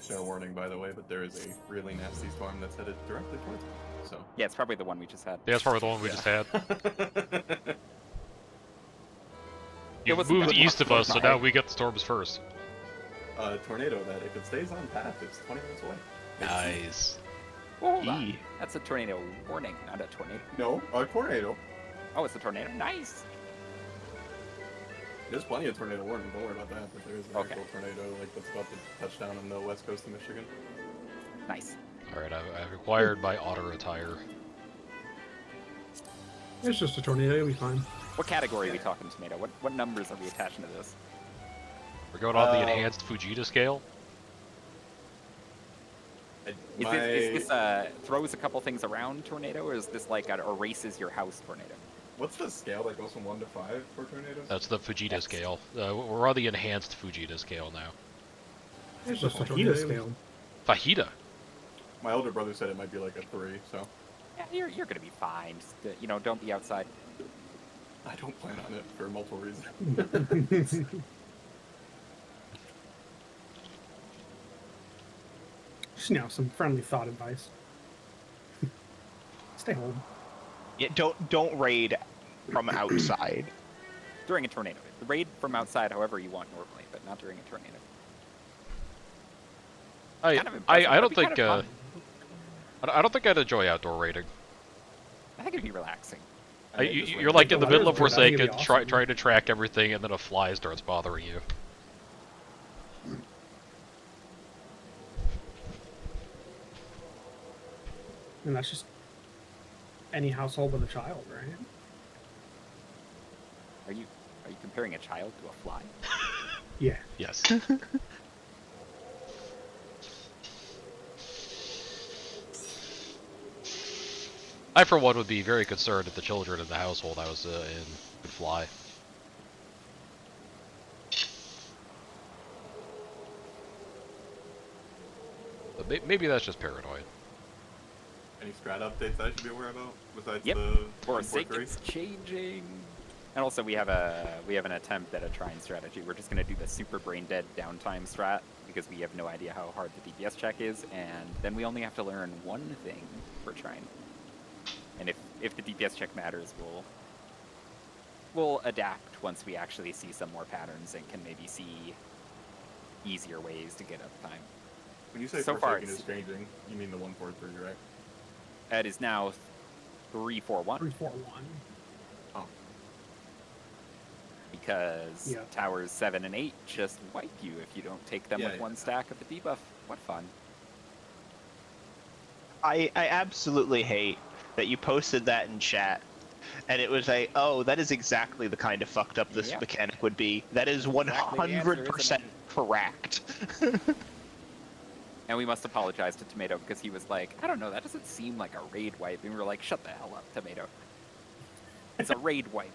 fair warning, by the way, but there is a really nasty storm that's headed directly towards me. So. Yeah, it's probably the one we just had. Yeah, that's probably the one we just had. You've wasn't moved that east of long, us, so right? now we get the storms first. Tornado that if it stays on path, it's 20 minutes away. Nice. Hold on. That's a tornado warning, not a tornado. No, a tornado. Oh, it's a tornado. Nice. There's plenty of tornado warning. Don't worry about that. But there is an Okay. actual tornado like that's about to touch down on the west coast of Michigan. Nice. Alright, I've acquired my otter attire. It's just a tornado, it'll be fine. What category are we talking, Tomato? What numbers are we attaching to this? We're going on the enhanced Fujita scale. Is this throws a couple things around tornado, or is this like a erases your house tornado? What's the scale that goes from 1 to 5 for tornadoes? That's the Fujita scale. We're on the enhanced Fujita scale now. It's just a tornado. fajita scale. Fajita? My older brother said it might be like a 3, so Yeah, you're gonna be fine. Just, don't be outside. I don't plan on it for multiple reasons. Just, some friendly thought advice. Stay home. Yeah, don't raid from outside. During a tornado. Raid from outside however you want normally, but not during a tornado. Kind of impressive. I don't That'd be think kind of I don't think I'd enjoy outdoor raiding. I think it'd be relaxing. You're like in the middle of weather's good, I think Forsaken, it'd be awesome. trying to track everything, and then a fly starts bothering you. And that's just any household with a child, right? Are you comparing a child to a fly? Yeah. Yes. I, for one, would be very concerned if the children in the household I was in could fly. But maybe that's just paranoid. Any strat updates I should be aware about besides Yep. the Forsaken's changing. And also we have an attempt at a trying strategy. We're just gonna do the super brain dead downtime strat because we have no idea how hard the DPS check is, and then we only have to learn one thing for trying. And if the DPS check matters, we'll adapt once we actually see some more patterns and can maybe see easier ways to get uptime. When you say so far Forsaken is changing, you mean the 143, right? It is now 341. 341. Oh. Because Yeah. towers 7 and 8 just wipe you if you don't take them with one stack of the debuff. What fun. I absolutely hate that you posted that in chat, and it was like, oh, that is exactly the kind of fucked up this Yeah. mechanic would be. That is Exactly the answer, 100% correct. And we must apologize to Tomato because he was like, I don't know, that doesn't seem like a raid wipe. And we were like, shut the hell up, Tomato. It's a raid wipe.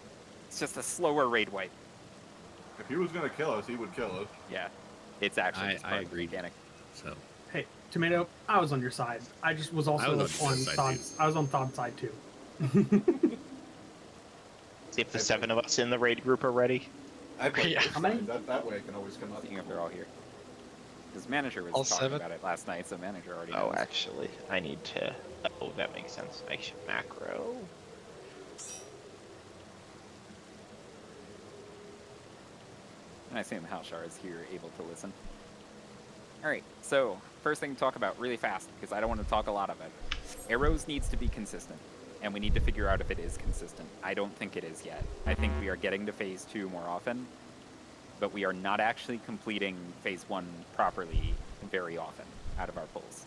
It's just a slower raid wipe. If he was gonna kill us, he would kill us. Yeah. It's actually just I part of the agreed. mechanic. So Hey, Tomato, I was on your side. I just was also I was on on your side, Thod's. I was on Thod's side too. See if the 7 of us in the raid group are ready. I play Yeah. both How many? sides. That way I can always come up. Seeing if they're all here. His manager was All talking 7? about it last night, so manager already Oh, knows. actually, I need to... Oh, that makes sense. I should macro. And I assume Halshar is here, able to listen. Alright, so, first thing to talk about really fast, because I don't want to talk a lot of it. Arrows needs to be consistent, and we need to figure out if it is consistent. I don't think it is yet. I think we are getting to Phase 2 more often, but we are not actually completing Phase 1 properly very often out of our pulls.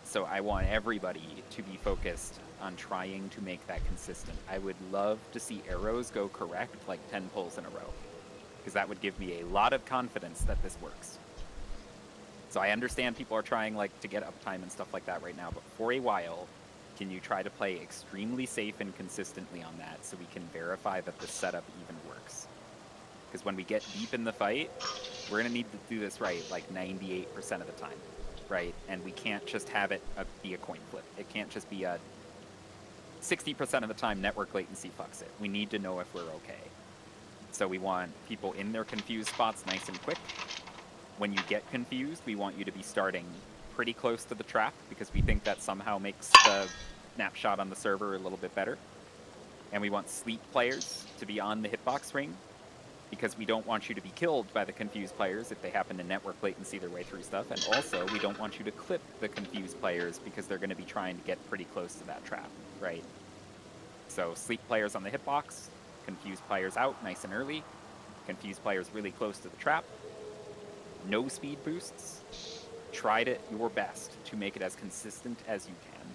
So I want everybody to be focused on trying to make that consistent. I would love to see arrows go correct like 10 pulls in a row, because that would give me a lot of confidence that this works. So I understand people are trying to get uptime and stuff like that right now, but for a while, can you try to play extremely safe and consistently on that so we can verify that the setup even works? Because when we get deep in the fight, we're going to need to do this right 98% of the time, right? And we can't just have it be a coin flip. It can't just be a 60% of the time network latency fucks it. We need to know if we're okay. So we want people in their confused spots nice and quick. when you get confused, we want you to be starting pretty close to the trap because we think that somehow makes the snapshot on the server a little bit better. And we want sleep players to be on the hitbox ring because we don't want you to be killed by the confused players if they happen to network latency their way through stuff. And also, we don't want you to clip the confused players because they're going to be trying to get pretty close to that trap, right? So sleep players on the hitbox, confused players out nice and early, confused players really close to the trap, no speed boosts. Tried it your best to make it as consistent as you can.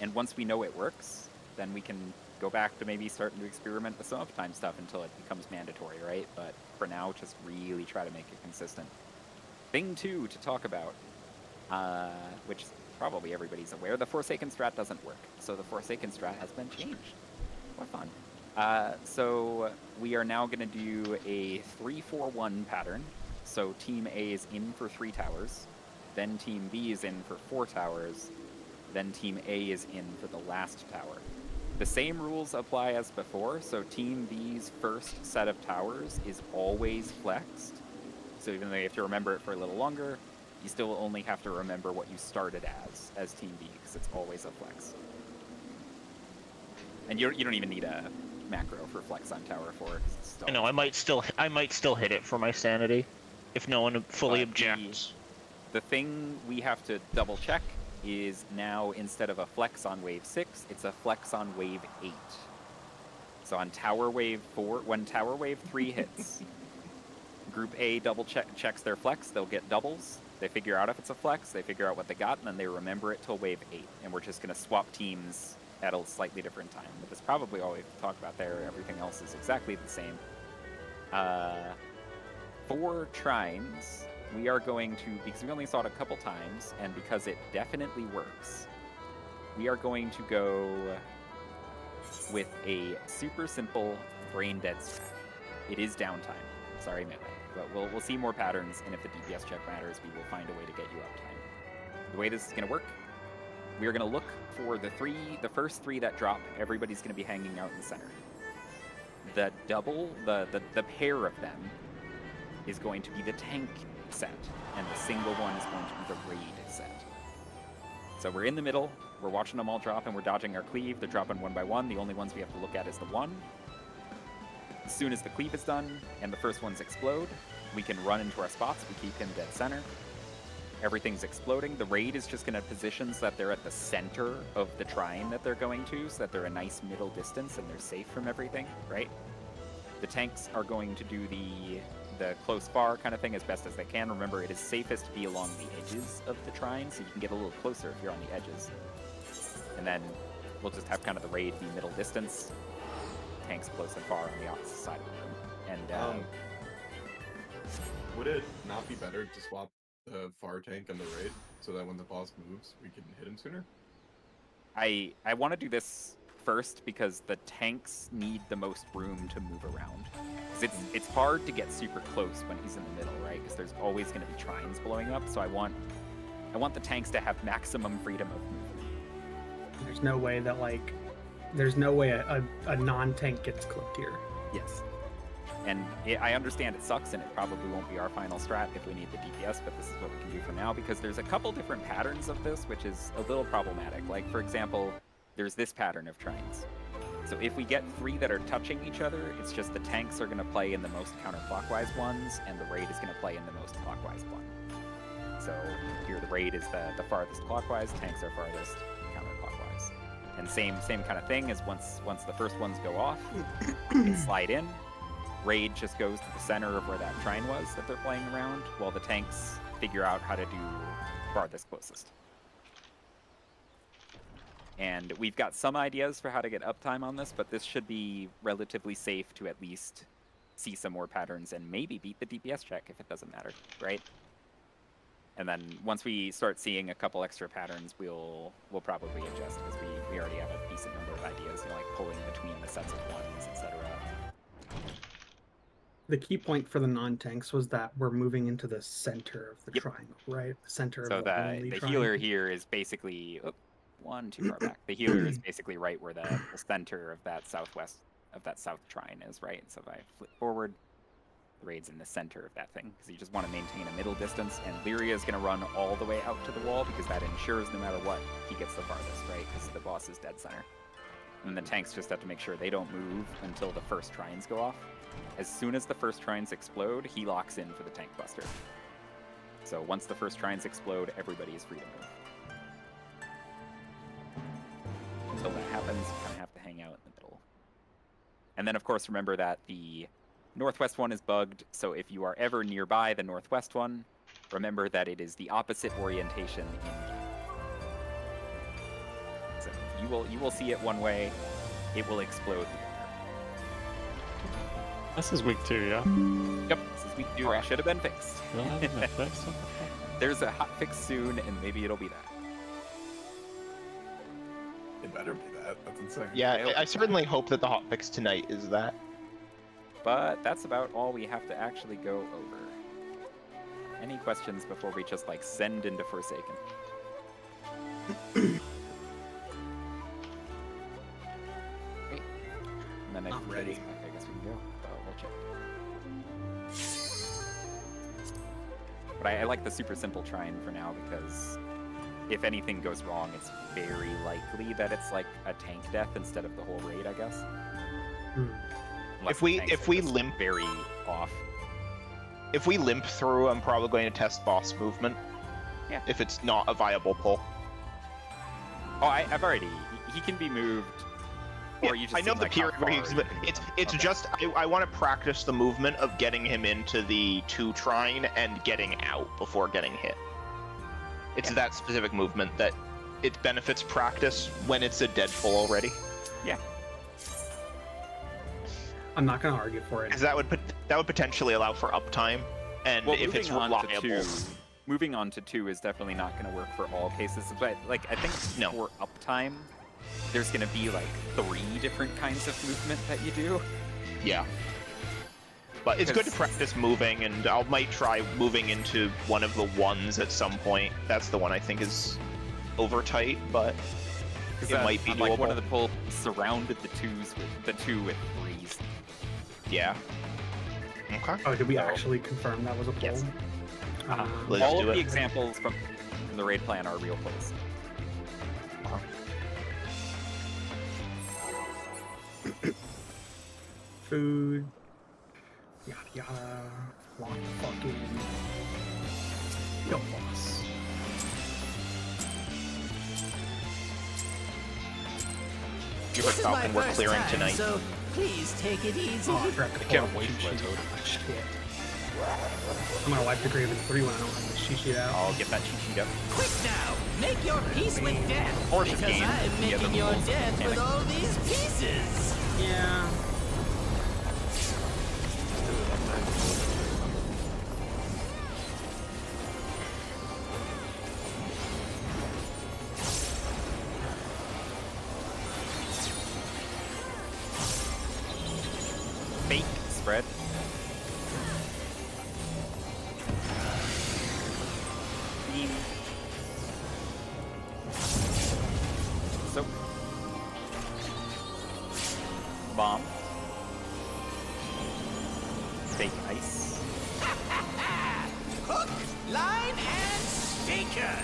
And once we know it works, then we can go back to maybe starting to experiment with some uptime stuff until it becomes mandatory, right? But for now, just really try to make it consistent. Thing 2 to talk about, which probably everybody's aware, the Forsaken strat doesn't work. So the Forsaken strat has been changed. What fun. So we are now going to do a 3-4-1 pattern. So Team A is in for 3 towers, then Team B is in for 4 towers, then Team A is in for the last tower. The same rules apply as before, so Team B's first set of towers is always flexed. So even though you have to remember it for a little longer, you still only have to remember what you started as Team B, because it's always a flex. And you don't even need a macro for flex on tower 4. 'Cause it's still I know, I might still hit it for my sanity, if no one fully objects. The thing we have to double check is now instead of a flex on wave 6, it's a flex on wave 8. So on tower wave 4, when tower wave 3 hits, group A double checks their flex, they'll get doubles. They figure out if it's a flex, they figure out what they got, and then they remember it till wave 8. And we're just going to swap teams at a slightly different time. But that's probably all we have to talk about there. Everything else is exactly the same. For trines, we are going to, because we only saw it a couple times, and because it definitely works, we are going to go with a super simple brain dead strat. It is downtime. Sorry, melee. But we'll see more patterns, and if the DPS check matters, we will find a way to get you uptime. The way this is going to work, we are going to look for the first 3 that drop. Everybody's going to be hanging out in the center. The pair of them is going to be the tank set, and the single one is going to be the raid set. So we're in the middle, we're watching them all drop, and we're dodging our cleave. They're dropping one by one. The only ones we have to look at is the 1. As soon as the cleave is done and the first ones explode, we can run into our spots. We keep him dead center. Everything's exploding. The raid is just going to position so that they're at the center of the trine that they're going to, so that they're a nice middle distance and they're safe from everything, right? The tanks are going to do the close far kind of thing as best as they can. Remember, it is safest to be along the edges of the trine, so you can get a little closer if you're on the edges. And then we'll just have kind of the raid be middle distance, tanks close and far on the opposite side of the room. And would it not be better to swap the far tank and the raid so that when the boss moves, we can hit him sooner? I want to do this first because the tanks need the most room to move around. Because it's hard to get super close when he's in the middle, right? Because there's always going to be trines blowing up. So I want the tanks to have maximum freedom of movement. There's no way that a non-tank gets clipped here. Yes. And I understand it sucks, and it probably won't be our final strat if we need the DPS, but this is what we can do for now, because there's a couple different patterns of this, which is a little problematic. Like, for example, there's this pattern of trines. So if we get 3 that are touching each other, it's just the tanks are going to play in the most counterclockwise ones, and the raid is going to play in the most clockwise one. So here the raid is the farthest clockwise, tanks are farthest counterclockwise. And same kind of thing as once the first ones go off, they slide in. Raid just goes to the center of where that trine was that they're playing around, while the tanks figure out how to do farthest closest. And we've got some ideas for how to get uptime on this, but this should be relatively safe to at least see some more patterns and maybe beat the DPS check if it doesn't matter, right? And then once we start seeing a couple extra patterns, we'll probably adjust, because we already have a decent number of ideas, like pulling between the sets of ones, etc. The key point for the non-tanks was that we're moving into the center of the triangle, right? The center so of the only the triangle. healer here is basically one too far back. The healer is basically right where the center of that south trine is, right? So if I flip forward, The raid's in the center of that thing, because you just want to maintain a middle distance, and Lyria is going to run all the way out to the wall, because that ensures no matter what, he gets the farthest, right? Because the boss is dead center. And the tanks just have to make sure they don't move until the first trines go off. As soon as the first trines explode, he locks in for the tank buster. So once the first trines explode, everybody is free to move. Until that happens, you kind of have to hang out in the middle. And then, of course, remember that the northwest one is bugged, so if you are ever nearby the northwest one, remember that it is the opposite orientation in game. So you will see it one way, it will explode the This is week 2, yeah? other. Yep, this is week 2. It should have been fixed. You'll have it fixed. There's a hot fix soon, and maybe it'll be that. It better be that. That's insane. Yeah, I certainly hope that the hotfix tonight is that. But that's about all we have to actually go over. Any questions before we just like send into Forsaken? Great. And then I'm ready. I guess we can go. We'll check. But I like the super simple trine for now because if anything goes wrong, it's very likely that it's like a tank death instead of the whole raid, I guess. Unless If the we- tanks if are we just limp- very off. If we limp through, I'm probably going to test boss movement. Yeah. If it's not a viable pull. Oh, I've already. He can be moved. Or you just I know seem the like how period where far he's. you- It's Okay. just I want to practice the movement of getting him into the 2 trine and getting out before getting hit. It's Yeah. that specific movement that it benefits practice when it's a dead pull already. Yeah. I'm not gonna argue for it. Because that would potentially allow for uptime, and Well, if it's moving on to reliable. 2, moving on to 2 is definitely not going to work for all cases. But like, I think No. for uptime, there's going to be like 3 different kinds of movement that you do. Yeah. But it's good to Because- practice moving, and I might try moving into one of the 1s at some point. That's the one I think is over tight, but Because It might be like one doable. of the pull surrounded the 2s with the 2 with 3s. yeah. Okay. Oh, did we So- actually confirm that was a poll? Yes. Let's All do of the it. examples from the raid plan are real pulls. Food. Yada yada. Lock the fucking. Yo, boss. You heard Falcon, we're clearing tonight. So please take it easy. Oh, I forgot to I pull can't up the wait cheat for that sheet. totem. Shit. I'm gonna wipe the Graven 3 when I don't have the cheat sheet out. I'll get that cheat sheet up. Quick now, make your peace with death. Horse because game. I'm Yeah, making the your rules death mechanic. with all these pieces. Yeah. Fake spread. Beam. Soak. Bomb. Fake ice. Hook, line, and sinker.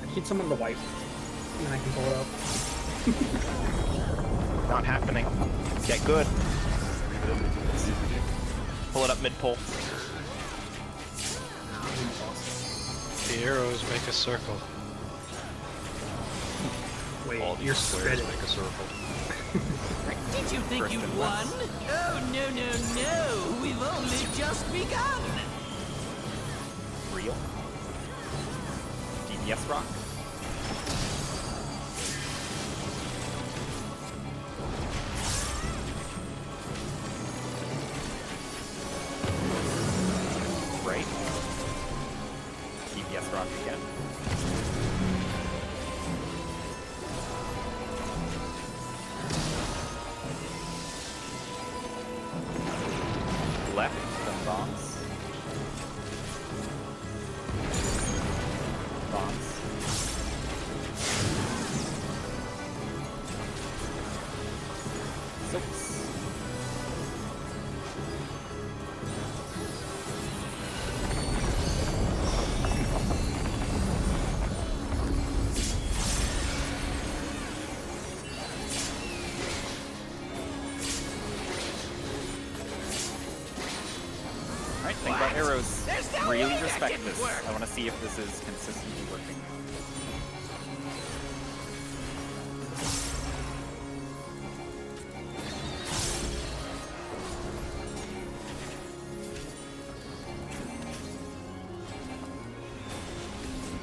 I need someone to wipe. And then I can pull it up. Not happening. Get good. Pull it up mid-pull. The arrows make a circle. Wait, All you're these squares spitting. make a circle. Did you think First you'd and won? last. Oh, no, no, no. We've only just begun. Real. DPS rock. Right. DPS rock again. Left from bombs. Bombs. Soaps. Alright, think about arrows. There's no Really way that respect didn't this. work. I want to see if this is consistently working.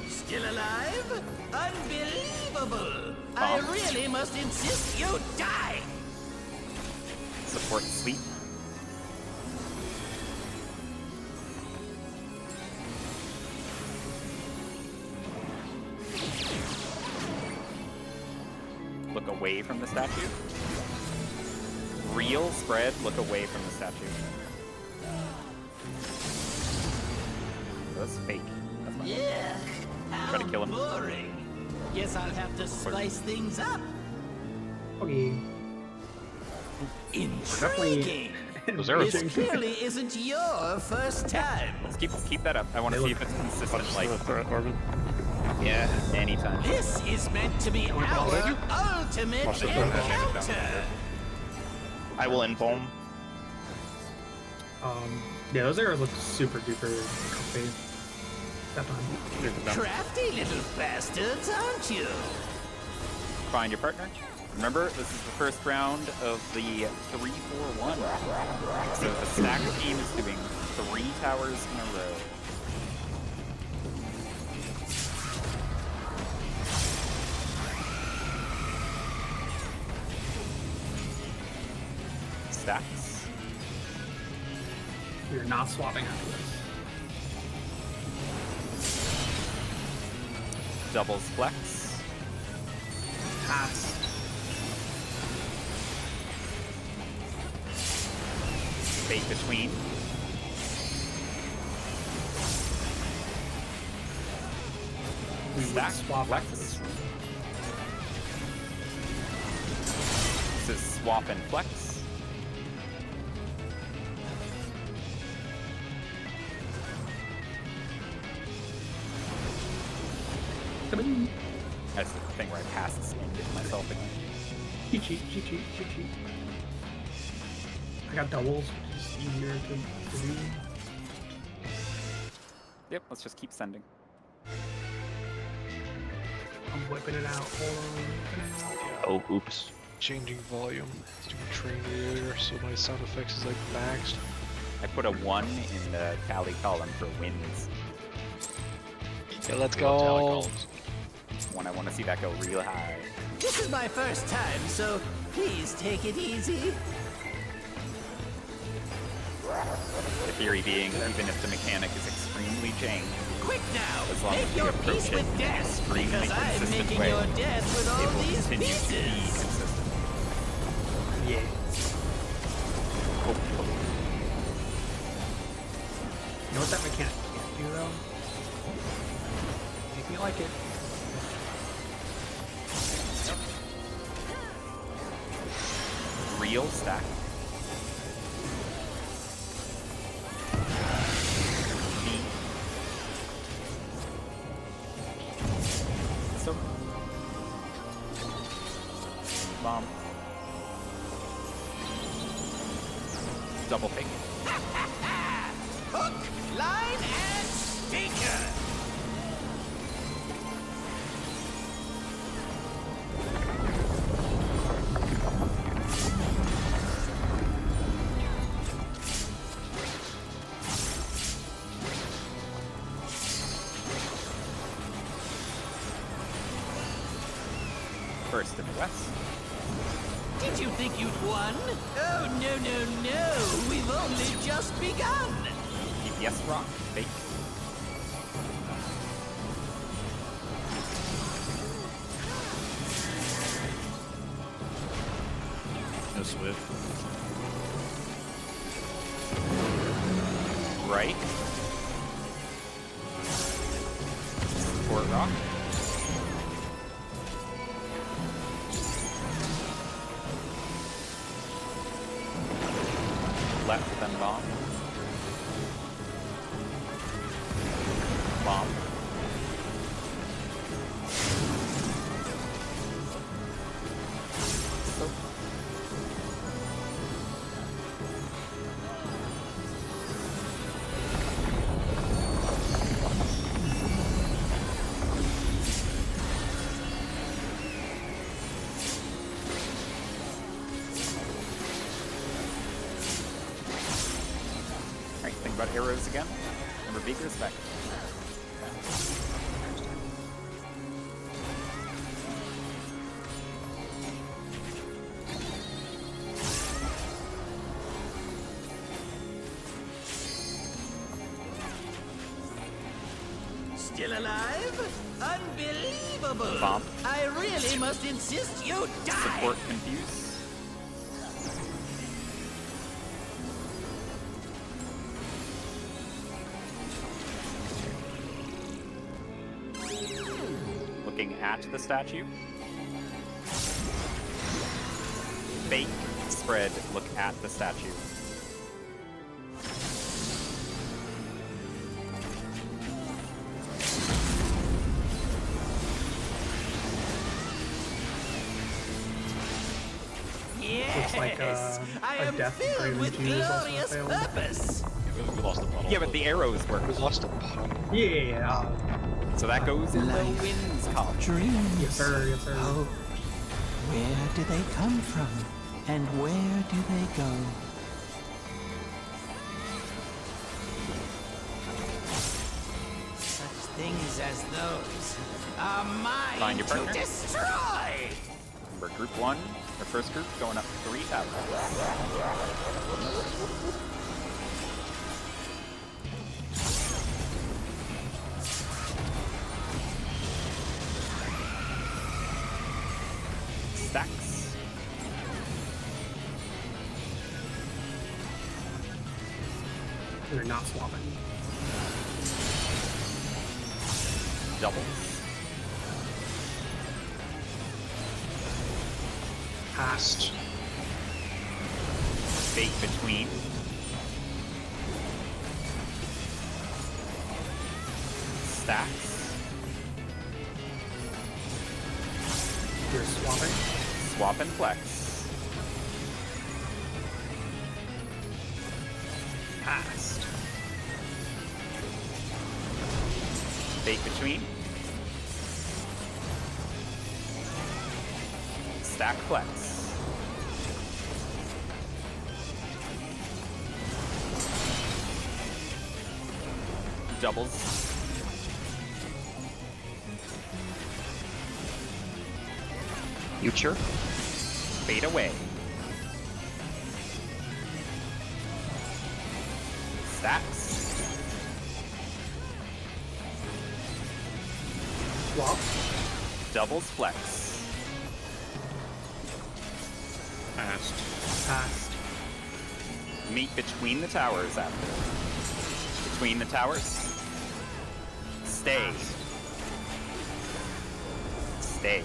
Still alive? Unbelievable! I Bomb. really must insist you die! Support sleep. Look away from the statue. Real spread, look away from the statue. That's fake. That's my Yeah. Try to kill him. Boring. Guess I'll have to spice things up. Okay. Intriguing. Those arrows. This clearly isn't your first time. Let's keep that up. I want to They see look- if it's consistent Watch like the threat, Orbin. Yeah. anytime. This is meant to be our ultimate Watch the encounter. I will inform. Yeah, those arrows look super duper comfy. That time. Leave it down. Crafty little bastards, aren't you? Find your partner. Remember, this is the first round of the 3-4-1. So the stack team is doing 3 towers in a row. Stacks. You're not swapping after this. Doubles flex. Pass. Fate between. We would Stack. swap Flex. after this. This is swap and flex. Ta-da! That's the thing where I pass this and get myself again. Cheat sheet, cheat sheet, cheat sheet. I got doubles, which is easier to do. Yep, let's just keep sending. I'm whipping it out. Hold on. Whipping it out. Oh, oops. Changing volume. It's doing train earlier, so my sound effects is like maxed. I put a 1 in the tally column for wins. Yeah, let's We love tally go. columns. When I want to see that go real high. This is my first time, so please take it easy. The theory being, even if the mechanic is extremely jank, Quick now, As long as make we your approach peace it with in an death, extremely because I'm consistent making way, your death with it all will these continue to be pieces. consistent. Yeah. Hopefully. You know what that mechanic can't do though? Make me like it. Real stack. B. So. Bomb. Double pick. Hook, line, and sinker. First in the west. Did you think you'd won? Oh, no, no, no. We've only just begun. DPS rock. Fake. No Swift. Right. Support rock. Left, then bomb. Bomb. So. Alright, think about arrows again. Remember, big respect. Still alive? Unbelievable! Bomb. I really must insist you die! Support confuse. Looking at the statue. Fake spread, look at the statue. Yes! like I a am death filled Raven with G is also glorious failed. purpose! We lost the puddle. Yeah, but the arrows work. We lost the puddle. Yeah. So that goes in the Life. winds column. Dreams. Yes, sir. Yes, sir. Oh, where do they come from? And where do they go? Such things as those are Find mine your to partner. destroy! Remember, group one, or first group, going up 3 towers. Stacks. They're not swapping. Doubles. Passed. Fake between. Stacks. You're swapping. Swap and flex. Passed. Fake between. Stack flex. Doubles. Future. Fade away. Stacks. Swap. Doubles flex. Passed. Passed. Meet between the towers after. Between the towers. Stay. Stay.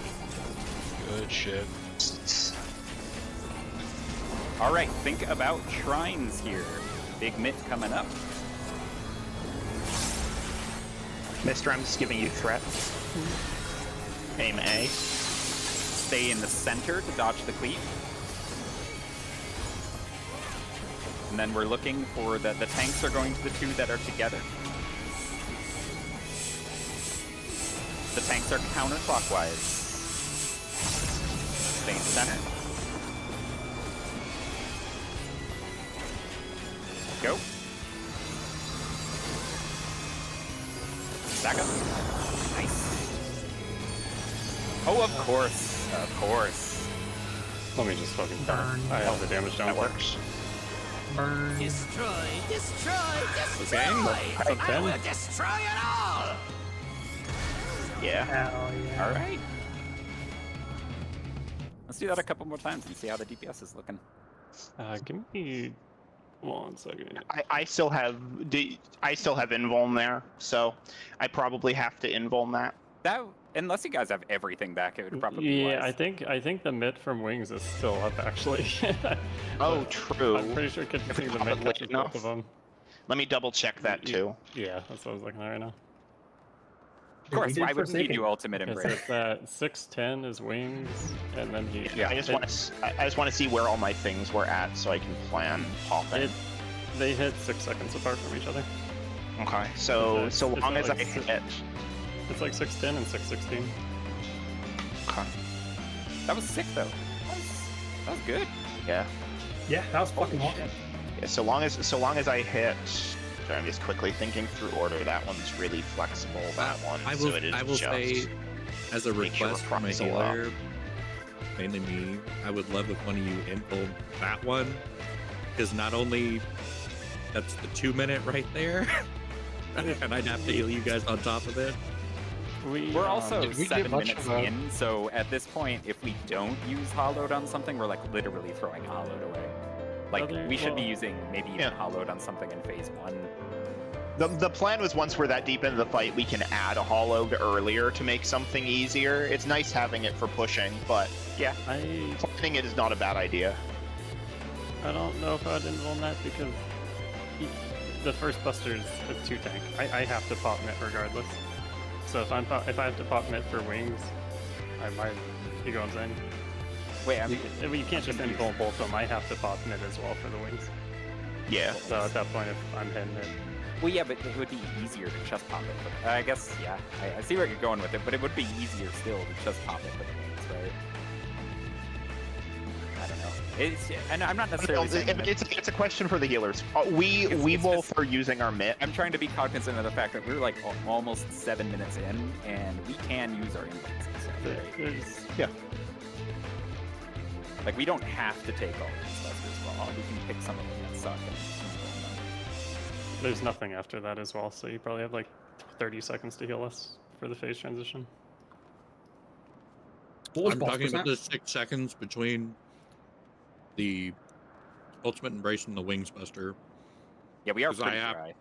Good shit. Alright, think about shrines here. Big mitt coming up. Mister, I'm just giving you threat. Aim A. Stay in the center to dodge the cleave. And then we're looking for the tanks are going to the 2 that are together. The tanks are counterclockwise. Stay in center. Go. Back up. Nice. Oh, of course. Of course. Let me just fucking Burn. I have the damage down. That works. Burn. Destroy, destroy, destroy! Okay, that's a I 10. will destroy it all! Yeah. Hell yeah. All right. Let's do that a couple more times and see how the DPS is looking. Give me 1 second. I still have invuln there, so I probably have to invuln that. That, unless you guys have everything back, it would probably be Yeah, wise. I think the mitt from Wings is still up actually. Oh, But true. I'm pretty sure If we the pop mitt it catches late both enough. of them. Let me double check that too. Yeah, that's what I was looking at right now. Of course, did why wouldn't you Forsaken. do Ultimate Because Embrace? it's that 610 is Wings, and then he I just want to see where all my things were at so I can plan popping. they hit 6 seconds apart from each other. Okay, so It's so not long as I like hit. It's like 610 and 616. Okay. That was sick though. That was good. Yeah. Yeah, that was Holy fucking awesome. shit. Yeah, so long as I hit. Sorry, I'm just quickly thinking through order. That one's really flexible. That one. I so will. it is I will just say, as a make sure request we're from a proxing well. healer, mainly me, I would love if one of you infoed that one, because not only that's the 2 minute right there, and I'd have to heal you guys on top of it. We're also Did we get 7 much minutes of a- in, so at this point, if we don't use hollowed on something, we're like literally throwing hollowed away. Like Other- we should be well- using maybe even Yeah. hollowed on something in phase 1. The plan was once we're that deep into the fight, we can add a hollowed earlier to make something easier. It's nice having it for pushing, but yeah, I planning it is not a bad idea. don't know if I'd involve that because the first Buster's a 2 tank. I have to pop mid regardless. So if I have to pop mid for wings, I might you go insane. Wait, I'm You can't just invuln both of them. I have to pop mid as well for the wings. Yeah. So at that point, if I'm hitting it, well, yeah, but it would be easier to just pop it. For I guess, yeah, I see where you're going with it, but it would be easier still to just pop it for the wings, right? I don't know. It's, and I'm not necessarily saying that- It's a question for the healers. We it's both just- are using our mitt. I'm trying to be cognizant of the fact that we're like almost 7 minutes in, and we can use our inputs. there's Like, we don't have to take all these busters raw. We can pick some of them that suck. there's nothing after that as well. So you probably have like 30 seconds to heal us for the phase transition. What was I'm boss talking about percent? the 6 seconds between the ultimate embrace and the wings buster, Yeah, we are 'Cause I pretty have- dry.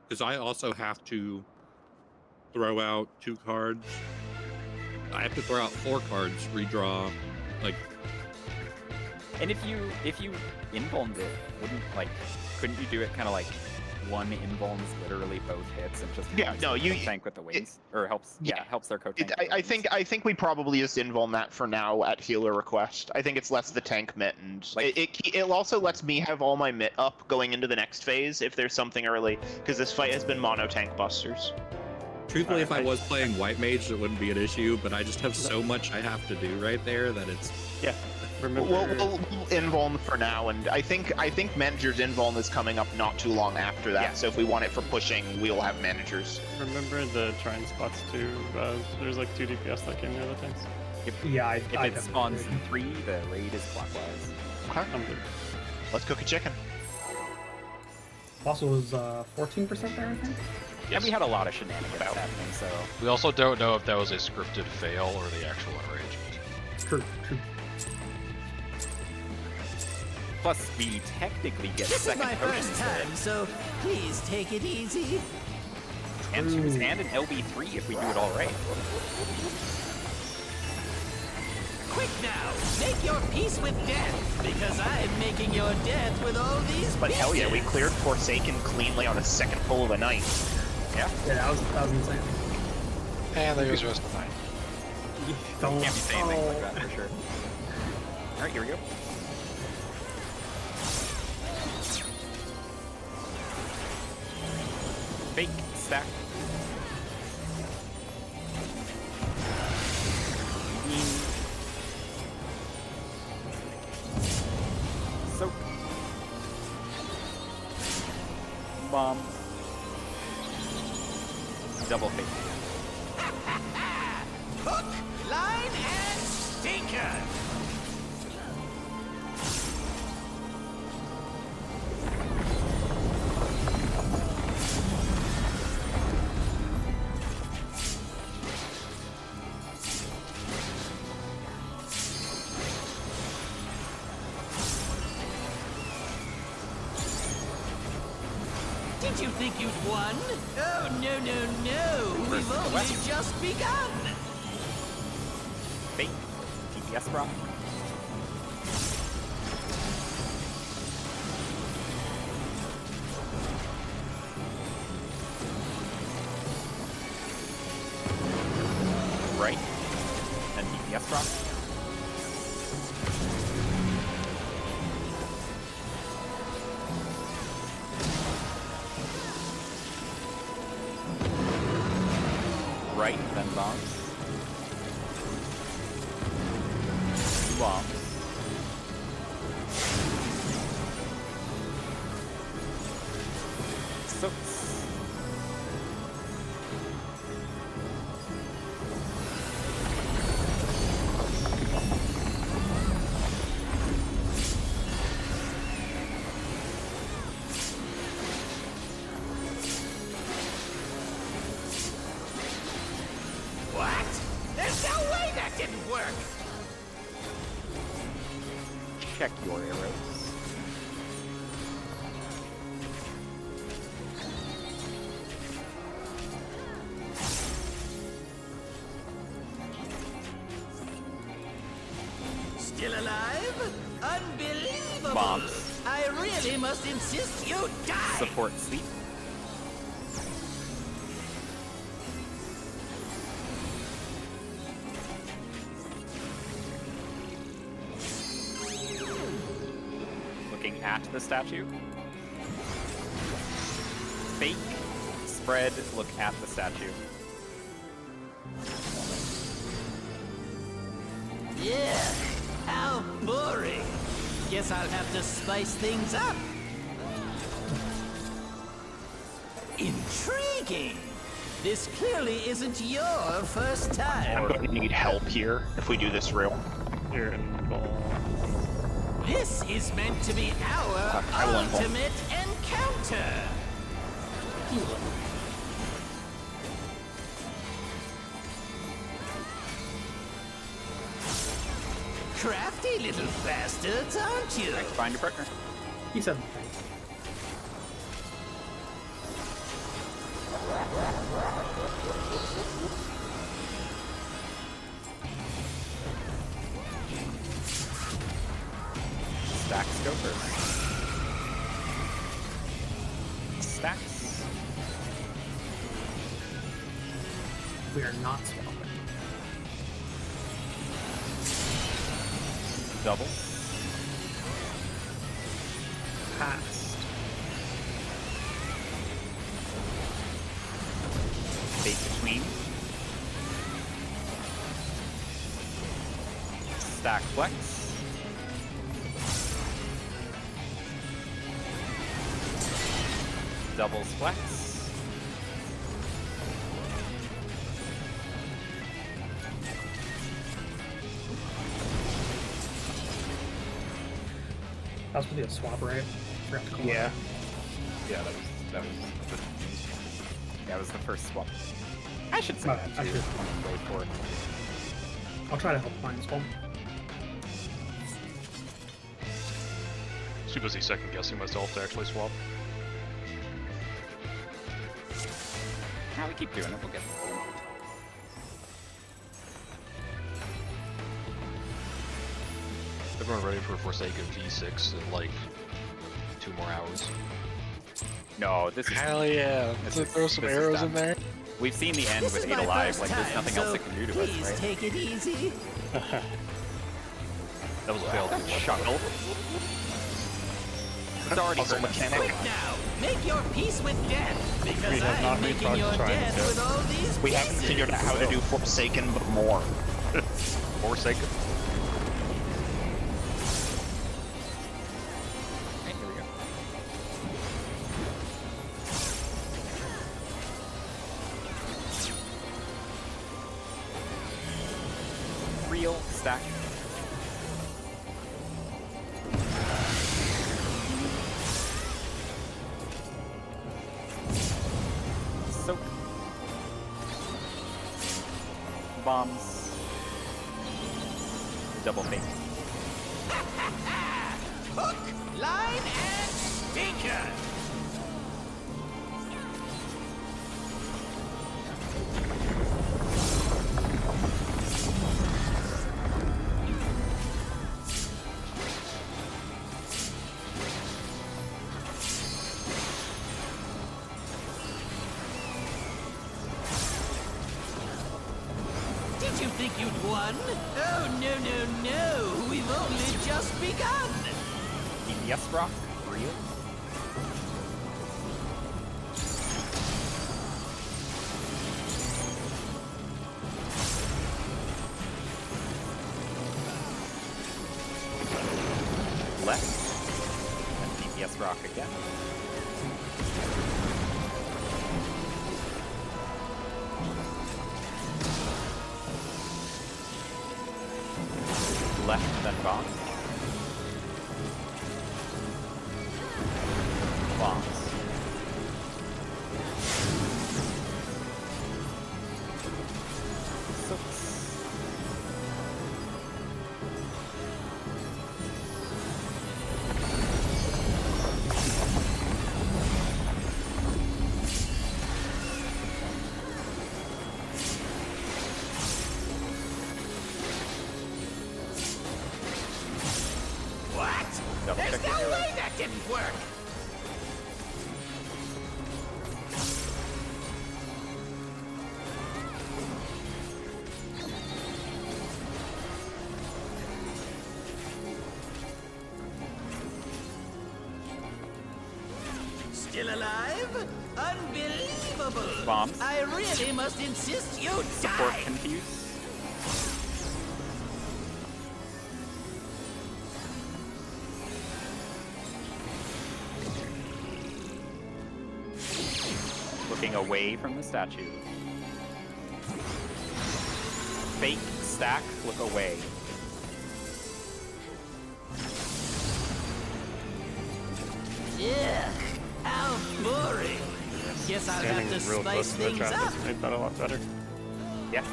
because I also have to throw out 2 cards. I have to throw out 4 cards, redraw, like And if you invulned it, couldn't you do it kind of like one invulns literally both hits and just Yeah, helps no, the you- tank with the wings, or helps helps their co-tank. with the wings. I think we probably just invuln that for now at healer request. I think it's less the tank mitt, and Like- it also lets me have all my mitt up going into the next phase if there's something early, because this fight has been mono tank busters. truthfully, if I Alright. was playing white mage, it wouldn't be an issue. But I just have so much I have to do right there that it's Remember, We'll invuln for now, and I think manager's invuln is coming up not too long after that. Yeah. So if we want it for pushing, we'll have managers. remember the trying spots too. There's like 2 DPS that came near the tanks. Yeah, If I it spawns in 3, the raid is clockwise. Okay, I'm good. let's cook a chicken. Also was 14% there, I think. And we had a lot of shenanigans happening, so We also don't know if that was a scripted fail or the actual outrage. True, true. plus we technically get This is second my potion first still. time, so please take it easy. And an LB3 if we do it all right. Quick now, make your peace with death, because I'm making your death with all these But hell yeah, we pieces. cleared Forsaken cleanly on a second pull of the night. Yeah, that was insane. And there goes the rest of the night. Don't. Can't be saying things like that for sure. All right, here we go. Fake stack. Soak. Bomb. Double fake. Hook, line, and sinker. Did you think you'd won? Oh, no, no, no. We've only just begun. Fake. TPS rock. Right. And DPS rock. Right, then bombs. Two bombs. Soaks. What? There's no way that didn't work! Check your arrows. Still alive? Unbelievable! Bombs. I really must insist you die! Support sleep. Looking at the statue. Fake. Spread. Look at the statue. Yeah, how boring. Guess I'll have to spice things up. Intriguing. This clearly isn't your first I'm time. going to need help here if we do this real. You're involved. This is meant to be our I will involve. ultimate encounter. Crafty little bastards, aren't you? Find your partner. He said nothing. Stacks go first. Stacks. We are not swapping. Double. Passed. Fake between. Stack flex. Doubles flex. That was supposed to be a swap, right? Forgot to call Yeah. Yeah, that was That was the first swap. I should say Oh, that I too. should. Wait for it. I'll try to help mine as well. Too busy second guessing myself to actually swap. Now we keep doing it. We'll get there. Everyone ready for Forsaken V6 in like 2 more hours? No, this is. Hell yeah. This Let's is- throw some this is arrows done. in there. We've seen the end This with is 8 my alive. first Like, there's time, nothing so else it can do to us, please right? take it easy. That was a failed move. Chuckle. It's already Also hurt us so mechanic. much. Now, make your peace with death, because We have not I'm making recharged your Triumph death yet. with all these We haven't pieces. figured out how to do Forsaken, but more. Forsaken. Right, here we go. Real stack. Soak. Bombs. Double fake. Hook, line, and sinker. Did you think you'd won? Oh, no, no, no. We've only just begun. DPS rock. Real. Left. And DPS rock again. left, then bombs. Bombs. What? Double There's check no your way that didn't work! Still alive? Unbelievable! Bombs. I really must insist you Support die! confuse. Looking away from the statue. Fake, stack, look away. Ugh, how boring! Guess I'll Standing have to real close spice to the things trap up. has made that a lot better. Yeah,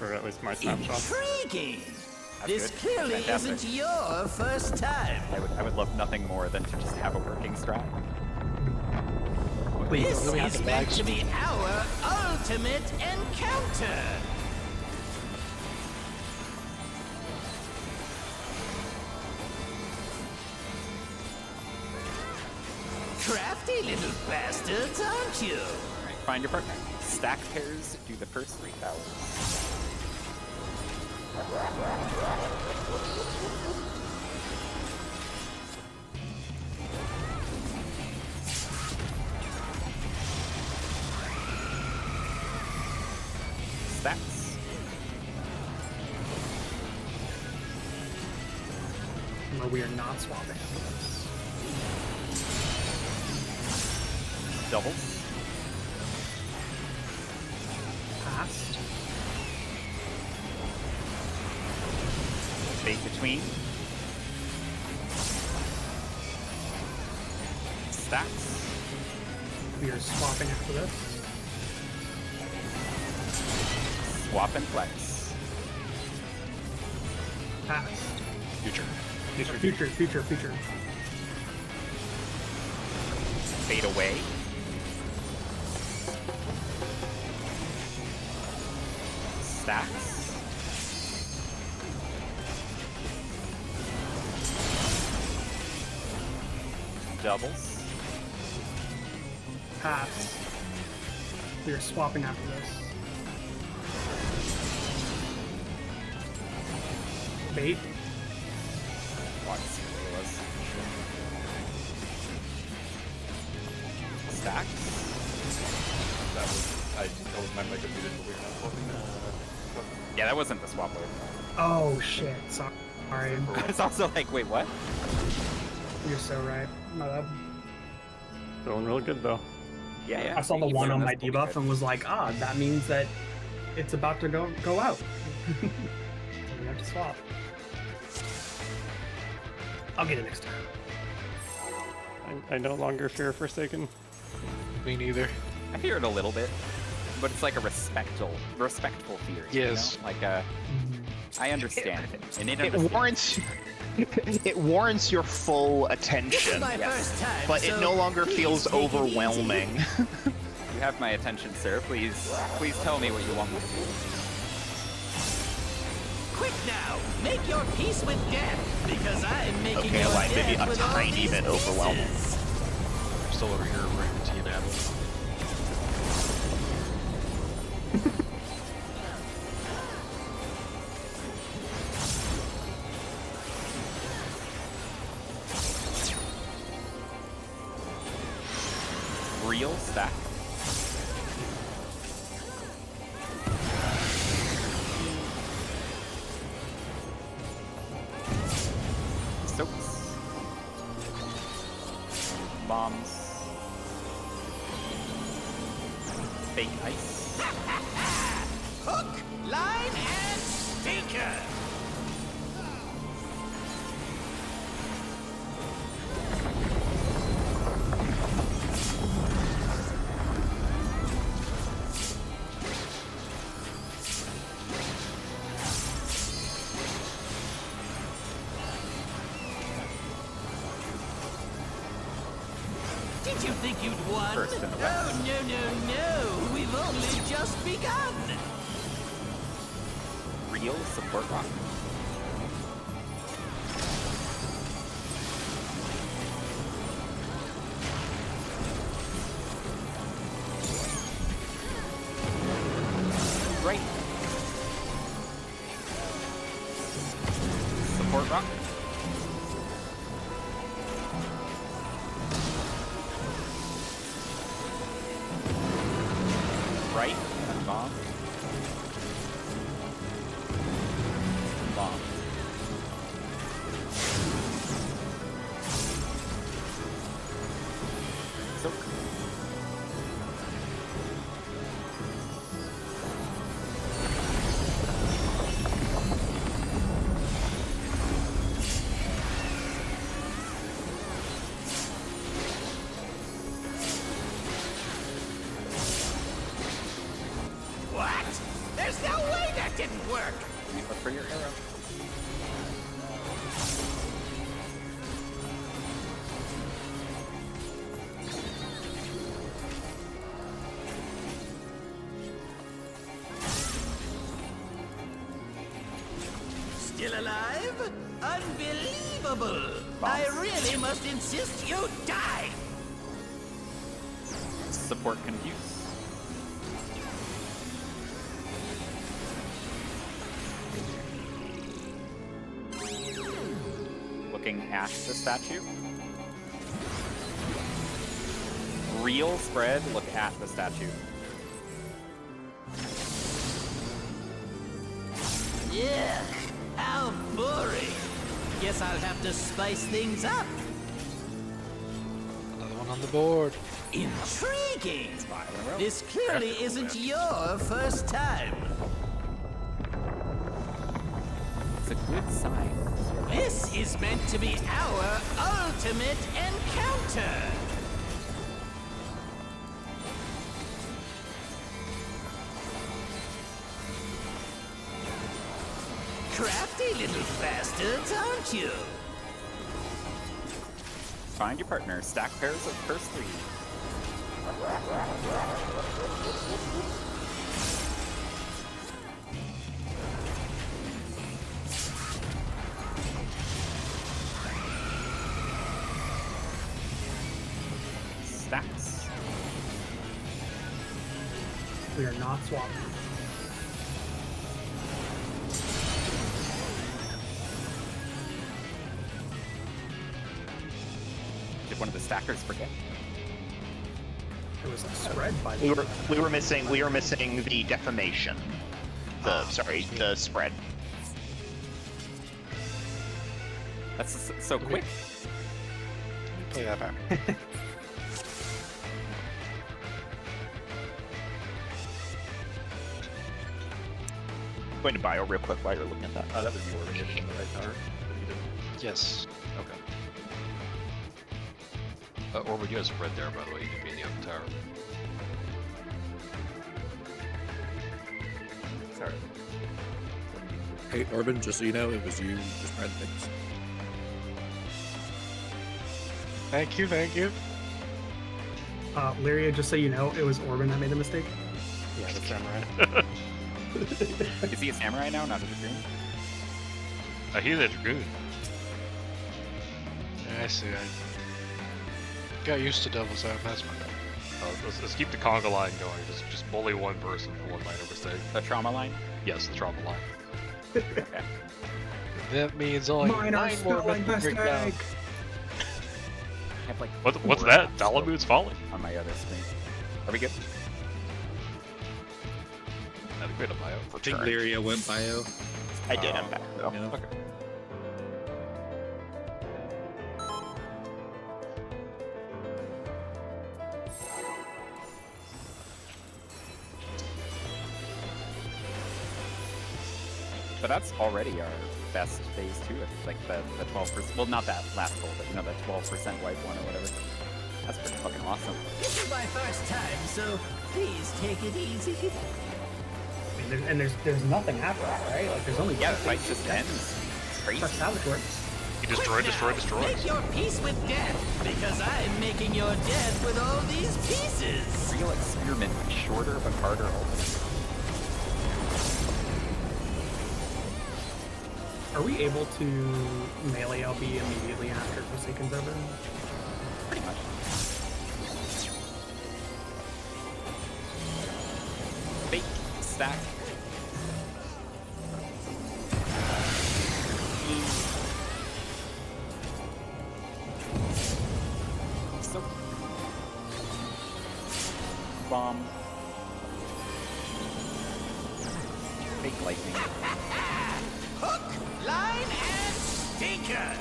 Or at least my snapshot. Intriguing! That's This good. clearly Fantastic. isn't your first time. I would love nothing more than to just have a working strat. Please. This we have is the meant flags? to be our ultimate encounter. Crafty little bastards, aren't you? Alright, find your partner. Stack pairs do the first 3 towers. Stacks. Or we are not swapping. Doubles. Passed. Fade between. Stacks. We are swapping after this. Swap and flex. Passed. Future. Future. Fade away. Stacks. Doubles. Passed. We are swapping after this. Bait. Once it was. Stacks. That was my mega muted, but we're not swapping that. Yeah, that wasn't the swap wave. Oh shit. Sorry. It's also like, wait, what? You're so right. My bad. Feeling real good though. Yeah. I saw the You one on learned my this debuff bullshit. and was like, that means that it's about to go out. So we have to swap. I'll get it next time. I no longer fear Forsaken. Me neither. I fear it a little bit, but it's like a respectful fear. Yes. You know? Like I understand it, and it It understands. warrants your full This is attention, my Yes. first time, but it so no longer please feels take it easy. overwhelming. You have my attention, sir. Please tell me what you want me to do. Quick now, make your peace with death, because I'm making Okay, your like maybe death a with all tiny these bit overwhelming. pieces. I'm still over here writing to you now. Real stack. Soaks. Bombs. Fake ice. Hook, line, and sinker. you think you'd won? First in the Oh, west. no. We've only just begun. Real support rock. Right. Support rock. Right. And bomb. Bomb. Soak. What? There's no way that didn't work. Look for your arrow. Still alive? Unbelievable! I really must insist you die! Support confuse. Looking at the statue. Real spread, look at the statue. Yeah, how boring. Guess I'll have to spice things up. Another one on the board. Intriguing! Violent This clearly isn't your first time. It's a good sign. This is meant to be our ultimate encounter. Crafty little bastards, aren't you? Find your partner. Stack pairs of first three. Stacks. We are not swapping. Did one of the stackers forget? There was a spread by We the were missing the defamation. The spread. That's so quick. Play that back. Going to bio real quick while you're looking at that. That was your initiative in the right tower. But you didn't. Yes. Okay. Or we do have spread there, by the way. You can be in the other tower. Sorry. Hey, Orban, just so you know, it was you who just read things. Thank you, thank you. Lyria, just so you know, it was Orban that made the mistake. Yeah, the samurai. Is he a samurai now, not a dragoon? He's a dragoon. Yeah, I see. I got used to Devil's Out. That's my bad. Let's keep the conga line going. Just bully one person for one minor mistake. The trauma line? Yes, the trauma line. Okay. That means only Minor 9 more spelling men to break down. mistake. I have like What's 4 that? apps Dalamud's falling. on my other screen. Are we good? Had a bit of bio. I think Lyria went bio. I did. I'm back though. Yeah. Okay. But that's already our best phase 2. Like the 12%. Well, not that last goal, but you know, the 12% wipe one or whatever. That's pretty fucking awesome. This is my first time, so please take it easy. I mean, there's nothing after that, right? Like there's only Yeah, the one fight thing. just ends. It's crazy. That's how it works. You destroy, Quick destroy, now, destroy. Make your peace with death, because I'm making your death with all these pieces. Real experiment with shorter but harder ultimates. Are we able to melee LB immediately after Forsaken's over? Pretty much. Fake stack. So bomb. Fake lightning. Hook, line, and stinker.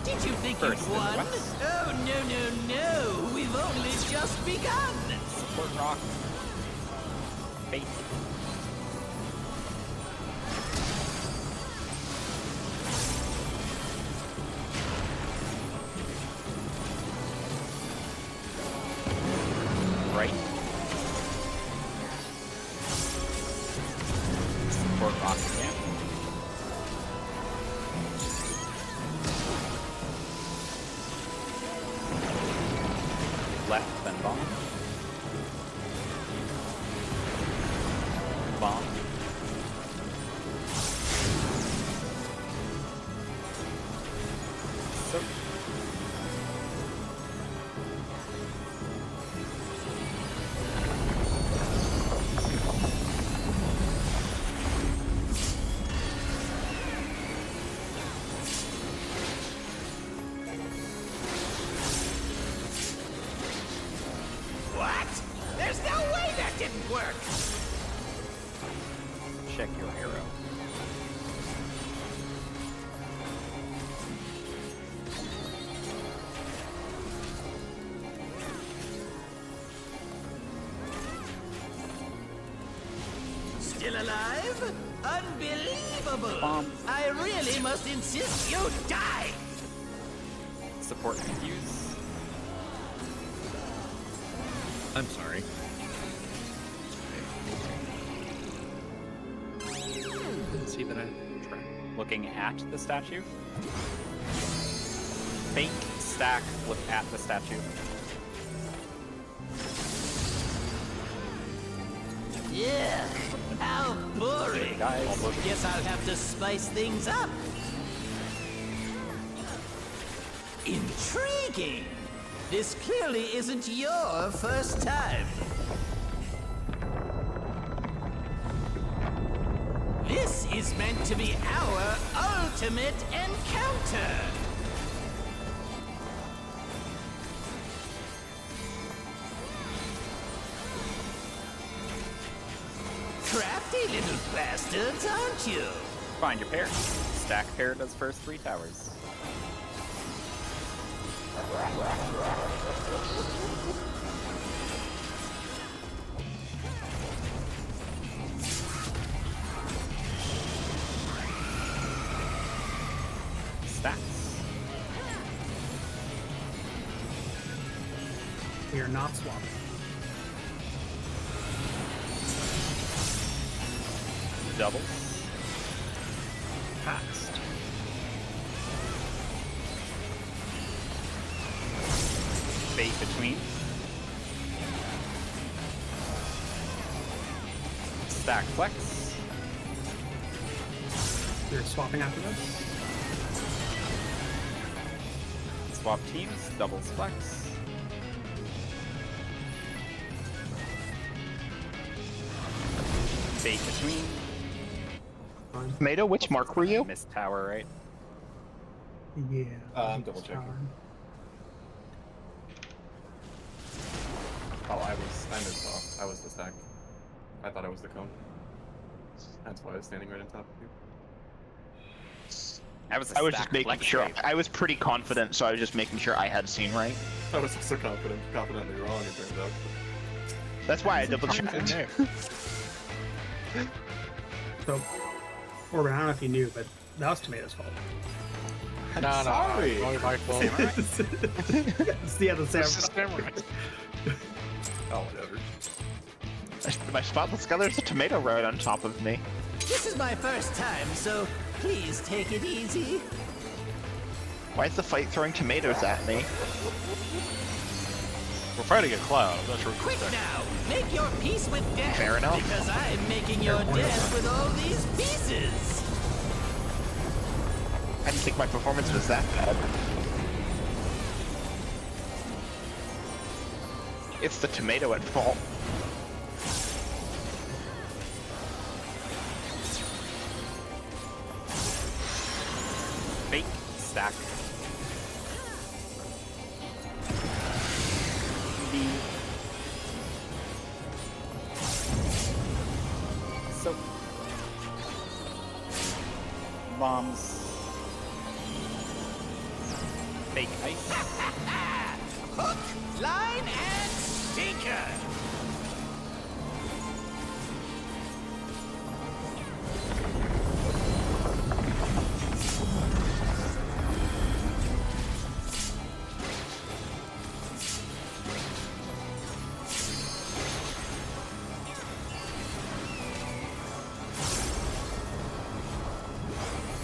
Did you think First you'd in the won? west. Oh, no. We've only just begun. Support rock. Fate. Right. Support rock again. Left, then bomb. Bomb. So. What? There's no way that didn't work. Check your arrow. Still alive? Unbelievable! Bomb. I really must insist you die! Support confuse. I'm sorry. Didn't see that I tracked. Looking at the statue. Fake stack, look at the statue. Yeah, how boring. Guys. Guess I'll have to spice things up. Intriguing. This clearly isn't your first time. This is meant to be our ultimate encounter. Crafty little bastards, aren't you? Find your pair. Stack pair does first 3 towers. Stacks. We are not swapping. Doubles. Passed. Fate between. Stack flex. We're swapping after this. Swap teams. Doubles flex. Fate between. Fine. Tomato, which mark were you? Missed tower, right? Yeah. I'm double checking. Oh, I missed off. I was the stack. I thought I was the cone. That's why I was standing right on top of you. That was a I was stack just making flex sure. rate. I was pretty confident, so I was just making sure I had seen right. I was also confidently wrong, it turns out. That's why I double checked. So, Orban, I don't know if you knew, but that was Tomato's fault. No, Sorry. no, my fault. Samurai? Yeah, the It's samurai. the samurai. Oh, whatever. My spotless guy, there's a tomato right on top of me. This is my first time, so please take it easy. Why is the fight throwing tomatoes at me? We're fighting a cloud. I'm not sure what to Quick expect. now, make your peace with death. Fair enough. Because I'm making your death with all these pieces. I didn't think my performance was that bad. It's the tomato at fault. Fake stack. So bombs. Fake ice. Hook, line, and sinker.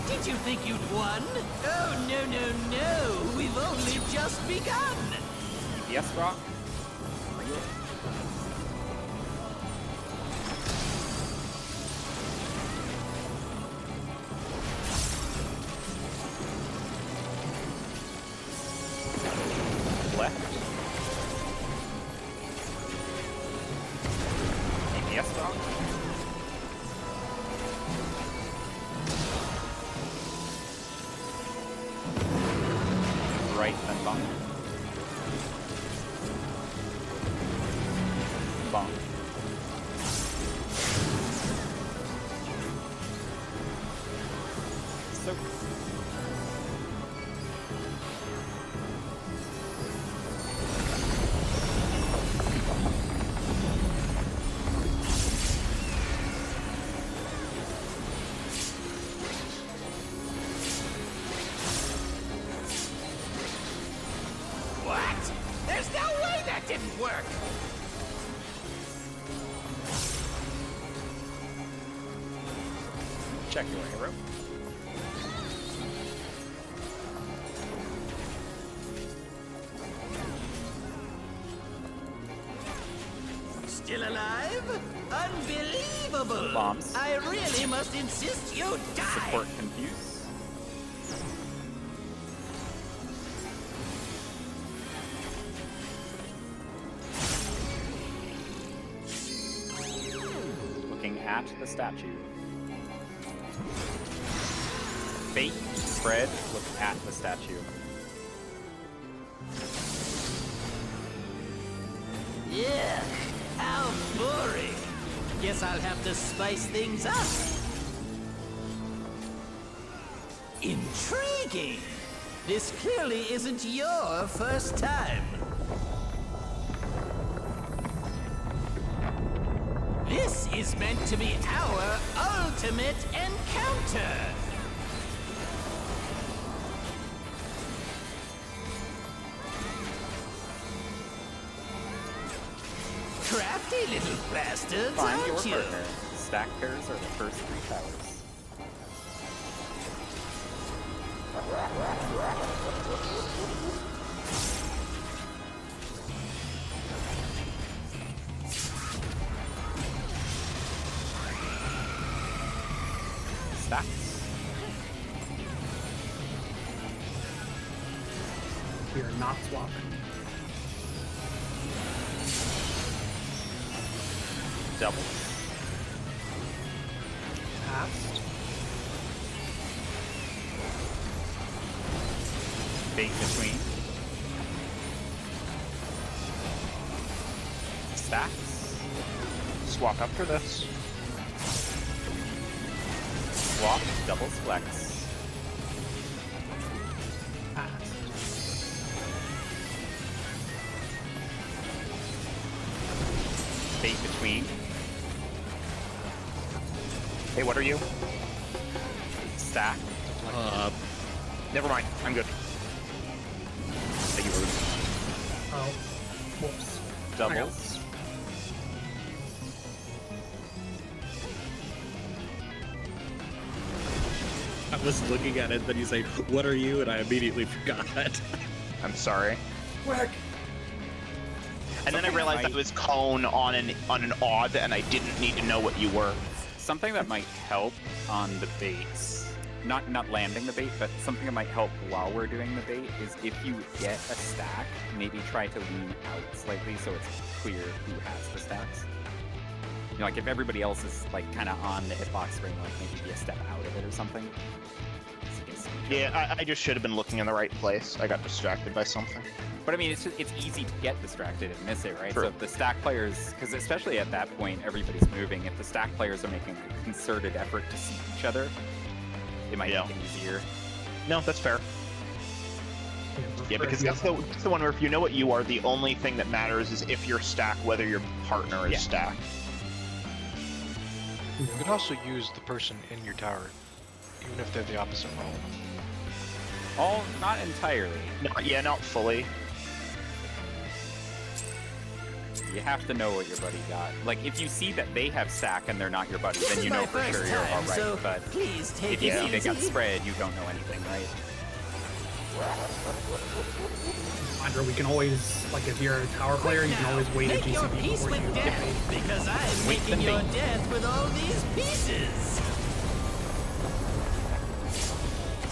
Did you think you'd won? Oh, no, no, no. We've only just begun. Yes, rock. Left. Yes, rock. Right and bump. Bump. So. What? There's no way that didn't work! Check your arrow. Still alive? Unbelievable! Bombs. I really must insist you die! Support confuse. Looking at the statue. Fate, spread, look at the statue. Yeah, how boring. Guess I'll have to spice things up. Intriguing. This clearly isn't your first time. This is meant to be our ultimate encounter. Crafty little bastards, Find your aren't you? partner. Stack pairs are the first 3 towers. Stacks. We are not swapping. Double. Passed. Bait between. Stacks. Swap after this. Swap. Doubles flex. Passed. Bait between. Hey, what are you? Stack. Never mind. I'm good. Thank you, Rude. Oh, whoops. Doubles. I was looking at it, then you say, "What are you?" and I immediately forgot. I'm sorry. Whack. And then I Something realized that that was cone on an odd, and I didn't need to know what you were. Something that might help on the baits, not landing the bait, but something that might help while we're doing the bait is if you get a stack, maybe try to lean out slightly so it's clear who has the stacks. You know, like if everybody else is like kind of on the hitbox ring, like maybe be a step out of it or something. Yeah, I just should have been looking in the right place. I got distracted by something. But I mean, it's easy to get distracted and miss it, right? True. So if the stack players, because especially at that point, everybody's moving. If the stack players are making a concerted effort to see each other, it might make it easier. No, that's fair. Yeah, because that's the one where if you know what you are, the only thing that matters is if you're stacked, whether your partner is stacked. You could also use the person in your tower, even if they're the opposite role. All, not entirely. Yeah, not fully. You have to know what your buddy got. Like, if you see that they have stack and they're not your buddy, then you know for sure you're all right. So but please take if you it see they got easy. spread, you don't know anything, right? Andre, we can always, like, if you're a tower player, you can always wait a Make your GCB peace before you with death, because I'm Wait making the your bait. death with all these pieces.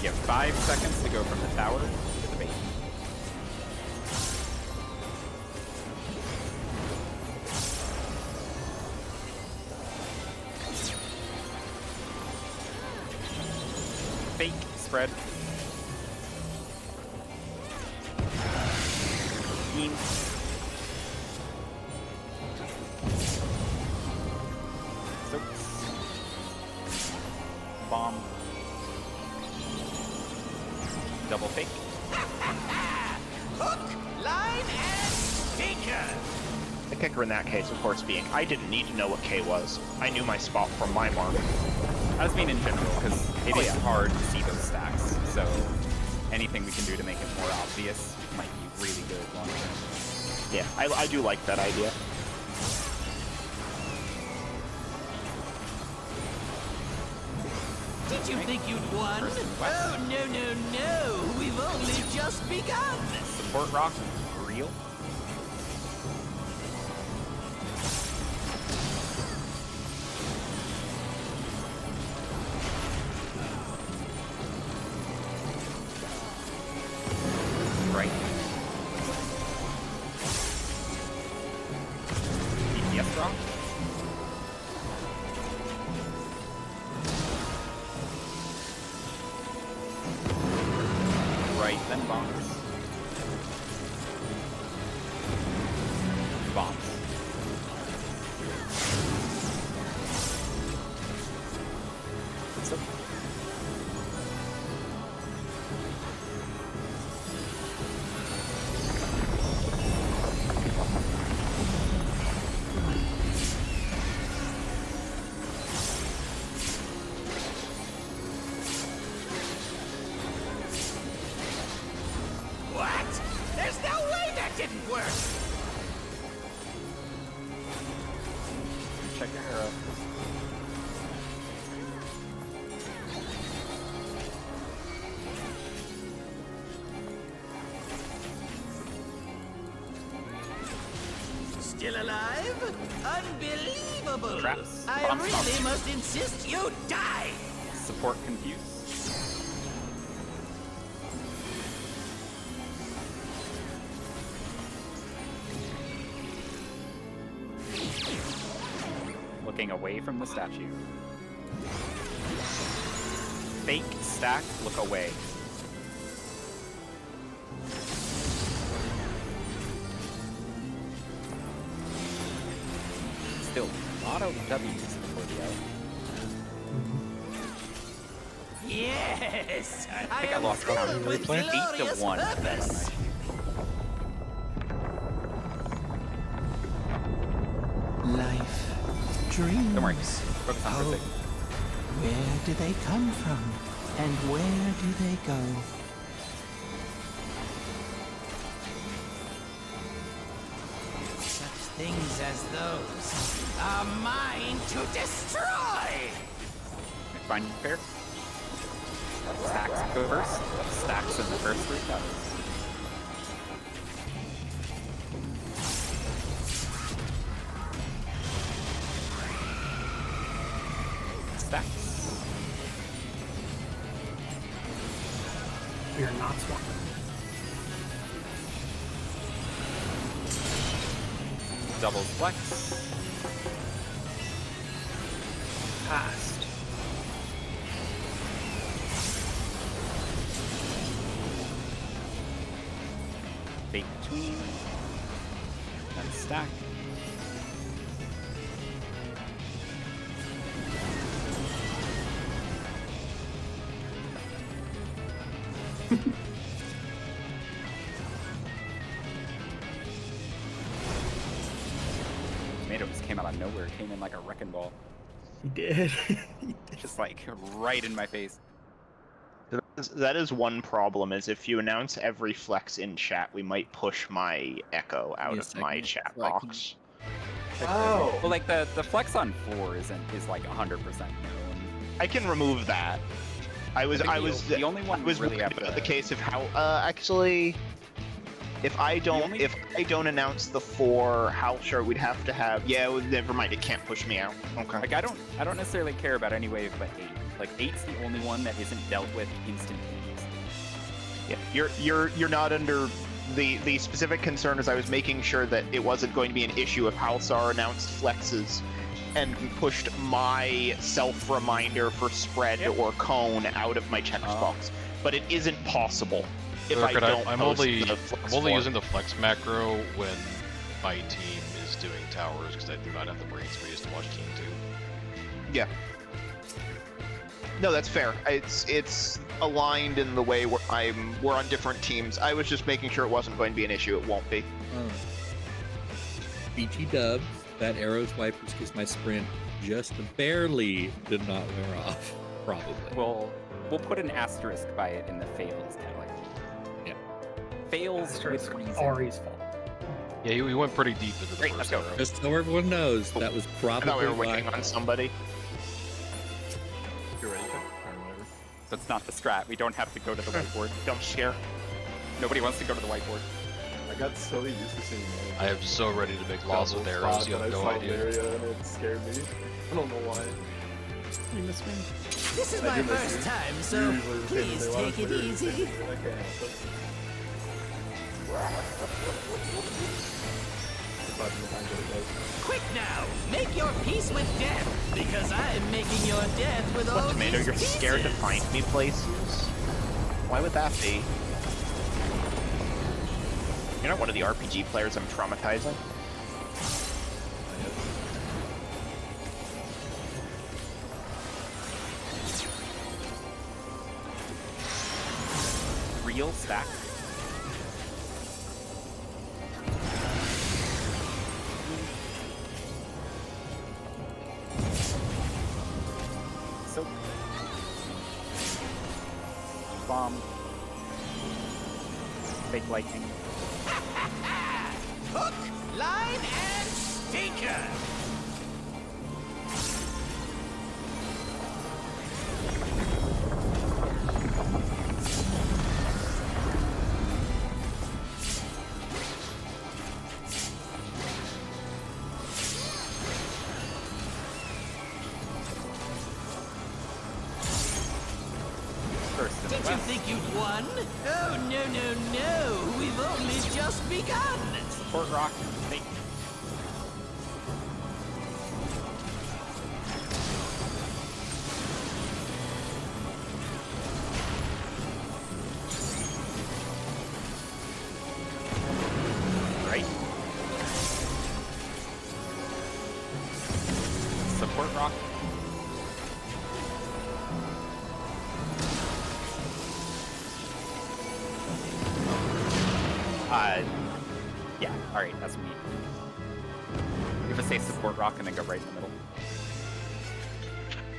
You have 5 seconds to go from the tower to the bait. Fake spread. Beam. Soaks. Bomb. Double fake. Hook, line, and sinker. The kicker in that case, of course, being I didn't need to know what K was. I knew my spot from my mark. I just mean in general, because it is hard to see those stacks, so anything we can do to make it more obvious might be really good long term. Yeah, I do like that idea. Did you think you'd won? First and west. Oh, no, no, no. We've only just begun. Support rock, real. Right. DPS rock. Right, then bombs. Bombs. So. What? There's no way that didn't work. Check your arrow. Still alive? Unbelievable. Traps. I Bomb really bombs. must insist you die. Support confused. Looking away from the statue. Fake stack, look away. Still, a lot of W's before the L. Yes. I think I lost count. filled with 8 to glorious 1. purpose. Life, dreams, Don't worry. Focus on hope, physics. Where do they come from? And where do they go? Such things as those are mine to destroy! Find fair. Stacks go first. Stacks in the first 3 cuts. Stacks. We are not swapping. Double flex. Passed. Fake between. Then stack. Tomato just came out of nowhere, came in like a wrecking ball. He did. Just like right in my face. That is one problem, is if you announce every flex in chat, we might push my echo out of my chat box. Oh. Well, like the flex on 4 is like 100% known. I can remove that. I was the only one I was really worried have about to- the case of how actually if I don't announce the 4, how sure we'd have to have. Yeah, well, never mind. It can't push me out. Okay. Like I don't necessarily care about any wave but 8. Like 8's the only one that isn't dealt with instantaneously. Yeah, you're not under the specific concern is I was making sure that it wasn't going to be an issue if Halsar announced flexes and pushed my self-reminder for spread or cone out of my checkers box. But it isn't possible if I don't I'm post only the flex I'm only for. using the flex macro when my team is doing towers because I do not have the brain space to watch team 2. Yeah. No, that's fair. It's aligned in the way where we're on different teams. I was just making sure it wasn't going to be an issue. It won't be. BG dubs, that arrow swipe was because my sprint just barely did not wear off. Probably. We'll put an asterisk by it in the fails tally. Yeah. Fails with reason. Ari's fault. Yeah, we went pretty deep into the Great, first let's go. arrow. Just so everyone knows, that was I probably thought we were why- waiting on somebody. You're ready, Ken? Or whatever. That's not the strat. We don't have to go to the whiteboard. Don't scare. Nobody wants to go to the whiteboard. I got so used to seeing Mary. I am so ready to make laws with Double arrows. spot, You but have I no saw idea. Maria and it scared me. I don't know why. You miss me? This is I my do miss first you. time, You so usually say that please they want take it Twitter to easy. say that I can't help it. But in the time that it does. Quick now, make your peace with death, because I'm making your death with all What, Tomato? these You're scared to pieces. find me places? Why would that be? You're not one of the RPG players I'm traumatizing. Real stack. So bomb. Fake lightning. Hook, line, and sinker. First in the Did you west. think you'd won? Oh, no, no, no. We've only just begun. Port Rock. Fake. Right. Support rock. Yeah, alright, that's me. You have to say support rock and then go right in the middle.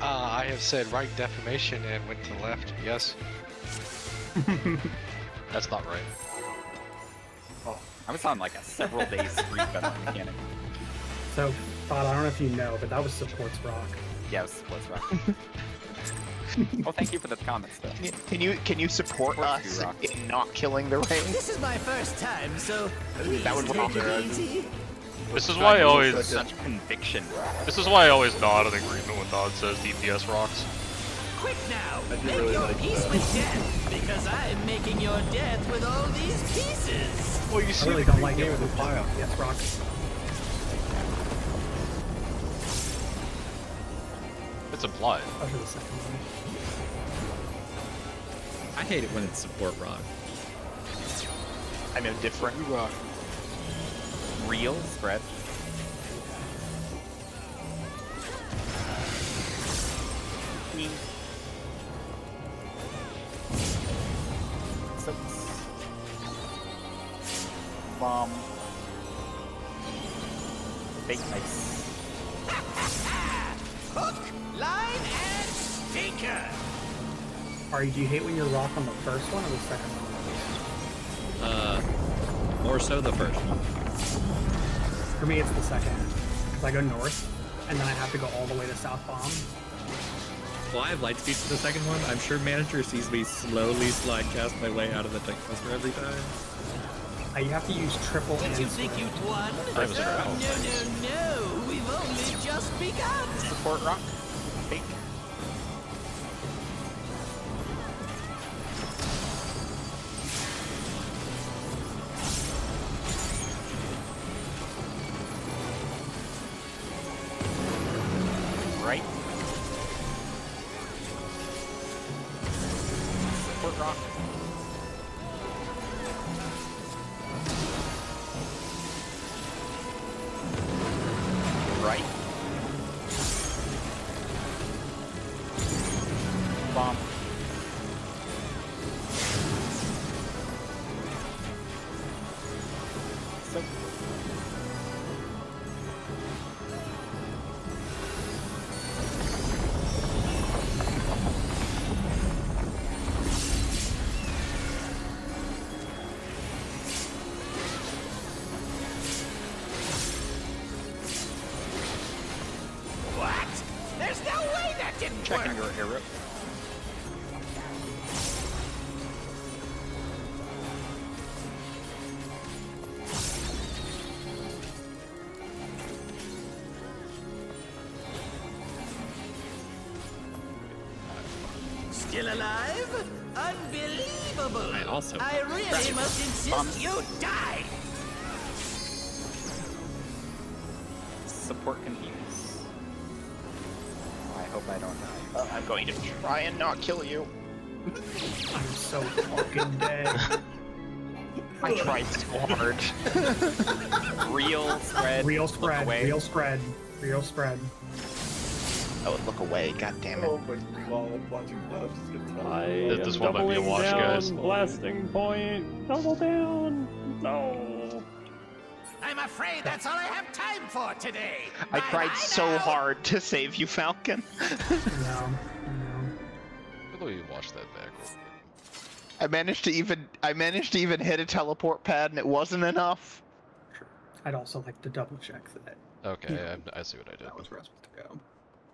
I have said right defamation and went to the left. Yes. That's not right. I was on like a several days streak on that mechanic. So, Thought, I don't know if you know, but that was supports rock. Yeah, it was sports rock. Well, thank you for the comments, though. Can you support Supports us you, Rock. in not killing the raid? This is my first time, so please That would work. take it easy. This is why I always. Such conviction. This is why I always nod in agreement when Nod says DPS rocks. Quick now, I do make really your like peace that. with death, because I'm making your death with all these pieces. Well, you I see really the don't green like it name with of the the pile. Yes, rock. It's implied. After the second one. I hate it when it's support rock. I know different. Real spread. Six. Bomb. Fake ice. Hook, line, and sinker. Ari, do you hate when you're rock on the first one or the second one? More so the first one. For me, it's the second. Because I go north, and then I have to go all the way to South Bomb. Well, I have light speed for the second one. I'm sure manager sees me slowly slide cast my way out of the tank cluster every time. You have to use triple Did and you think spread. you'd won? I was No, around. no, we've only just begun. Support rock. Fake. Right. Support rock. Right. Bomb. So. What? There's no way that didn't Checking work. your arrow. Still alive? Unbelievable. I also- I really must insist you die. Support confuse. I hope I don't die. I'm going to try and not kill you. I'm so fucking dead. I tried so hard. Real spread. Real look spread, away. real spread, real spread. I would look away. God damn it. Oh my god, watching Cloud just get tough. I This am one might be a doubling wash, down, guys. blasting point, double down. No. I'm afraid that's all I have time for today. I Bye tried bye so now. hard to save you, Falcon. No. I'll let you watch that back real quick. I managed to even hit a teleport pad and it wasn't enough. I'd also like to double check that Okay, I see what I did. that was where I was supposed to go.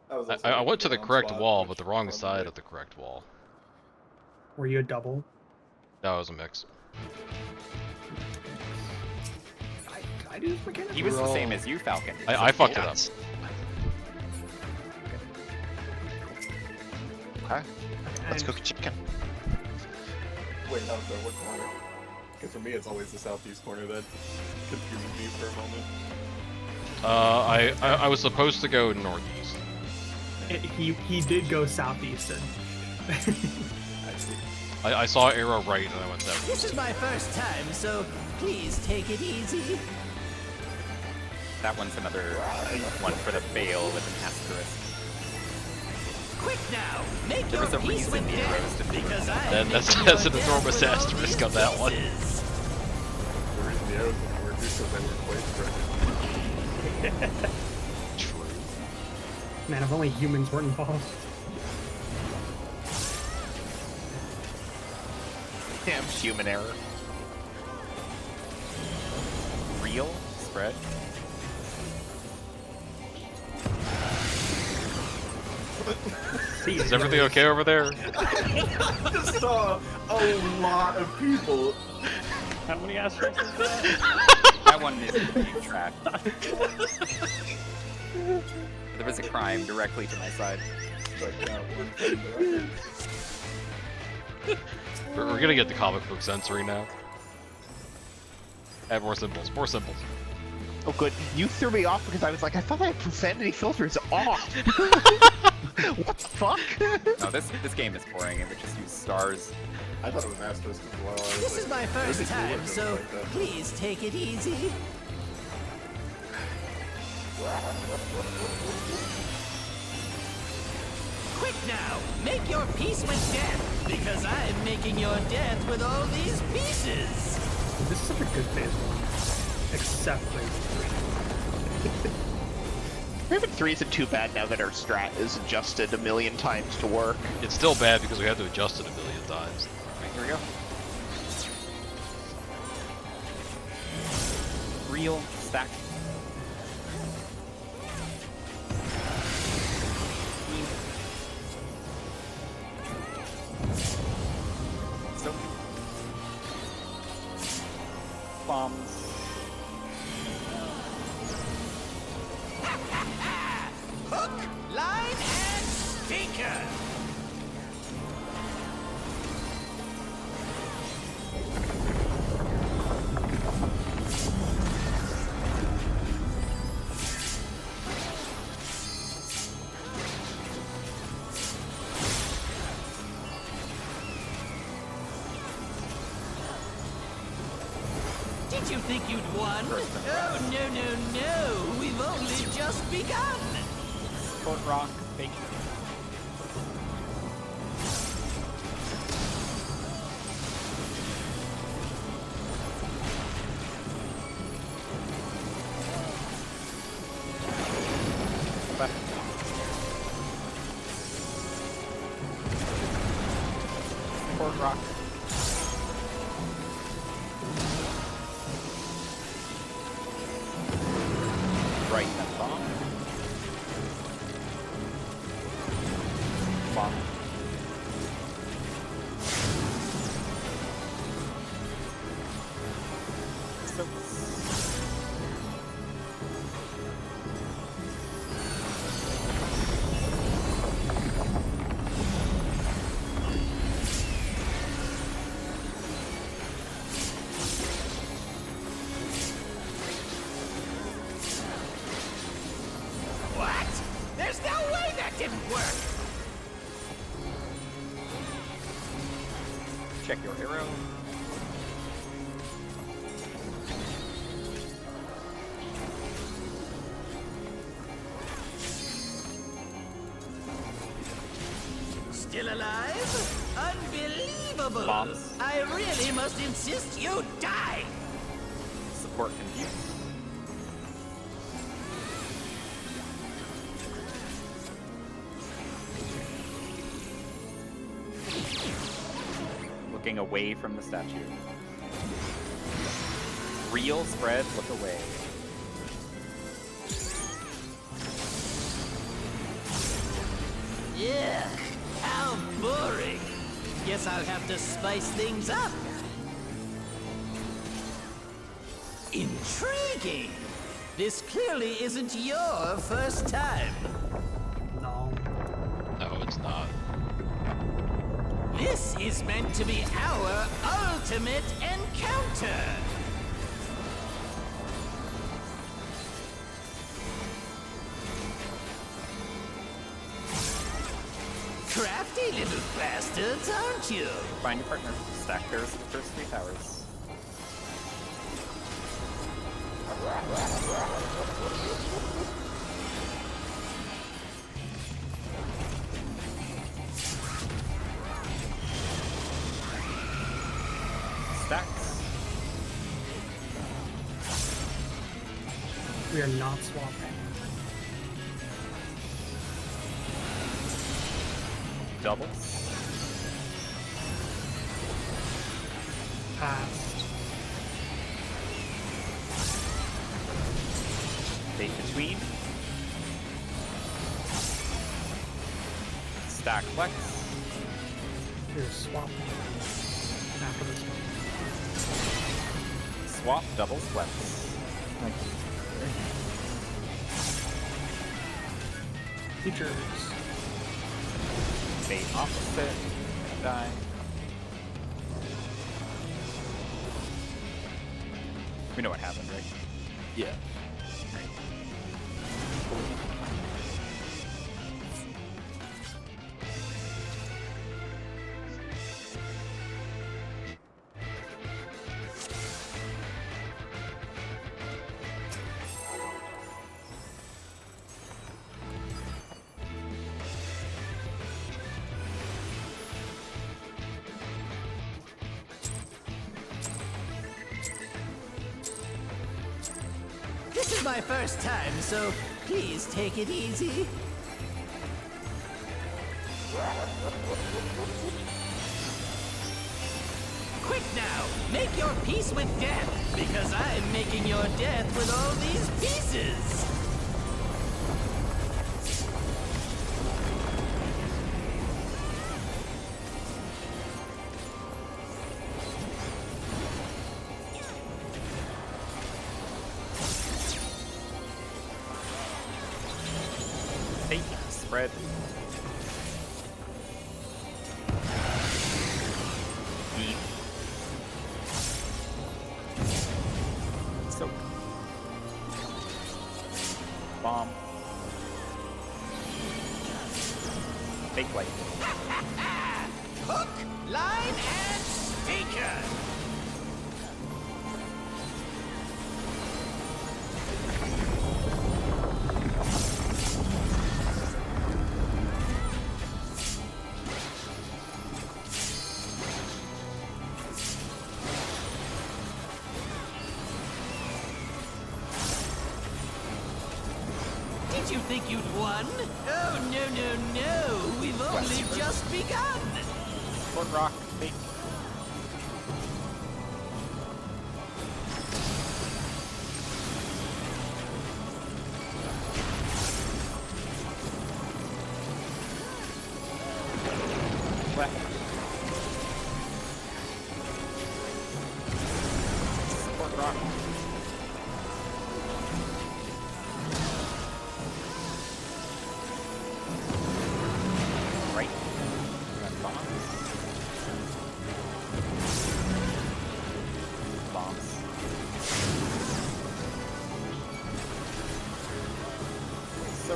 That was also I went to the wrong correct spot, wall, which but the wrong probably- side of the correct wall. Were you a double? No, it was a mix. I do this mechanic? He was the same as you, Falcon. I fucked it up. Okay, let's cook chicken. Wait, no, so what corner? Because for me, it's always the southeast corner that confuses me for a moment. I was supposed to go northeast. He did go southeastern. I see. I saw arrow right and I went south. This is my first time, so please take it easy. That one's another one for the fail with an asterisk. Quick now, make There your was a peace reason with the arrows death, didn't because I That's an enormous asterisk on that one. The reason the arrows didn't work is because they were placed correctly. True. Man, if only humans weren't involved. Damn human error. Real spread. Is everything okay over there? I just saw a lot of people. How many asterisks is that? That one is being tracked. There was a crime directly to my side. We're gonna get the comic book sensory now. Add more symbols, more symbols. Oh, good. You threw me off because I was like, I thought that profanity filter is off. What the fuck? No, this game is boring. It would just use stars. I thought it was asterisk as well. I was This like, is my "There's first a cool time, look so like that." please take it easy. Quick now, make your peace with death, because I'm making your death with all these pieces. This is such a good phase 1. Except phase 3. Raven 3 isn't too bad now that our strat is adjusted a million times to work. It's still bad because we have to adjust it a million times. Right, here we go. Real stack. So. Bombs. Hook, line, and sinker. Did you think you'd won? Oh, no, no, no. We've only just begun. Fort Rock. Thank you. Back. Fort Rock. Right, that bomb. Bomb. So. What? There's no way that didn't work! Check your arrow. Still alive? Unbelievable! Bombs. I really must insist you die! Support confuse. Looking away from the statue. Real spread, look away. Yeah, how boring. Guess I'll have to spice things up. Intriguing. This clearly isn't your first time. No. No, it's not. This is meant to be our ultimate encounter. Crafty little bastards, aren't you? Find your partner. Stack pairs of the first 3 towers. Stacks. We are not swapping. doubles. Passed. Fate between. Stack flex. Here's swap. After this one. Swap doubles flex. Features. Fate opposite. Die. We know what happened, right? Yeah. This is my first time, so please take it easy. Quick now, make your peace with death, because I'm making your death with all these pieces. Fate spread. Deep. Soak. Bomb. Fake light. Hook, line, and sinker. Did you think you'd won? Oh, no, no, no. We've only just begun. Fort Rock. Fate. Left. Fort Rock. Right. Got bombs. Bombs. So.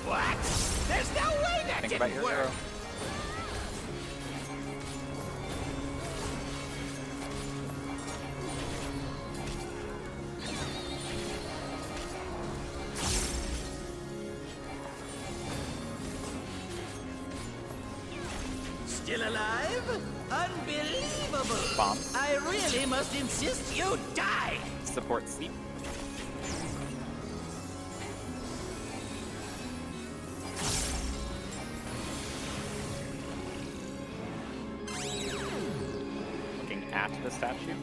What? There's no way that Think about didn't your work. arrow. Still alive? Unbelievable! Bombs. I really must insist you die! Support sleep. Looking at the statue.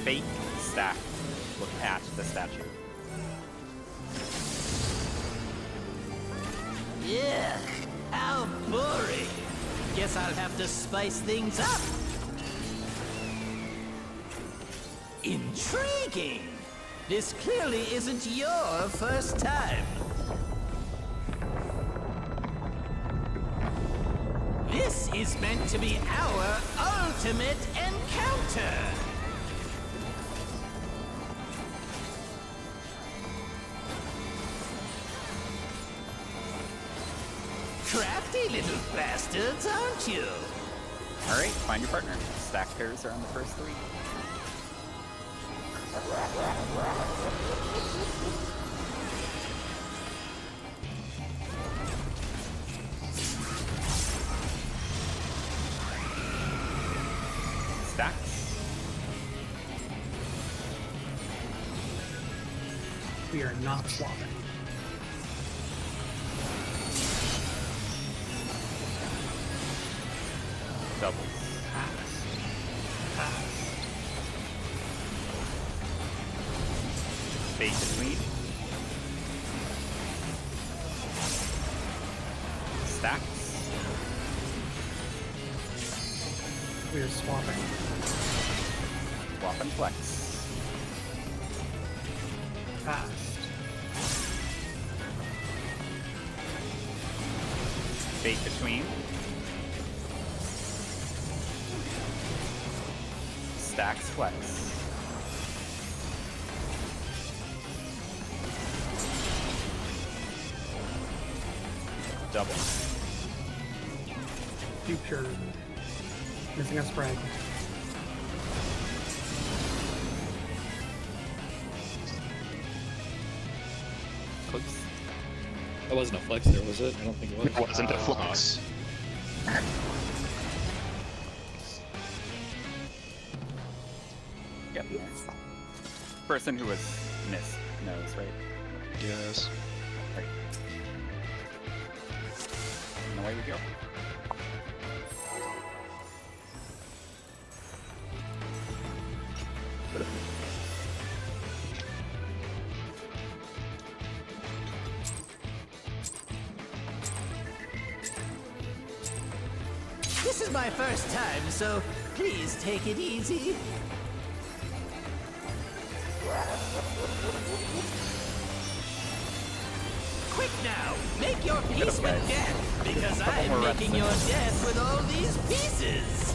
Fate stack. Look at the statue. Yeah, how boring. Guess I'll have to spice things up. Intriguing. This clearly isn't your first time. This is meant to be our ultimate encounter. Crafty little bastards, aren't you? Alright, find your partner. Stack pairs are on the first three. Stacks. We are not swapping. Doubles. Space between. Stacks. We are swapping. Swap and flex. Fast. Space between. Stacks flex. Double. Future. Missing a spread. Close. That wasn't a flex there, was it? I don't think it was. It wasn't a flux. Yep. Person who was missed knows, right? Yes. Right. And away we go. This is my first time, so please take it easy. Quick now, make your peace with death, because I'm more making reps. your death with all these pieces.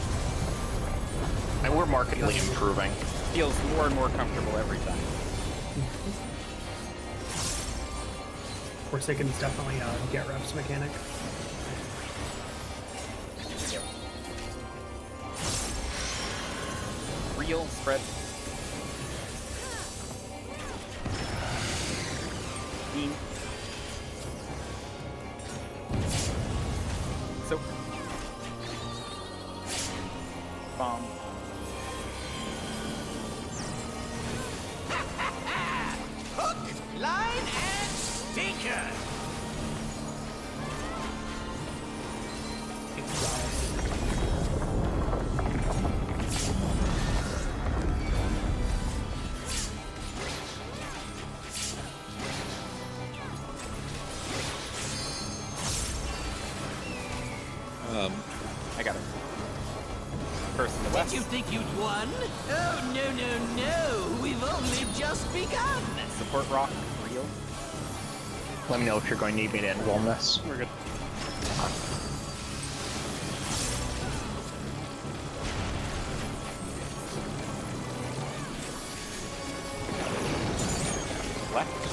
And we're markedly improving. Feels more and more comfortable every time. Forsaken's definitely a get reps mechanic. Real spread. Beam. So. Bomb. Hook, line, and sinker. I got it. First in the Did west. you think you'd won? Oh, no, no, no. We've only just begun. Support rock. Real. Let me know if you're going to need me to end on this. We're good. Left.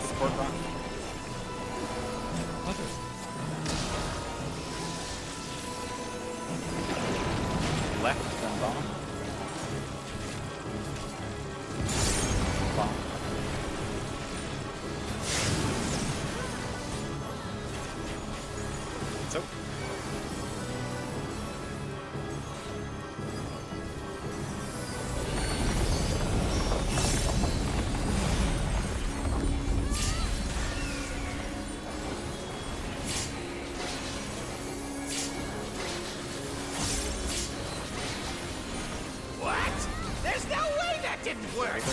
Support rock. Left, then bomb. Bomb. So. What? There's no way that didn't work.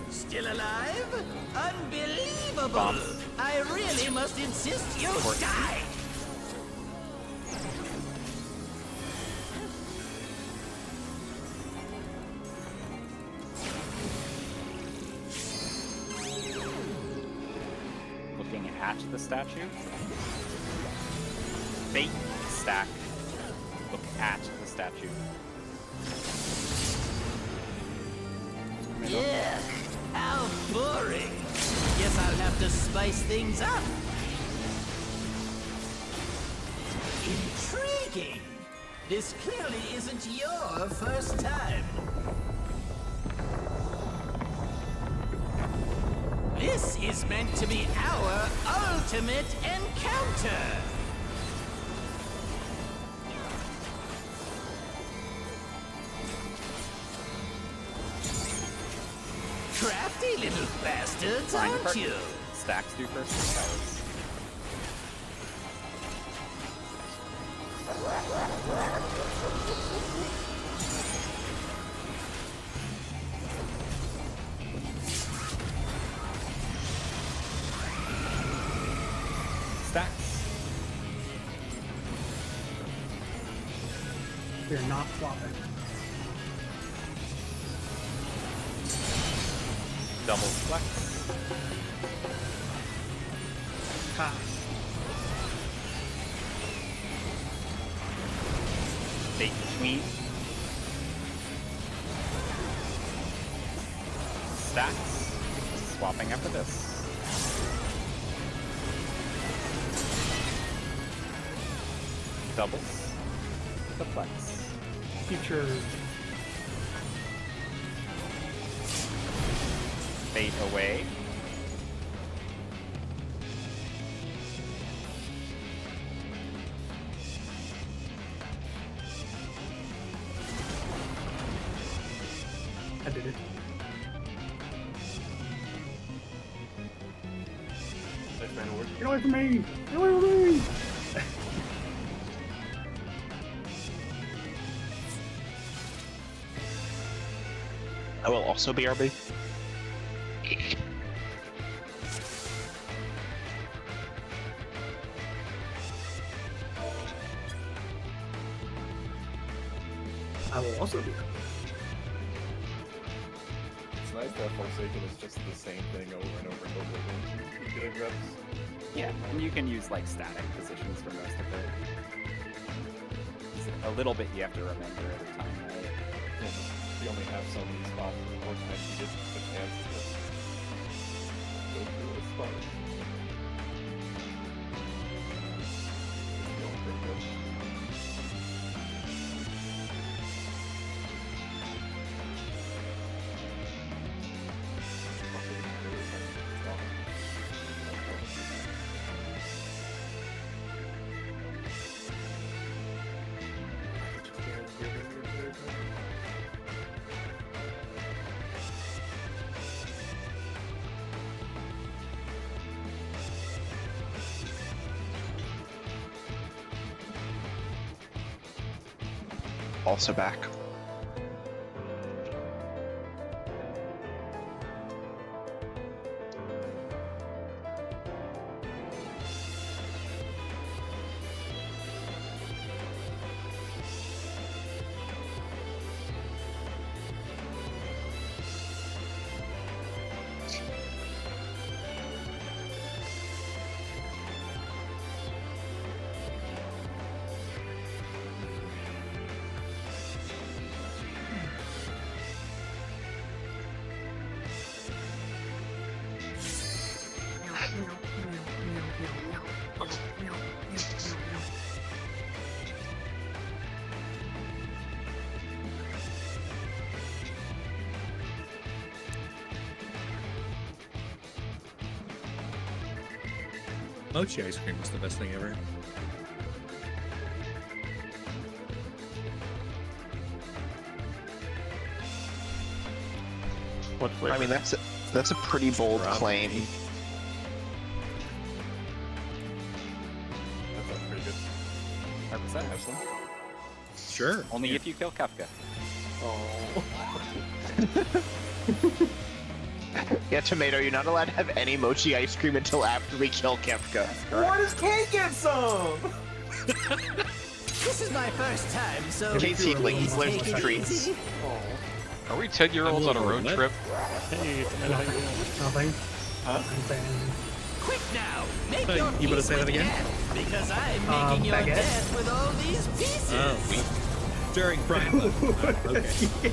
Still alive? Unbelievable! Bombs. I really must insist you die! Looking at the statue. Fate, stack. Look at the statue. Yeah, how boring. Guess I'll have to spice things up. Intriguing! This clearly isn't your first time. This is meant to be our ultimate encounter! Crafty little bastards, Fine, aren't first. you? Stacks do first. Towers. Stacks. They're not flopping. Double flex. Ha. Bait between. Stacks. Swapping after this. Doubles. The flex. Future. Bait away. I did it. Nice man award. Get away from me! Get away from me! I will also BRB. I will also do it. It's nice that Forsaken is just the same thing over and over and over again. You get reps. Yeah, and you can use like static positions for most of it. It's a little bit you have to remember every time, right? You only have so many spots in the Fortnite, you get the chance to go through a spot. It's feeling pretty good. Also back. Mochi ice cream is the best thing ever. What flavor? I mean, that's a pretty bold claim. That sounds pretty good. 100%. Have some? Sure. Only if you kill Kafka. Oh. Yeah, Tomato, you're not allowed to have any mochi ice cream until after we kill Kefka. Why does Kate get some? This is my first time, so Kate's healing. please Learn take some it treats. easy. Are we 10-year-olds on a road What? trip? Hey, Tomato, how you doing? Nothing. Huh? I'm saying. Quick now, make Hey, your you better peace say that with again? death, because I'm making your baguette? death with all these pieces. Oh, during Prime Month. Okay.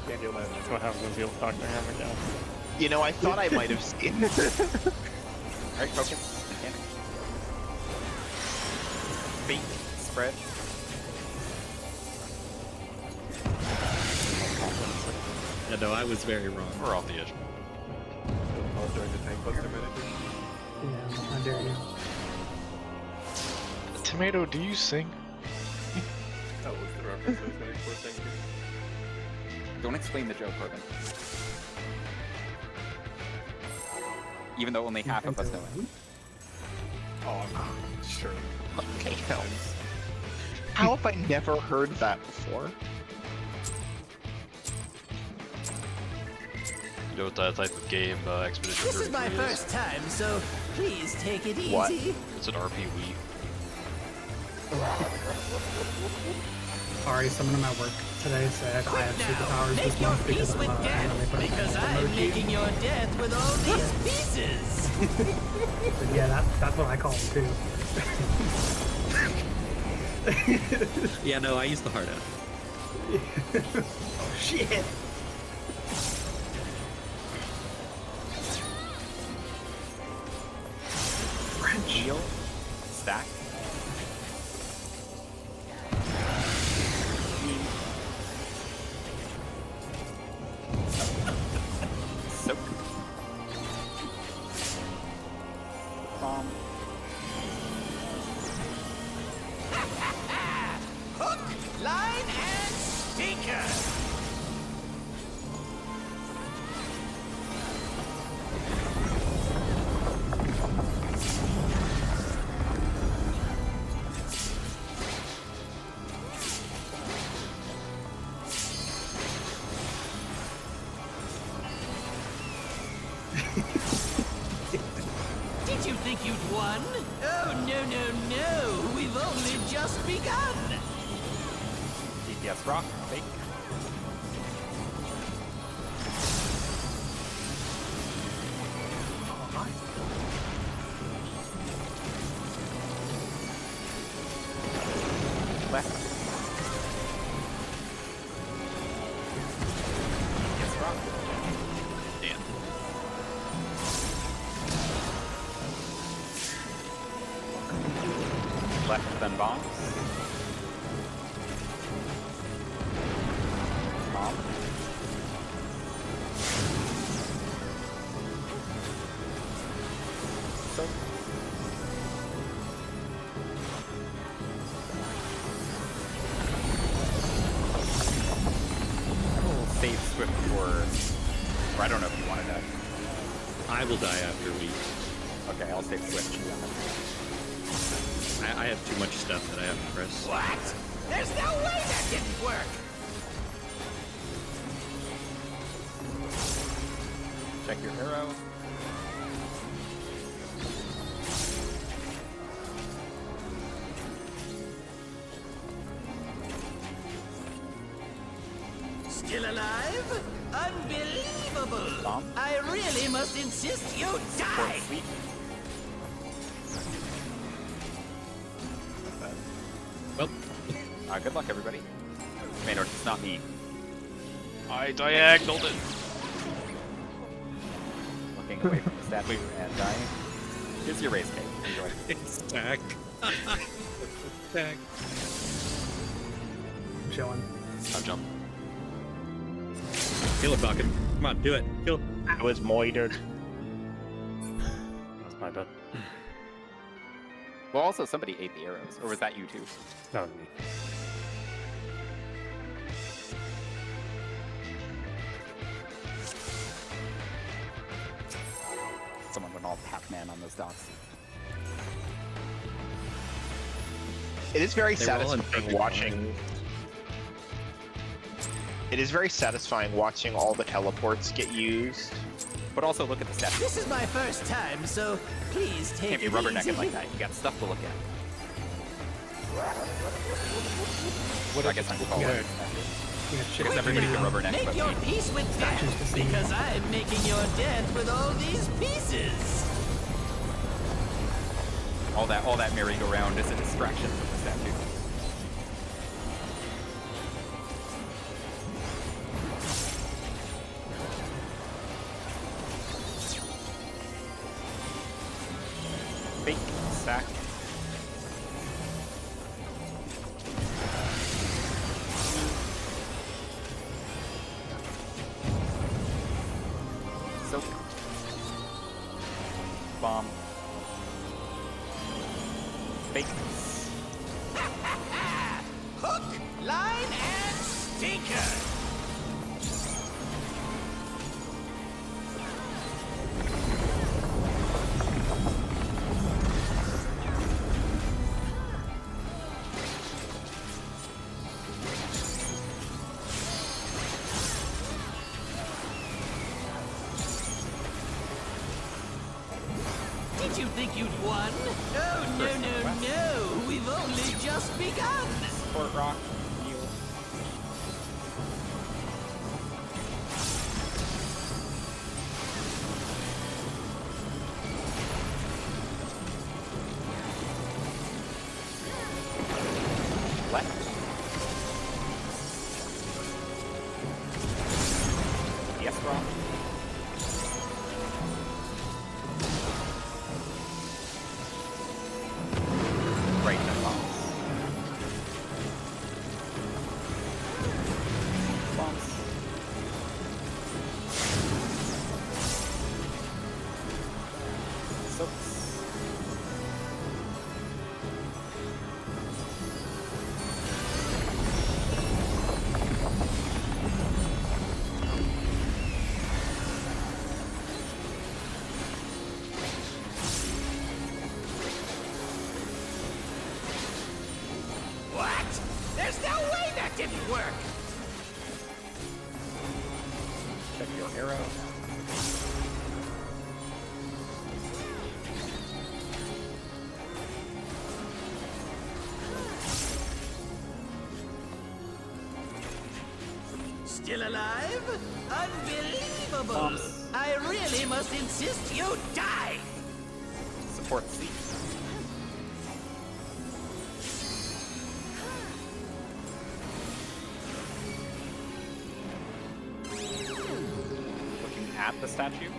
Can't deal with That's what happens when people talk their hammer down. You know, I thought I might have seen. Alright, focus. Mechanic. Fake. Spread. Yeah, no, I was very wrong. We're off the edge. I'll join the tank buster manager. Yeah, I dare you. Tomato, do you sing? That was the reference I was going for. Thank you. Don't explain the joke, Corbin. Even though only half of us know it. Oh, I'm sure. Okay, hell. How have I never heard that before? You know what that type of game Expedition This is my 33 first time, so please take it easy. What? It's an RP Wii. Sorry, someone at my work today said I have superpowers this Make your month peace because with I'm death, because I'm making your death with all these pieces. But yeah, that's what I call them too. Yeah, no, I used the hard out. Oh shit! French. Heal. Stack. Soak. Bomb. Hook, line, and sinker. Did you think you'd won? Oh, no, no, no. We've only just begun. DPS rock. Fake. Left. DPS rock. Damn. Left, then bombs. Bomb. Soak. We'll save Swift for I don't know if you wanted that. I will die after we. Okay, I'll save Swift. I have too much stuff that I have to press. What? There's no way that didn't work. Check your arrow. Still alive? Unbelievable! Bomb. I really must insist you Support die! sleep. Well, Good luck, everybody. Maynard, it's not me. I diagonaled it. Looking away from the statue and dying. Here's your race cake. Enjoy. it's back. Back. I'm chilling. I'll jump. Kill it, Falcon. Come on, do it. Kill it. I was moitered. That's my bad. Well, also, somebody ate the arrows. Or was that you two? That was me. Someone went all Pac-Man on those dots. It is very They were all in satisfying perfect watching. line. It is very satisfying watching all the teleports get used. But also, look at the statue. This is my first time, so please take Can't be it rubbernecking easy. like that. You got stuff to look at. What I guess I'm calling it. Yeah, Because check everybody it can out. rubberneck, Make but your me. peace with Statues to death, see. because I'm making your death with all these pieces. All that merry-go-round is a distraction from the statue. stack. Soak. Bomb. Fake. Hook, line, and stinker. Did you think you'd won? Oh, no, no, no. We've only just begun. Support rock. Heal. Left. Yes, rock. Right in the bombs. Bombs. Soaks. What? There's no way that didn't work. Check your arrow. Still alive? Unbelievable. Bombs. I really must insist you die. Support C. Looking at the statue.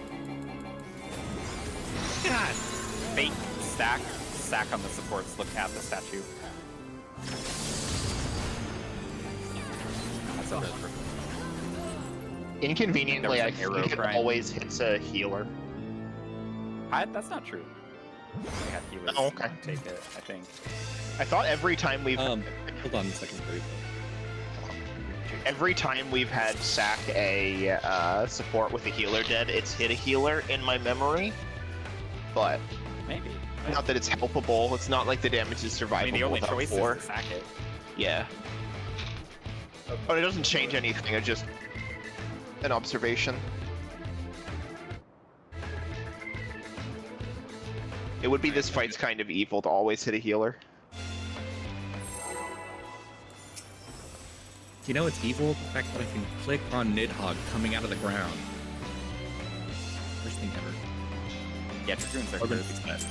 God. Fake stack. Stack on the supports. Look at the statue. That's all. Inconveniently, There I was an arrow think it crying. always hits a healer. That's not true. I had healers Oh, okay. take it, I think. I thought every time we've Hold on a second, please. every time we've had sack a support with a healer dead, it's hit a healer in my memory. But Maybe. not that it's helpable. It's not like the damage is survivable I mean, the only without choice 4. is to sack it. Yeah. But it doesn't change anything. It's just an observation. It would be this fight's kind of evil to always hit a healer. You know it's evil? The fact that I can click on Nidhogg coming out of the ground. Worst thing ever. Yeah, Dragoons are Or good. fix that.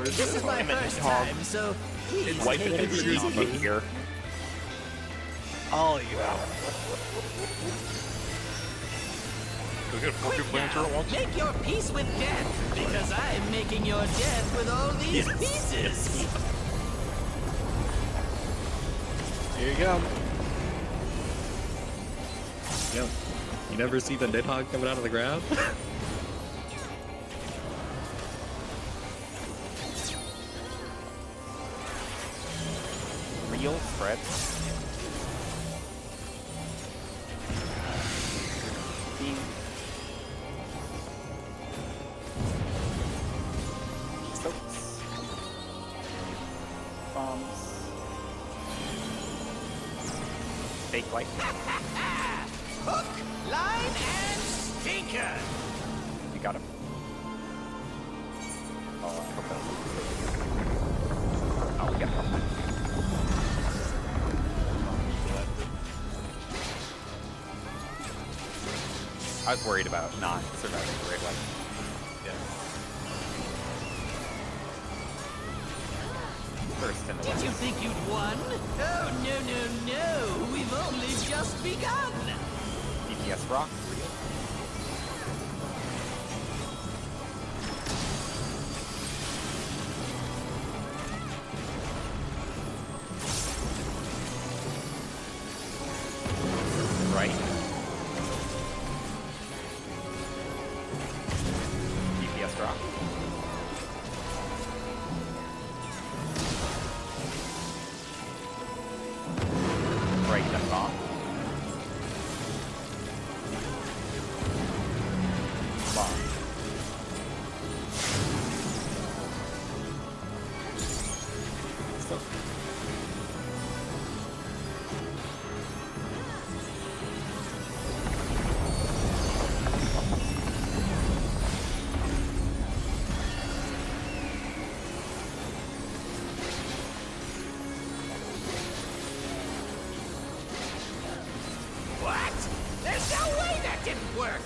This is my first time, so please Wipe take it it easy easy. here. Oh, you out. We got 4 people playing through at once. Make your peace with death, because I'm making your death with all these pieces. Here you go. Yep. You never see the Nidhogg coming out of the ground? Real spread. Beam. Soaks. Bombs. Fake light. Hook, line, and stinker. You got him. Oh, I hope that's. Oh, we got him. I was worried about not surviving the raid light. First in the Did you west. think you'd won? Oh, no, no, no. We've only just begun. DPS rock. Real. right. DPS drop. Right, then bomb. Bomb. So. What? There's no way that didn't work!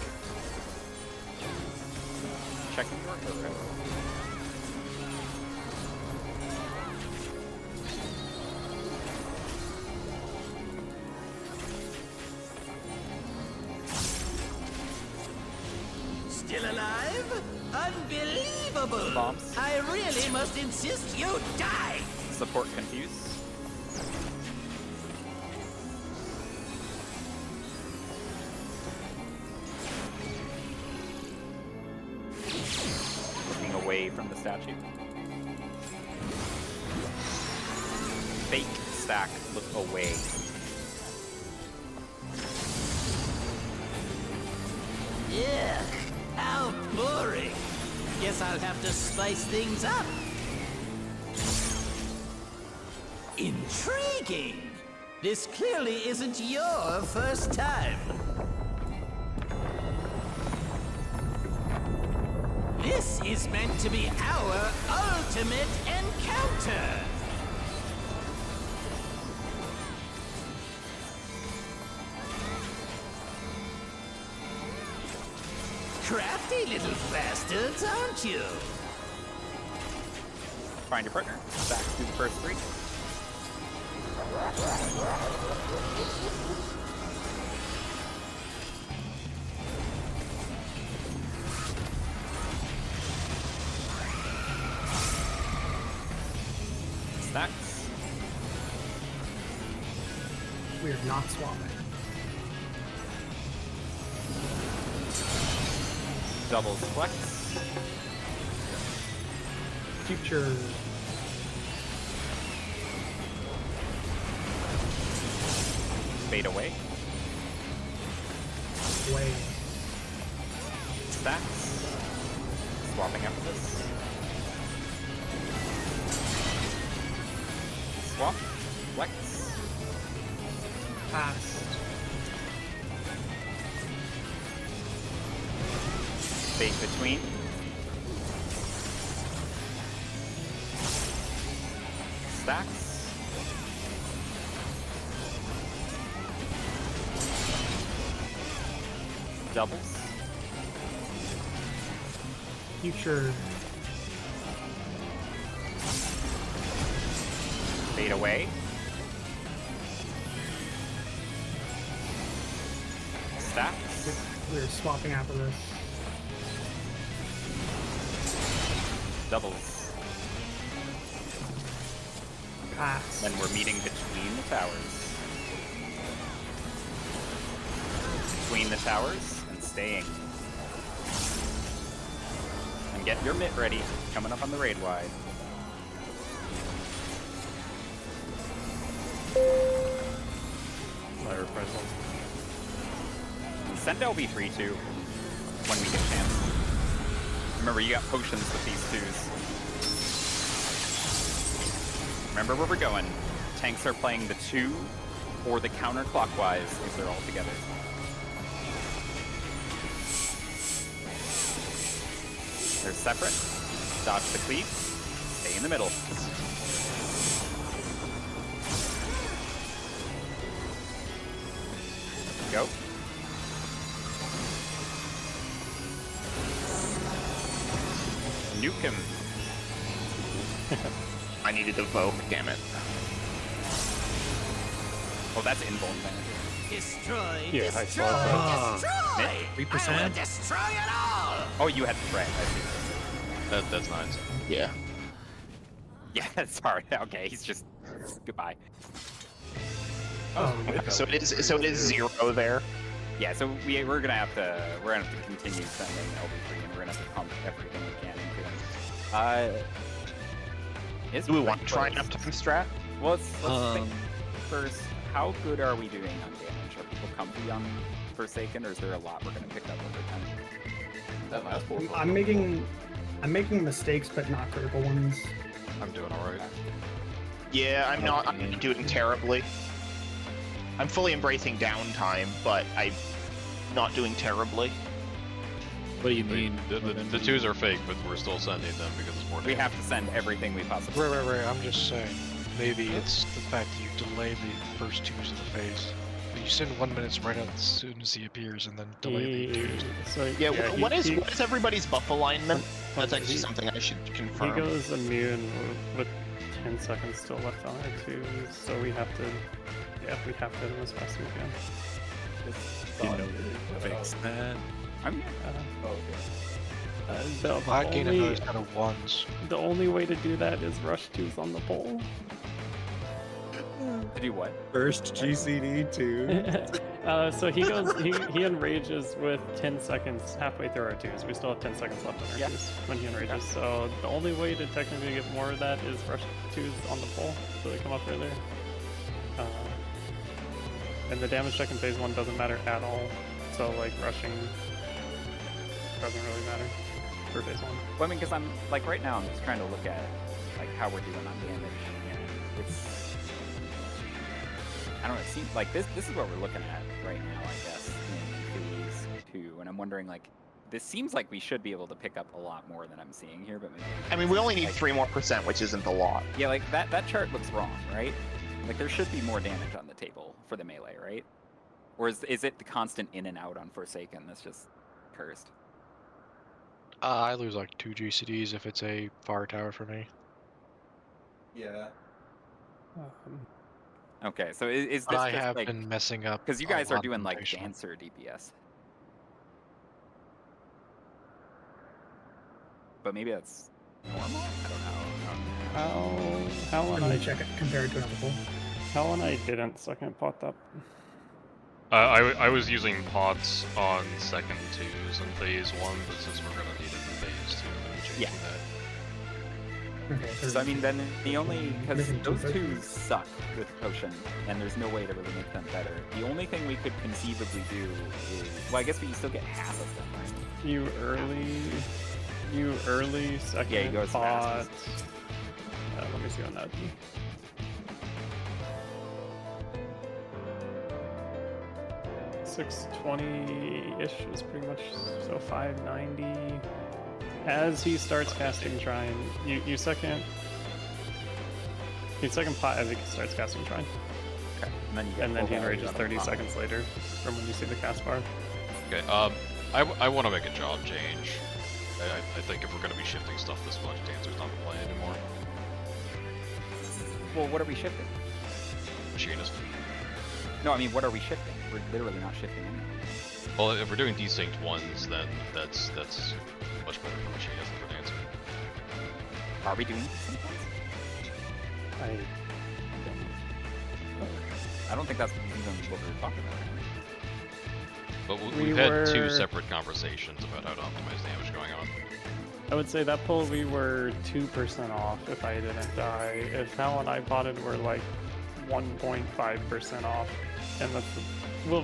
Checking your arrow. Still alive? Unbelievable! Bombs. I really must insist you die! Support confuse. Looking away from the statue. Fake stack, look away. Ugh, how boring. Guess I'll have to spice things up. Intriguing! This clearly isn't your first time. This is meant to be our ultimate encounter! Crafty little bastards, aren't you? Find your partner. Back to the first three. Stacks. We are not swapping. Doubles flex. Future. Fade away. Way. Stacks. Swapping after this. Swap. Flex. Pass. Fade between. Stacks. Doubles. Future. Fade away. Stacks. We're swapping after this. Doubles. Pass. Then we're meeting between the towers. Between the towers and staying. And get your mitt ready. Coming up on the raid wide. Fire Reprisal. Send LB3 too when we get a chance. Remember, you got potions with these twos. Remember where we're going. Tanks are playing the 2 or the counterclockwise if they're all together. They're separate. Dodge the cleave. Stay in the middle. Go. Nuke him. I needed to vote, damn it. Oh, that's invuln damage. Destroy, Yeah, I destroy, saw destroy! 3%? I will destroy it all! Oh, you had Fred. I see. That's nice. Yeah. Yeah, sorry. Okay, he's just... Goodbye. Oh, So it is 0 there. Yeah, so we're gonna have to continue sending LB3, and we're gonna have to pump everything we can into them. It's Do we want to pretty try an close. uptime strat? Well, let's think first. How good are we doing on damage? Are people comfy on Forsaken, or is there a lot we're gonna pick up over time? That last bolt. I'm making mistakes, but not critical ones. I'm doing alright. Yeah, I'm not doing terribly. I'm fully embracing downtime, but I'm not doing terribly. What do you mean? The twos are fake, but we're still sending them because it's more We damage. have to send everything we possibly Right. I'm just saying. Maybe it's the fact that you delay the first twos of the phase. You send 1 minute right out as soon as he appears, and then delay the twos. So Yeah, what is he everybody's buff alignment? That's he- actually something I should He confirm. goes immune with 10 seconds still left on our twos, so we have to hit him as fast as we can. You know, fix that. I'm I gain another set of ones. The only way to do that is rush twos on the pole. to do what? First GCD too. So he enrages with 10 seconds halfway through our twos. We still have 10 seconds left on our Yeah. twos when he enrages. So the only way to technically get more of that is rush twos on the pole, so they come up earlier. And the damage check in phase 1 doesn't matter at all. So like rushing doesn't really matter for phase 1. Well, I mean, because I'm like right now, I'm just trying to look at like how we're doing on damage, and it's I don't know. It seems like this is what we're looking at right now, I guess, in phase 2, and I'm wondering like this seems like we should be able to pick up a lot more than I'm seeing here, but maybe I mean, we only need like, 3 more %, which isn't a lot. Yeah, like that chart looks wrong, right? Like there should be more damage on the table for the melee, right? Or is it the constant in and out on Forsaken that's just cursed? I lose like 2 GCDs if it's a fire tower for me. Yeah. Okay, so is But this I just have like been messing up. because you a guys are lot doing like rotational. dancer DPS, but maybe that's normal. I don't know. How I'm and gonna I check it compared to another pole. How and I didn't second pot up. I was using pots on second twos in phase 1, but since we're gonna need it in phase 2, I'm changing Yeah. that. Okay, So I mean, then the only because Missing two those twos potions. suck with potion, and there's no way to really make them better. The only thing we could conceivably do is, well, I guess we still get half of them, right? You early second Yeah, he goes pot. fastest. Let me see on that. 620-ish is pretty much so 590. As he starts casting Trine, you second pot as he starts casting Trine, Okay, and then you get and then full he value enrages on the 30 pot. seconds later from when you see the cast bar. Okay, I want to make a job change. I think if we're going to be shifting stuff this much, Dancer's not the play anymore. Well, what are we shifting? Machinist. No, I mean, what are we shifting? We're literally not shifting anything. Well, if we're doing desync ones, then that's much better for Machinist than for Dancer. Are we doing this sometimes? I don't think that's even what we were talking about. But We we've had 2 were- separate conversations about how to optimize damage going on. I would say that pull we were 2% off if I didn't die. If Hal and I potted, we're like 1.5% off, and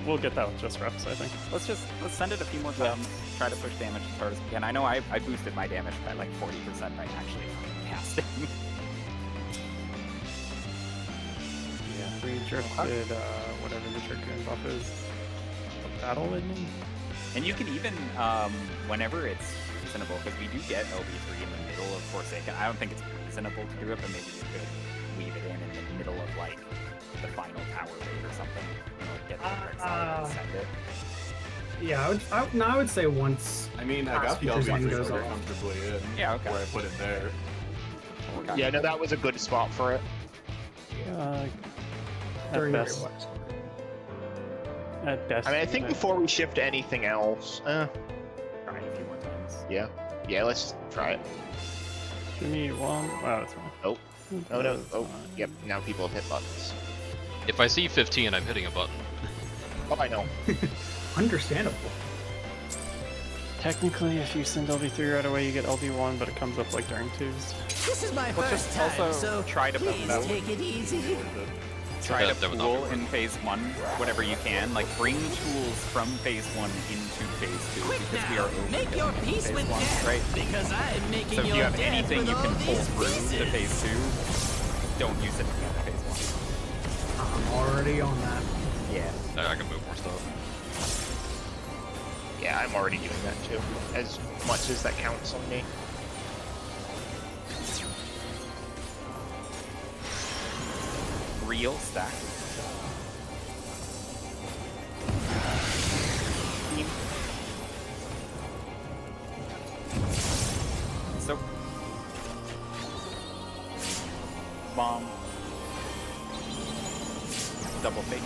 we'll get that with just reps, I think. Let's send it a few more times. Try to push damage as hard as we can. I know I boosted my damage by like 40% by actually casting. Yeah, we drifted whatever the Dracoon buff is. A battle lightning? And you can even, whenever it's reasonable, because we do get LB3 in the middle of Forsaken. I don't think it's reasonable to do it, but maybe you could weave it in the middle of like the final tower raid or something. You know, like get the correct side and send it. Yeah, I would say once. I mean, I got the Because one LB3 goes order off. comfortably in. Yeah, okay. Where I put it there. Okay. Yeah, no, that was a good spot for it. At During the best. rewatch. At best. I mean, I think before we shift anything else, Try it a few more times. yeah, let's just try it. Give me one. Wow, that's wrong. Oh, no, That's oh, fine. yep, now people have hit buttons. If I see 15, I'm hitting a button. Oh, I know. Understandable. Technically, if you send LV3 right away, you get LV1, but it comes up like during twos. This is my Well, first just time, also so try to please know. take it easy. Try That to would not be pool worth in it. phase 1 whatever you can. Like bring tools from phase 1 into phase 2 Quick because we now, are over make your peace phase with 1, death, right? because I'm making So if your you have death anything with you all can pull these through to pieces. phase 2, don't use it again in phase 1. I'm already on that. Yeah. I can move more stuff. Yeah, I'm already doing that too. As much as that counts on me. Real stack. So bomb. Double fake.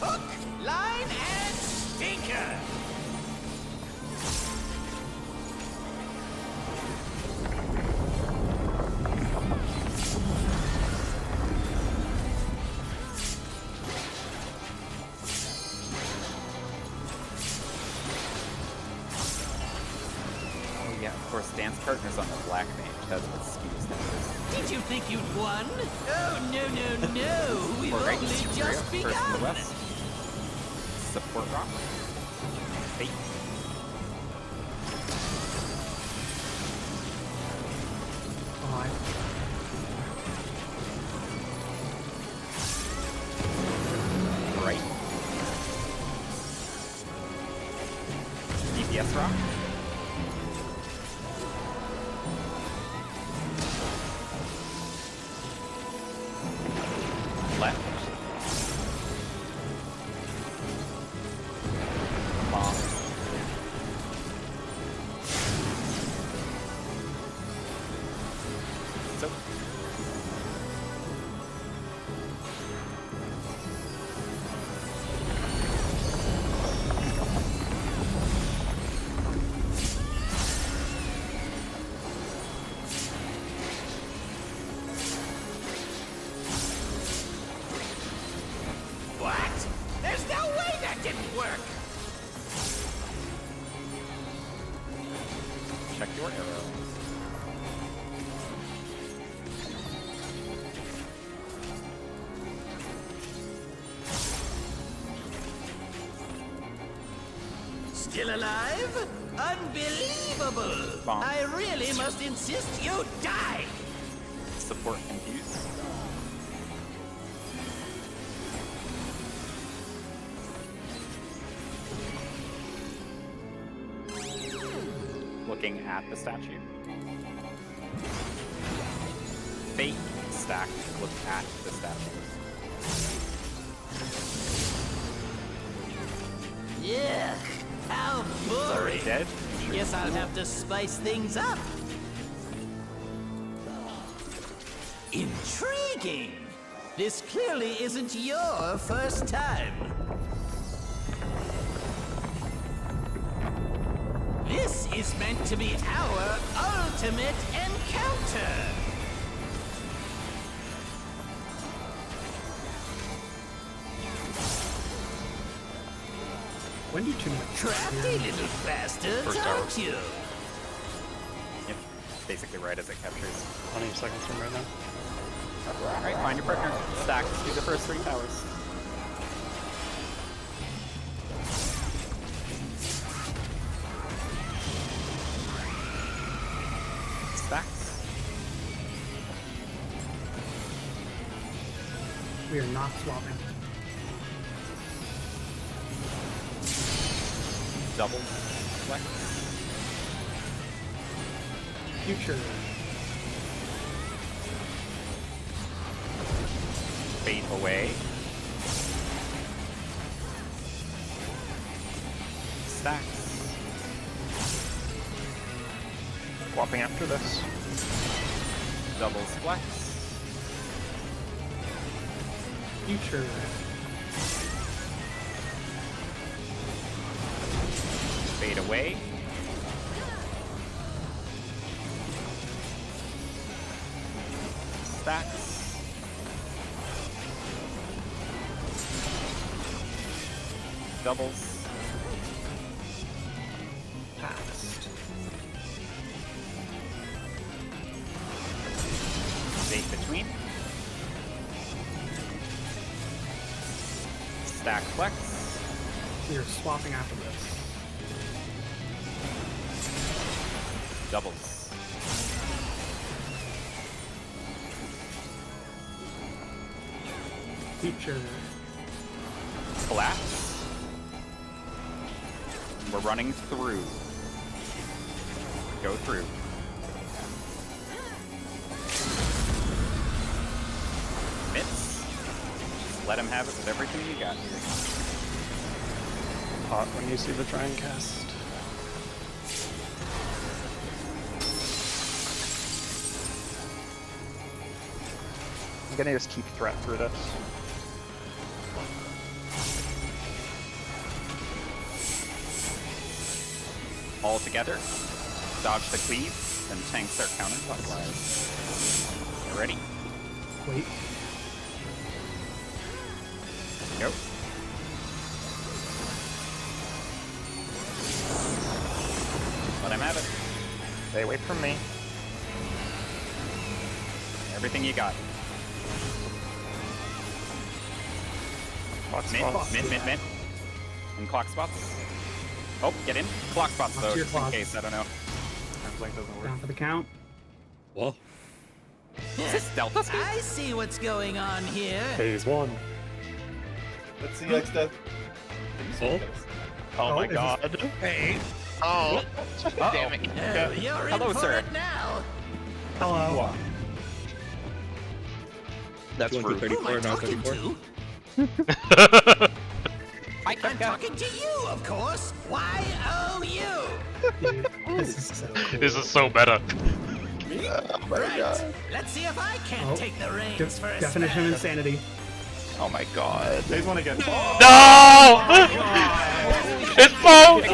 Hook, line, and stinker. Oh yeah, of course, dance partners on the black mage. That's what skews numbers. Did you think you'd won? Oh, no, no, no. We've Right, only Superior, just first to the begun. west. Support rock. Fate. Right. DPS rock. Left. Bomb. So. What? There's no way that didn't work. Check your arrow. Still alive? Unbelievable! Bomb. I really must insist you die! Support confuse. Looking at the statue. Fate stack. Look at the statue. Yuck! How Already boring! dead. Guess I'll have to spice things up. Intriguing! This clearly isn't your first time. This is meant to be our ultimate encounter! When do too much? Crafty little bastard, First tower. aren't you? Yep. Basically right as it captures. 20 seconds from right now. Alright, find your partner. Stack. Do the first 3 towers. Stacks. We are not swapping. Double. Flex. Future. Fade away. Stacks. Swapping after this. Double flex. Future. Fade away. Stacks. Doubles. Passed. 8 between. Stack flex. We are swapping after this. Doubles. Feature. Collapse. We're running through. Go through. Mitts. Just let him have it with everything you got here. Pot when you see the try and cast. I'm gonna just keep threat through this. All together. Dodge the cleave, and tanks their counterclockwise. Get ready. Wait. Go. Let him have it. Stay away from me. Everything you got. Clock Mint, spots. mint. And clock spots. Oh, get in. Clock spots Up though, to your just in clock. case, I don't know. Blink doesn't work. Down for the count. Well, Is this Delta Speed? I see what's going on here. Phase 1. Let's see X Death. oh, Oh my is this- god. hey, Oh. Damn it. Oh, you're in Hello, for sir. it now. Hello. That's rude. 234, Who am I now talking 34. to? Hi, I'm Kefka. talking to you, of course. Y-O-U. Dude, this is so cool. This is so meta. Oh my Right. god. Let's see if I can't Oh. take the reins De- for a definition of spell. insanity. Oh my god. Phase one again. No! It's both!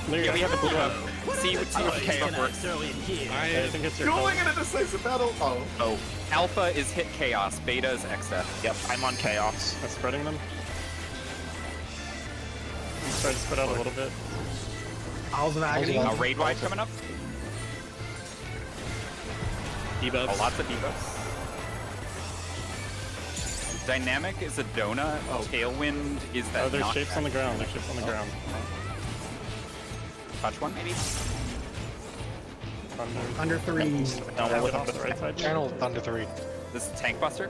Yeah, we have a blue up. See what Can stuff I works. throw in here? I think it's your Going call. in a decisive battle. Oh. Oh, Alpha is hit chaos, Beta is XF. Yep, I'm on chaos. I'm spreading them. Let's try to spread out a little bit. Owls of Agony. Raid wide coming up. debuffs. Oh, lots of debuffs. Dynamic is a donut. Oh. Tailwind is that. Oh, there's knockback. shapes on the ground. There's shapes on the ground. Touch one, maybe. Thunder. Under 3. No, Get we're off the right side. Channel Thunder 3. This is Tank Buster.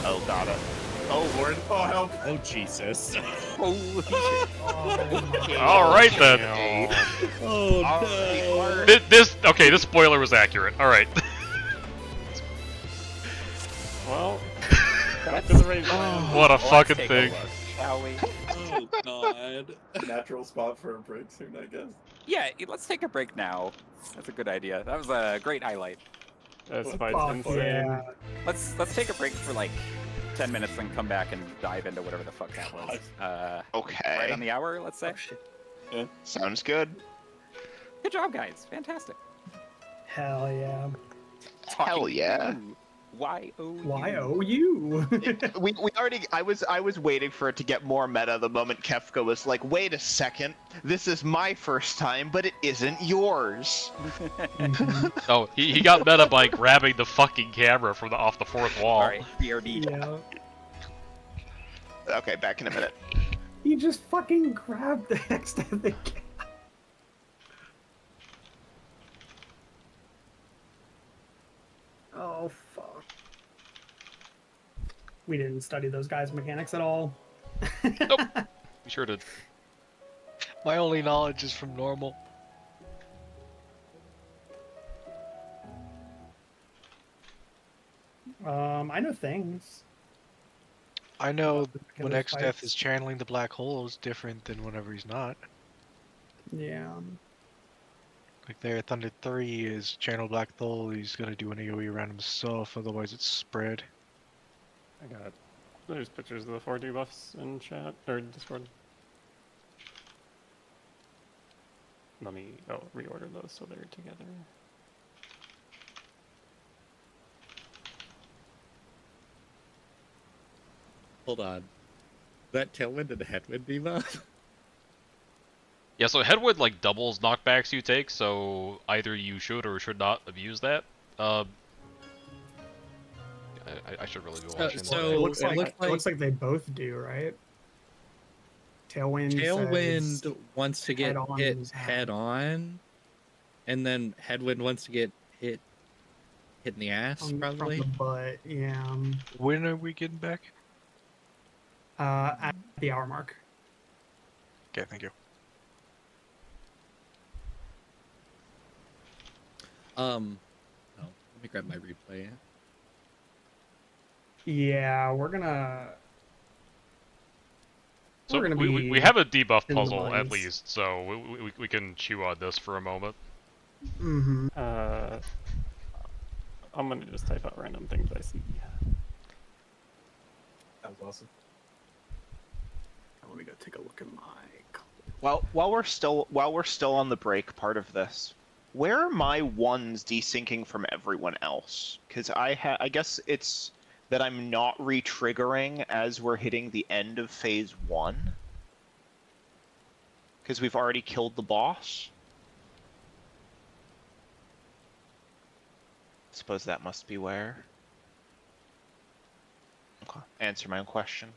Oh, got it. Oh lord. Oh help. Oh, Jesus. Holy shit. Alright then. Oh, no. This spoiler was accurate. Alright. Well, back to the raid. What a Let's fucking take thing. look, shall we? Oh, God. Natural spot for a break soon, I guess. Yeah, let's take a break now. That's a good idea. That was a great highlight. This fight's Fuck insane. yeah. Let's take a break for like 10 minutes and come back and dive into whatever the fuck that was. Right Okay. on the hour, let's say. Oh, shit. Sounds good. Good job, guys. Fantastic. Hell yeah. Hell yeah. Y-O-U. Y-O-U. we already I was waiting for it to get more meta the moment Kefka was like, wait a second, this is my first time, but it isn't yours. Oh, he got meta by grabbing the fucking camera from off the fourth wall. Alright, BRB. Yeah. Okay, back in a minute. He just fucking grabbed the next to the Oh, fuck. We didn't study those guys' mechanics at all. Nope. We sure did. My only knowledge is from normal. I know things. I know when those X Death fights. is channeling the black hole is different than whenever he's not. Yeah. Like there, Thunder 3 is channel black hole, he's gonna do an AoE around himself, otherwise it's spread. I got. There's pictures of the 4 debuffs in chat or Discord. Let me reorder those so they're together. Hold on. that Tailwind and Headwind debuff? Yeah, so Headwind like doubles knockbacks you take, so either you should or should not abuse that. I should really be watching so- that. It looks it like looks it looks like they both do, right? Tailwind. Tailwind says wants to get head-on hit is half. head on, and then Headwind wants to get hit in the ass, from probably. the butt. Yeah. When are we getting back? At the hour mark. Okay, thank you. Oh, let me grab my replay. Yeah, we're gonna. So we're gonna we be have a debuff in the puzzle at mines. least, so we can chew on this for a moment. Mm-hmm. I'm gonna just type out random things I see. That was awesome. Let me go take a look at my. Well, while we're still on the break part of this, where are my ones desyncing from everyone else? Because I guess it's that I'm not re-triggering as we're hitting the end of phase 1. Because we've already killed the boss. Suppose that must be where. Okay. Answer my own question.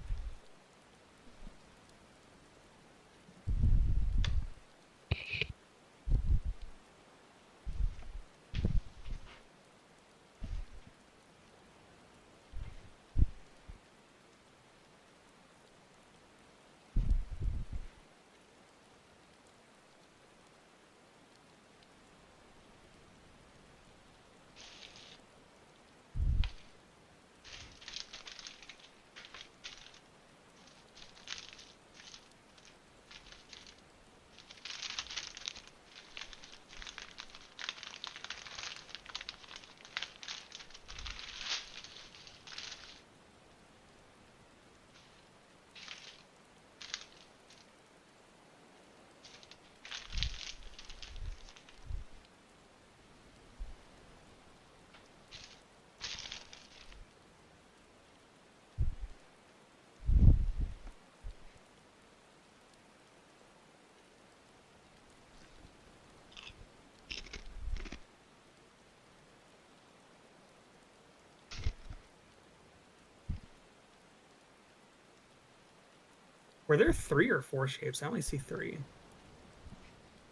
Were there 3 or 4 shapes? I only see 3.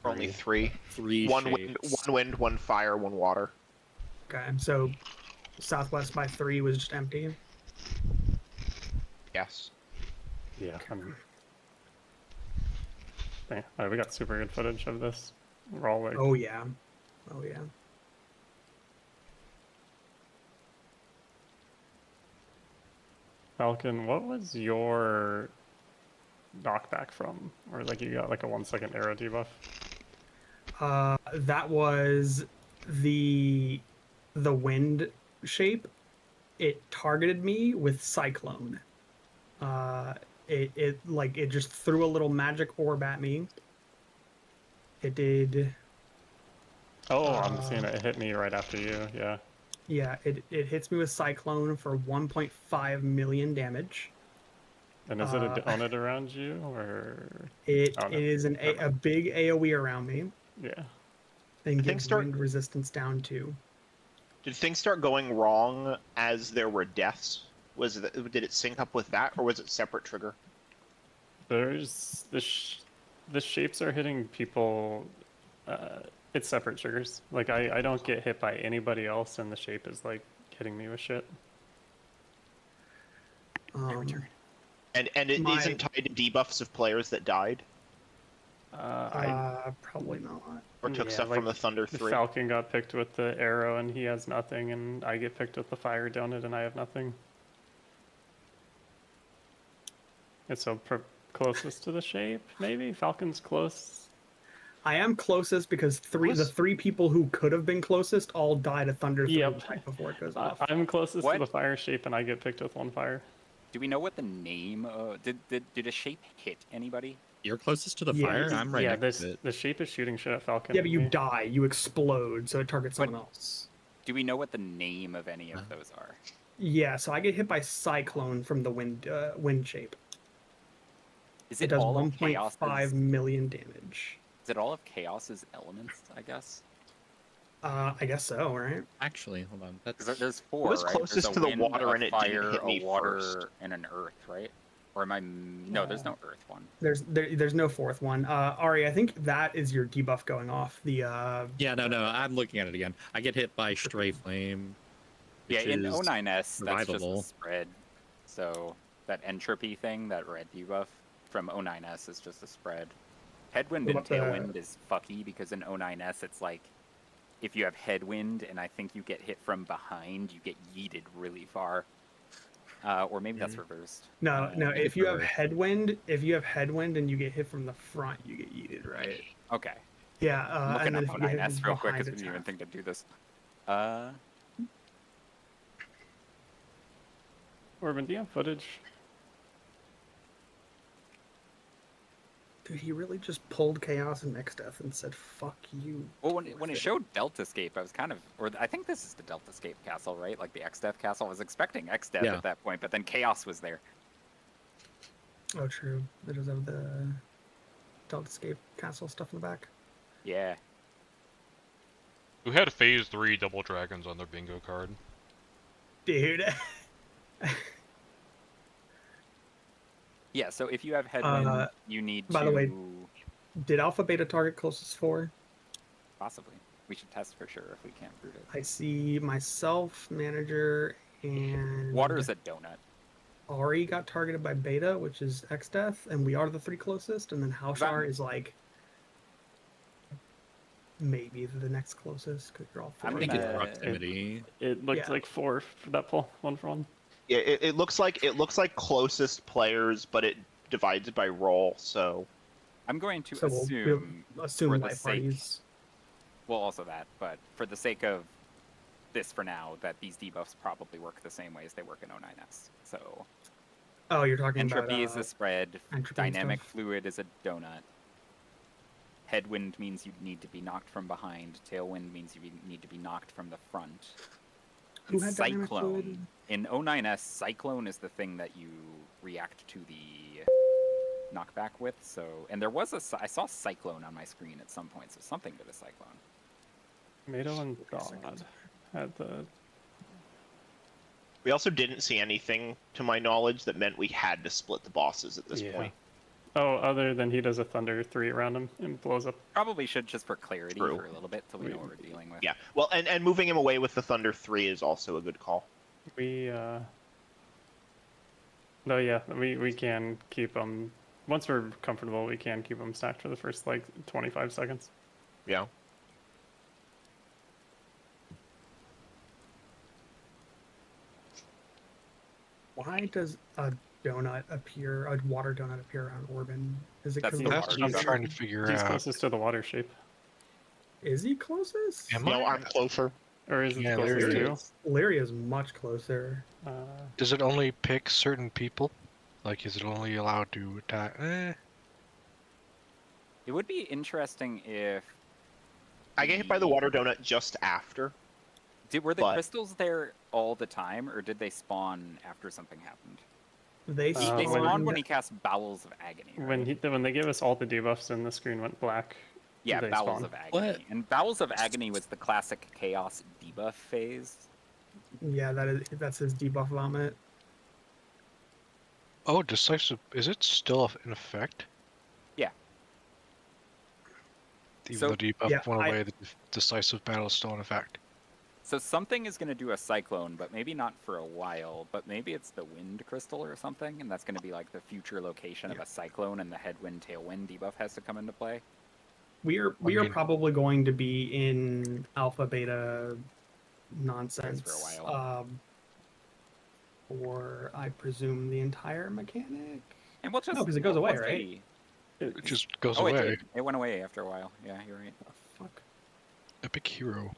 Only 3. 3 One shapes. wind, 1 fire, 1 water. Okay, so southwest by 3 was just empty. Yes. Yeah. We got super good footage of this. We're all like, Oh yeah. Oh yeah. Falcon, what was your knockback from? Or like you got like a 1-second arrow debuff? That was the wind shape. It targeted me with cyclone. It just threw a little magic orb at me. It did. Oh, I'm seeing it hit me right after you. Yeah. Yeah, it hits me with cyclone for 1.5 million damage. And is it a donut around you, or It Oh, no. is a big AOE around me. yeah? And Did things gives start- wind resistance down too. Did things start going wrong as there were deaths? Did it sync up with that, or was it separate trigger? There's the shapes are hitting people. It's separate triggers. Like I don't get hit by anybody else, and the shape is like hitting me with shit. And it My- isn't tied to debuffs of players that died Probably not. or took Yeah, stuff like, from the Thunder The 3. Falcon got picked with the arrow, and he has nothing, and I get picked with the fire donut, and I have nothing. It's so closest to the shape, maybe Falcon's close. I am closest because the 3 people who could have been closest all died of Thunder 3 Yep. right before it goes off. I'm closest What? to the fire shape, and I get picked with 1 fire. Do we know what the name? Did a shape hit anybody? You're closest to the Yeah, fire. I'm right Yeah, next to it. the shape is shooting shit at Falcon. Yeah, but and you me. die, you explode, so it targets someone else. Do we know what the name of any of those are? Yeah, so I get hit by cyclone from the wind shape. Is It does all of 1.5 Chaos's? million damage. Is it all of Chaos's elements? I guess. I guess so, right? Actually, hold on. That's There's four. was right? closest There's a to the wind, water a and it fire, didn't hit me a water, first. and an earth, right? Or am I? No, there's no earth one. There's no fourth one. Ari, I think that is your debuff going off. The yeah, no, I'm looking at it again. I get hit by Stray Flame. Yeah, which in is 09S, that's just survivable. the spread. So that entropy thing, that red debuff from 09S is just a spread. Headwind and What the- tailwind is fucky because in 09S it's like if you have headwind and I think you get hit from behind, you get yeeted really far. Or maybe that's reversed. no. think If it's you have reversed. headwind, and you get hit from the front, you get yeeted, right? Okay. Yeah. I'm and looking then up if you get hit 09S from real quick behind, because we it's didn't even half. think to do this. Orban, do you have footage? Dude, he really just pulled Chaos and X-Death and said, "Fuck you." Well, when it showed Deltascape, I was kind of, or I think this is the Deltascape castle, right? Like the X-Death castle. I was expecting X-Death Yeah. at that point, but then Chaos was there. Oh, true. It does have the Deltascape castle stuff in the back. Yeah. Who had phase 3 double dragons on their bingo card? Dude. Yeah, so if you have headwind, you need by to... the way- Did Alpha Beta target closest 4? Possibly. We should test for sure if we can't prove it. I see myself, manager, and Water is a donut. Ari got targeted by Beta, which is X-Death, and we are the 3 closest, and then Halshar is like maybe the next closest because you're all 4. I'm I think it's gonna- proximity. It looked Yeah. like 4 for that pull, 1 for 1. Yeah, it looks like closest players, but it divides by roll. So I'm going to So assume, we'll assume for by the sake, parties. well, also that, but for the sake of this for now, that these debuffs probably work the same way as they work in 09S. So Oh, you're talking entropy about is a spread, entropy and dynamic stuff. fluid is a donut. Headwind means you need to be knocked from behind. Tailwind means you need to be knocked from the front. Who had dynamic Cyclone. fluid? In 09S, Cyclone is the thing that you react to the knockback with. So, and there was I saw Cyclone on my screen at some point, so something to the Cyclone. Tomato and God had the. we also didn't see anything, to my knowledge, that meant we had to split the bosses at this point. Oh, other than he does a Thunder 3 around him and blows up. Probably should just for clarity True. for a little bit till we know what we're dealing with. Yeah. Well, and moving him away with the Thunder 3 is also a good call. We no, yeah, we can keep them. Once we're comfortable, we can keep them stacked for the first like 25 seconds. Yeah. Why does a donut appear, a water donut appear around Orban? Is it That's because the That's water what I'm donut. trying to figure He's out. closest to the water shape, Is he closest? Am No, I? I'm closer. or is it Yeah, there closest he to? is. Lyria is much closer. Does it only pick certain people? Like, is it only allowed to attack? It would be interesting if I get hit by the water donut just after. were the But- crystals there all the time, or did they spawn after something happened? They They when- spawned when he cast Bowels of Agony. Right? When they gave us all the debuffs and the screen went black. Yeah, they Bowels spawn. of Agony. What? And Bowels of Agony was the classic Chaos debuff phase. Yeah, that's his debuff vomit. Oh, decisive. Is it still in effect? Yeah. Even So- though debuff Yeah, went I- away, the decisive battle is still in effect. So something is going to do a Cyclone, but maybe not for a while. But maybe it's the Wind Crystal or something, and that's going to be like the future location of a Cyclone, and the Headwind Tailwind debuff has to come into play. We are mean- probably going to be in alpha beta nonsense For a while. or I presume the entire mechanic. And we'll just No, 'cause it goes away, once right? we- It just goes Oh, it away. did. It went away after a while. Yeah, you're right. Oh, fuck. Epic hero.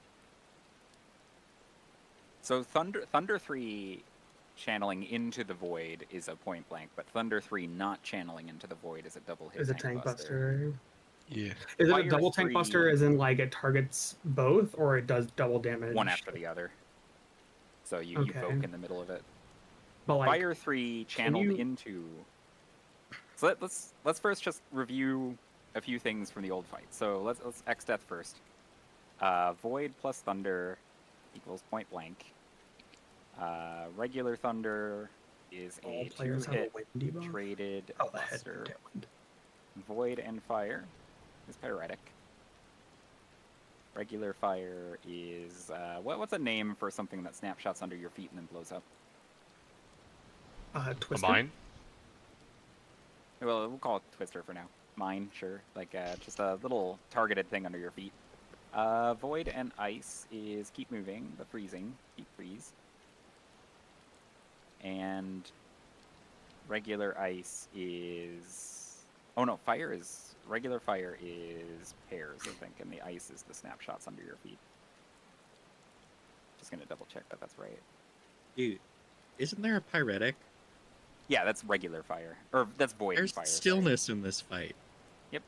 So Thunder 3 channeling into the void is a point blank, but Thunder 3 not channeling into the void is a double hit. Is a tank buster. Yeah. Is it Fire a double tank 3 buster as in like it targets both or it does double damage? One after the other. So you Okay. poke in the middle of it. But like Fire 3 channeled you- into So let's first just review a few things from the old fight. So let's X Death first. Void plus Thunder equals point blank. Regular Thunder is All a players have a 2-hit wind debuff. traded Oh, the head buster. tailwind. Void and Fire is Pyretic. Regular Fire is what's a name for something that snapshots under your feet and then blows up? A Twister. mine? Well, we'll call it Twister for now. Mine, sure. Like just a little targeted thing under your feet. Void and Ice is keep moving, the freezing, keep freeze. And regular Ice is... Oh no, Fire is... Regular Fire is pairs, I think, and the Ice is the snapshots under your feet. Just gonna double check that that's right. Dude, isn't there a Pyretic? Yeah, that's regular Fire. Or that's Void There's Fire. sorry. stillness in this fight. Yep.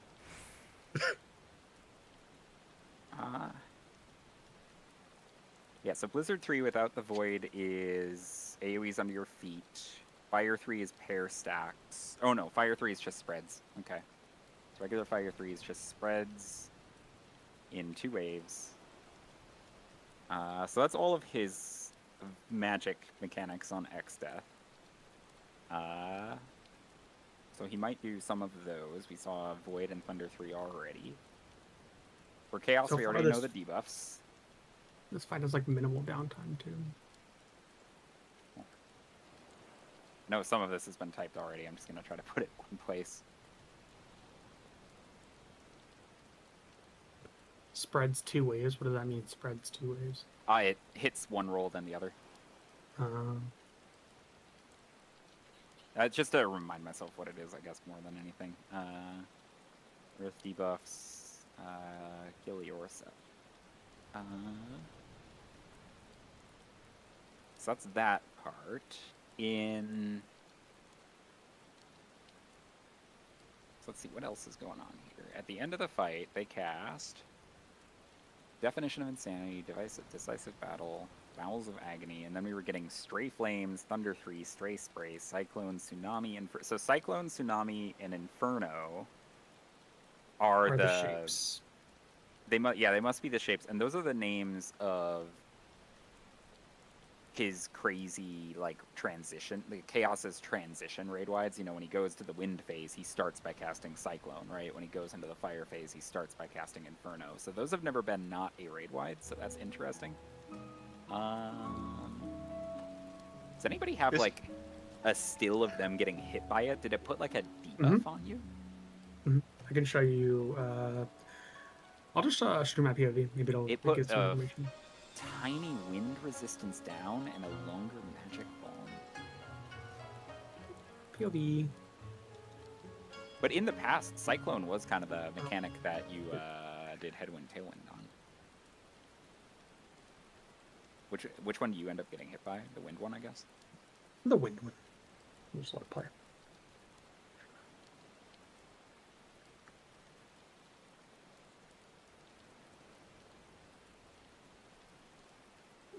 Yeah, so Blizzard 3 without the Void is AoEs under your feet. Fire 3 is pair stacks. Oh no, Fire 3 is just spreads. Okay. So regular Fire 3 is just spreads in 2 waves. So that's all of his magic mechanics on X-Death. So he might do some of those. We saw Void and Thunder 3 already. For Chaos, So we far already know this- the debuffs. This fight has like minimal downtime too. No, some of this has been typed already. I'm just going to try to put it in place. Spreads 2 waves. What does that mean? Spreads 2 waves. It hits one roll, then the other. Just to remind myself what it is, I guess, more than anything. Earth debuffs. Giliorsa. So that's that part. So let's see what else is going on here. At the end of the fight, they cast Definition of Insanity, Decisive Battle, Bowels of Agony, and then we were getting Stray Flames, Thunder 3, Stray Spray, Cyclone, Tsunami, so Cyclone, Tsunami, and Inferno are the shapes. They must be the shapes, and those are the names of his crazy transition, Chaos's transition raid wides. You know, when he goes to the wind phase, he starts by casting Cyclone, right? When he goes into the fire phase, he starts by casting Inferno. So those have never been not a raid wide, so that's interesting. Does anybody have a still of them getting hit by it? Did it put a debuff on you? I can show you. I'll just show my POV. Maybe it'll It put give some information. tiny wind resistance down and a longer magic bomb. POV. But in the past, Cyclone was kind of the mechanic that you did Headwind, Tailwind on. Which one do you end up getting hit by? The wind one, I guess? The wind one. We'll just let it play.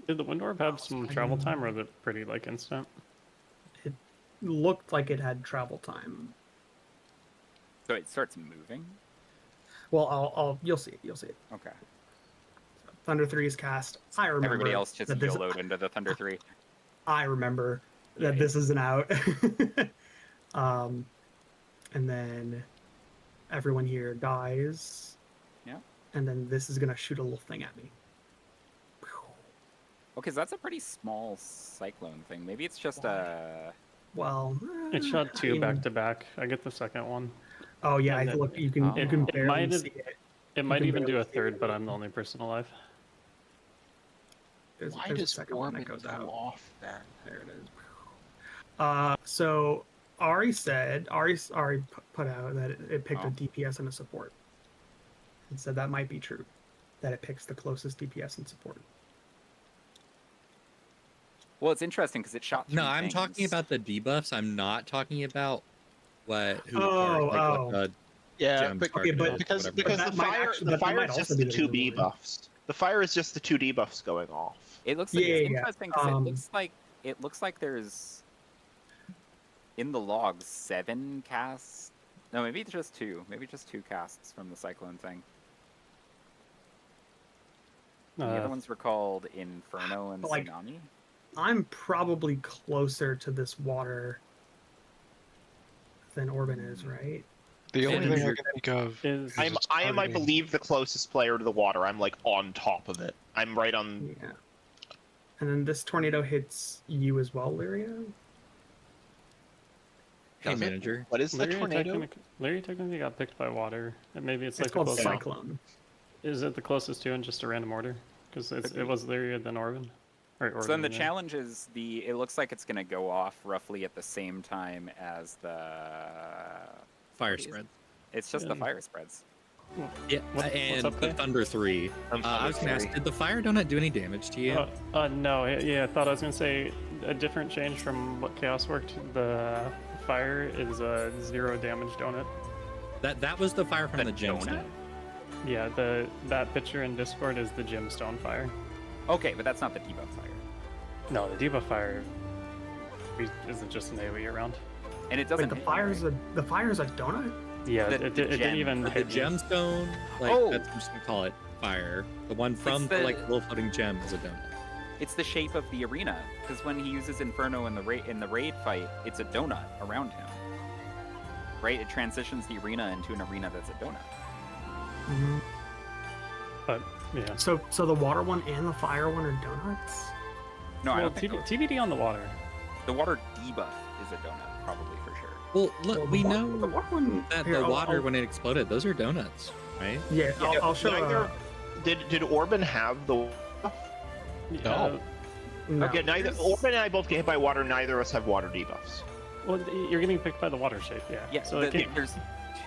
Did the Wind Orb have some travel time, or is it pretty instant? It looked like it had travel time. So it starts moving? Well, you'll see it. You'll see it. Okay. Thunder 3 is cast. I remember. Everybody else just that this- YOLO'd into the Thunder 3. I remember that this isn't out. And then everyone here dies. Yeah. And then this is gonna shoot a little thing at me. Okay, so that's a pretty small Cyclone thing. Maybe it's just Well, It shot I two mean- back to back. I get the second one. Oh yeah, I And then- look. You can It barely might have- see it. It might can even do barely a see third, it. but I'm the only person alive. There's Why a does second one that Orban goes go out. off then? There it is. So Ari put out that it picked a DPS and a support, and said that might be true, that it picks the closest DPS and support. Well, it's interesting because it shot three No, I'm things. talking about the debuffs. I'm not talking about what Yeah, Gem's but, targeted, but- because whatever. because that the might fire actually- the that fire might is just also the be the two reason why. debuffs. The fire is just the two debuffs going off. It looks like Yeah, it's yeah, interesting because um, it looks like in the logs 7 casts. No, maybe just 2. Maybe just 2 casts from the Cyclone thing. The other ones were called Inferno and Like- Tsunami. I'm probably closer to this water than Orban is, right? The only And thing I you're- can think of Is I it's am, I targeting- believe, the closest player to the water. I'm like on top of it. I'm right on. Yeah. And then this tornado hits you as well, Lyria? Hey, Does it? manager. What is the Lyria tornado? Lyria technically got picked by water. And maybe it's, It's like the called closest. Cyclone. Is it the closest to in just a random order? Because it was Lyria then Orban. Or So then the yeah. challenge is it looks like it's going to go off roughly at the same time as the Fire What is spread. It's just the Yeah. fire spreads. Yeah, What's and up the there? Thunder 3. I was gonna ask, did the fire donut do any damage to you? No, yeah, I thought I was gonna say a different change from what Chaos worked. The fire is a 0 damage donut. That was the fire from The the gemstone. donut? Yeah, that picture in Discord is the gemstone fire. Okay, but that's not the debuff fire. No, the debuff fire is just an AoE around. And it Wait, doesn't the hit fire's a donut? Yeah, The- it the didn't gem. even The hit me. gemstone, like Oh! that's what I'm just gonna call it fire. The one from the- the like little floating gem is a donut. It's the shape of the arena, because when he uses Inferno in the raid fight, it's a donut around him. Right? It transitions the arena into an arena that's a donut. Mhm. But yeah. So the water one and the fire one are donuts? No, I Well, don't think TBD on the water. the water debuff is a donut, probably for sure. Well, look, Well, we the know water one, that here, the I'll- water I'll- when it exploded, those are donuts, right? Yeah, I'll show Neither, did Orban have the? No. no. Okay, neither Orban and I both get hit by water. Neither of us have water debuffs. Well, you're getting picked by the water shape, yeah. Yeah, So it can't- there's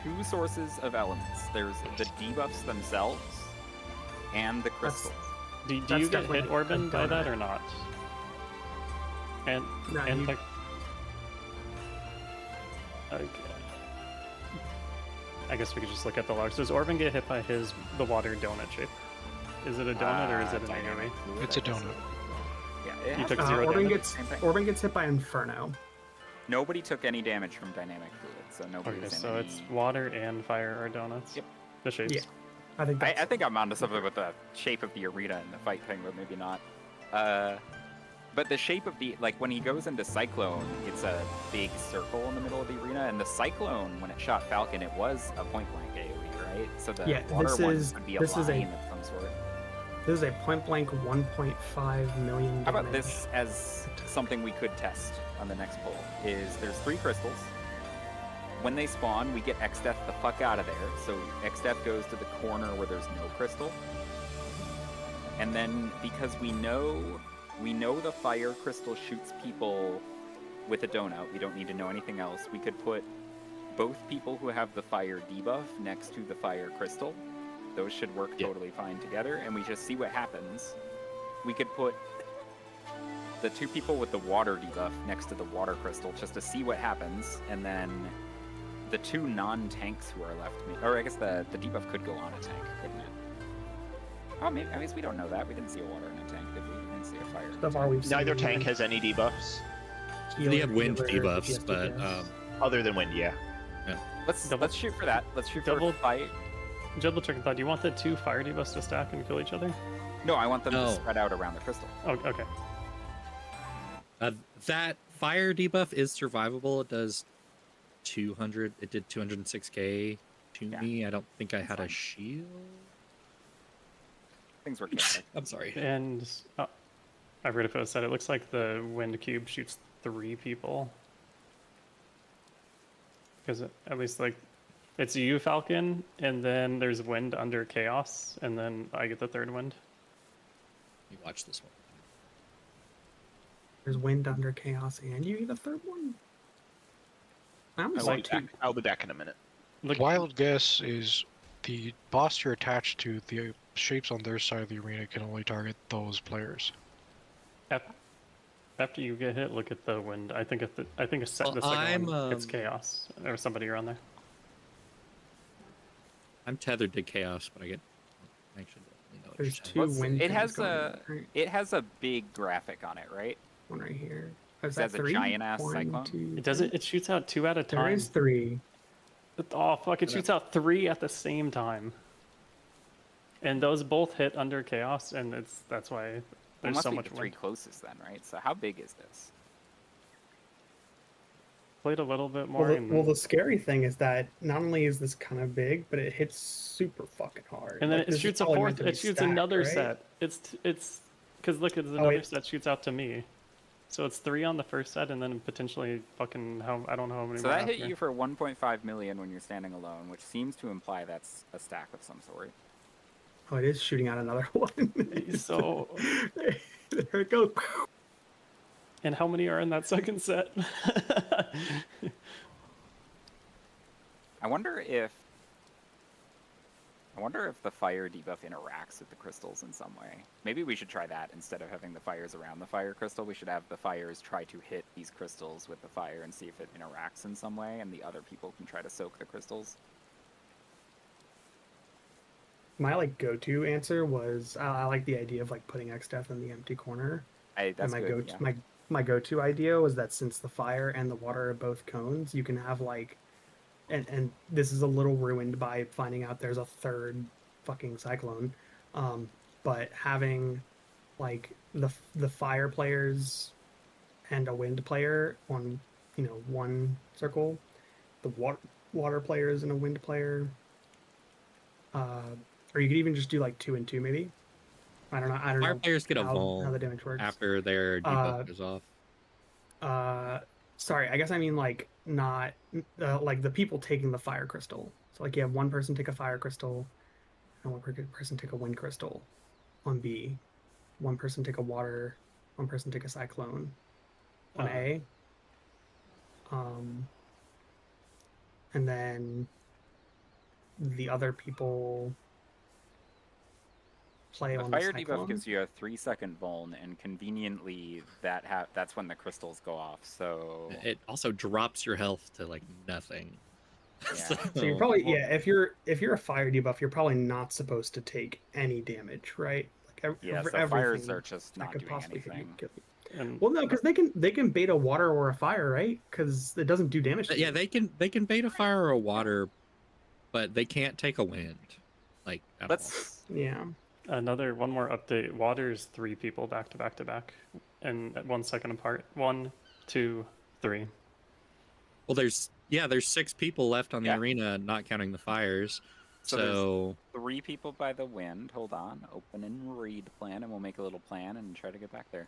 2 sources of elements. There's the debuffs themselves and the crystals. do that's you get definitely hit a Orban by that donut. or not? And No, and you- tech- okay. I guess we could just look at the logs. Does Orban get hit by the water donut shape? Is it a donut or is it an Dynamic AoE? fluid, It's a I guess. donut. Yeah, it You has took to be 0 Orban damage? gets Orban gets hit by Inferno. Nobody took any damage from dynamic fluid, so nobody Okay, was in so any... it's water and fire are donuts. Yep. The shapes. Yeah. I think that's, I think I'm onto something with the shape of the arena and the fight thing, but maybe not. But the shape of the, like, when he goes into Cyclone, it's a big circle in the middle of the arena, and the Cyclone, when it shot Falcon, it was a point-blank AoE, right? So the Yeah, water this one is- would be a this is a- line of some sort. this is a point blank 1.5 million damage. How about this as something we could test on the next poll? Is there's 3 crystals. When they spawn, we get X-Death the fuck out of there. So X-Death goes to the corner where there's no crystal. And then because we know the fire crystal shoots people with a donut, we don't need to know anything else. We could put both people who have the fire debuff next to the fire crystal. Those should work totally fine together, and we just see what happens. We could put the 2 people with the water debuff next to the water crystal just to see what happens, and then the 2 non-tanks who are left, or I guess the debuff could go on a tank, couldn't it? Oh, maybe, I guess we don't know that. We didn't see a water in a tank, did we? We didn't see a fire. in a So far we've seen Neither tank has any debuffs, They have wind healer, debuffs, DPS, but DPS. other than wind. Yeah. Let's shoot for that. Let's shoot for Double- fight. Double check thought. Do you want the 2 fire debuffs to stack and kill each other? No, I want them No. to spread out around the crystal. Oh, okay. That fire debuff is survivable. It does 200. It did 206k to Yeah. me. I don't think I had a fine. shield. Things were chaotic. I'm sorry. And I've read it said it looks like the wind cube shoots 3 people. Because at least like it's you, Falcon, and then there's wind under chaos, and then I get the 3rd wind. You watch this one. There's wind under chaos, and you get a 3rd one. I'm I'll like be back. I'll be back in a minute. Look, Wild guess is the boss you're attached to, the shapes on their side of the arena can only target those players. after you get hit, look at the wind. I think the Well, second I'm, one, it's chaos or somebody around there. I'm tethered to chaos, but I get actually definitely know what There's you're saying. 2 Let's- wind. it things has going a- on, right? It has a big graphic on it, right? One right here. Is It that has a 3? giant-ass 1, cyclone. 2, It doesn't. 3? It shoots out 2 at a There time. is 3. Oh fuck! It shoots out 3 at the same time. And those both hit under chaos, and that's why It there's must so be much the 3 wind. closest then, right? So how big is this? Played a little bit more. Well, the scary thing is that not only is this kind of big, but it hits super fucking hard. and then Like, it this is shoots a probably fourth. meant to be It shoots stacked, another right? set. It's because look, it's Oh, another it- set shoots out to me. So it's 3 on the first set, and then potentially fucking how I don't know how many. So more that hit after. you for 1.5 million when you're standing alone, which seems to imply that's a stack of some sort. Oh, it is shooting out another one. So, there it goes. and how many are in that second set? I wonder if the fire debuff interacts with the crystals in some way. Maybe we should try that instead of having the fires around the fire crystal. We should have the fires try to hit these crystals with the fire and see if it interacts in some way, and the other people can try to soak the crystals. My like go-to answer was I like the idea of like putting X-Death in the empty corner. That's and my good. go Yeah. my go-to idea was that since the fire and the water are both cones, you can have like, and this is a little ruined by finding out there's a third fucking cyclone, but having like the fire players and a wind player on one circle, the water players and a wind player, or you could even just do like 2 and 2 maybe. I don't know. Fire players get a how vol the damage works. after their debuff is off. Sorry, I guess I mean like not like the people taking the fire crystal. So like you have one person take a fire crystal, and one person take a wind crystal on B. One person take a water. One person take a cyclone on A. And then the other people play The on fire the debuff cyclone. gives you a 3-second vuln, and conveniently that's when the crystals go off. So It also drops your health to like nothing. Yeah. So you're probably if you're a fire debuff, you're probably not supposed to take any damage, right? Like yeah, so everything fires are just that not could doing possibly hit you anything. kill you. And Well, no, because they can bait a water or a fire, right? Because it doesn't do damage. To Yeah, you. they can bait a fire or a water, but they can't take a wind. Like at all. Let's Yeah. one more update. Water's 3 people back to back to back, and at 1 second apart. 1, 2, 3. Well, there's 6 people left on the Yeah. arena, not counting the fires. So So 3 people by the wind. Hold on. Open and read plan, and we'll make a little plan and try to get back there.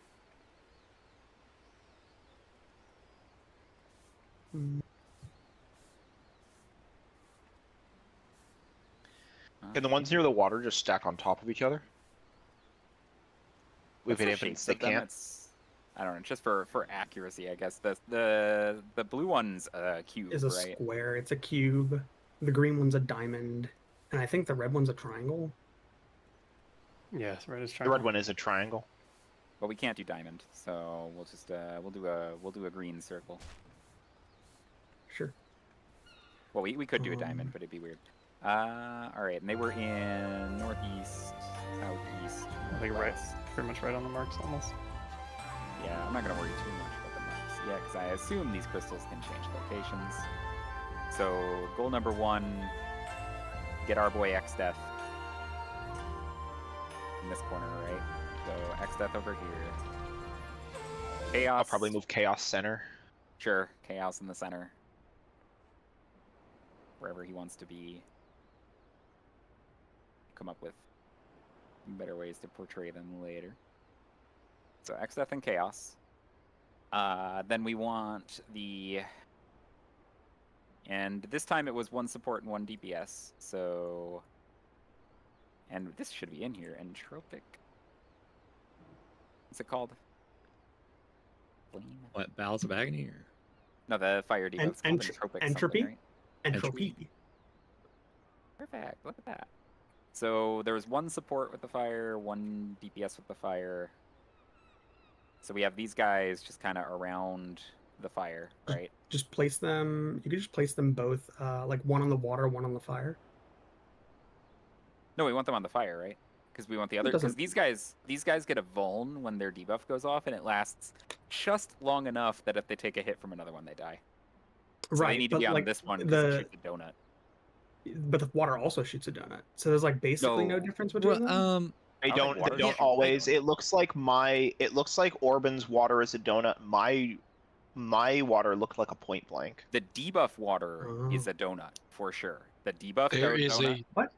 Can the ones near the water just stack on top of each other? We've What's hit the infinite shapes they of them? can't. I don't know, just for accuracy, I guess. The blue one's a cube, Is a right? square. It's a cube. The green one's a diamond, and I think the red one's a triangle. Yes, red is The trying. red one is a triangle. But we can't do diamond, so we'll just we'll do a green circle. Sure. Well, we could do a diamond, Um, but it'd be weird. All right, and they were in northeast, southeast, I think right, west. pretty much right on the marks almost. Yeah, I'm not gonna worry too much about the marks. Yeah, because I assume these crystals can change locations. So goal number 1, get our boy X-Death in this corner, right? So X-Death over here. Chaos. I'll probably move Chaos center. Sure, Chaos in the center. Wherever he wants to be. Come up with better ways to portray them later. So X-Death and Chaos. Then we want the... And this time it was 1 support and 1 DPS, so... And this should be in here, Entropic. What's it called? Flame? what, Bowels of Agony or No, the fire debuff's called Entropic something, entropy? right? Entropy. Perfect, look at that. So there was 1 support with the fire, 1 DPS with the fire. So we have these guys just kind of around the fire, right? Just place them. You could just place them both, like one on the water, one on the fire. No, we want them on the fire, right? Because we want the other. doesn't- Because these guys get a vuln when their debuff goes off, and it lasts just long enough that if they take a hit from another one, they die. So right. they need to but be on like this one because the it shoots a donut. but the water also shoots a donut, so there's like basically no No. difference between them. They I don't. think water They don't should- always. It looks like It looks like Orban's water is a donut. My water looked like a point blank. The debuff water is Oh. a donut for sure. The debuff There is donut. a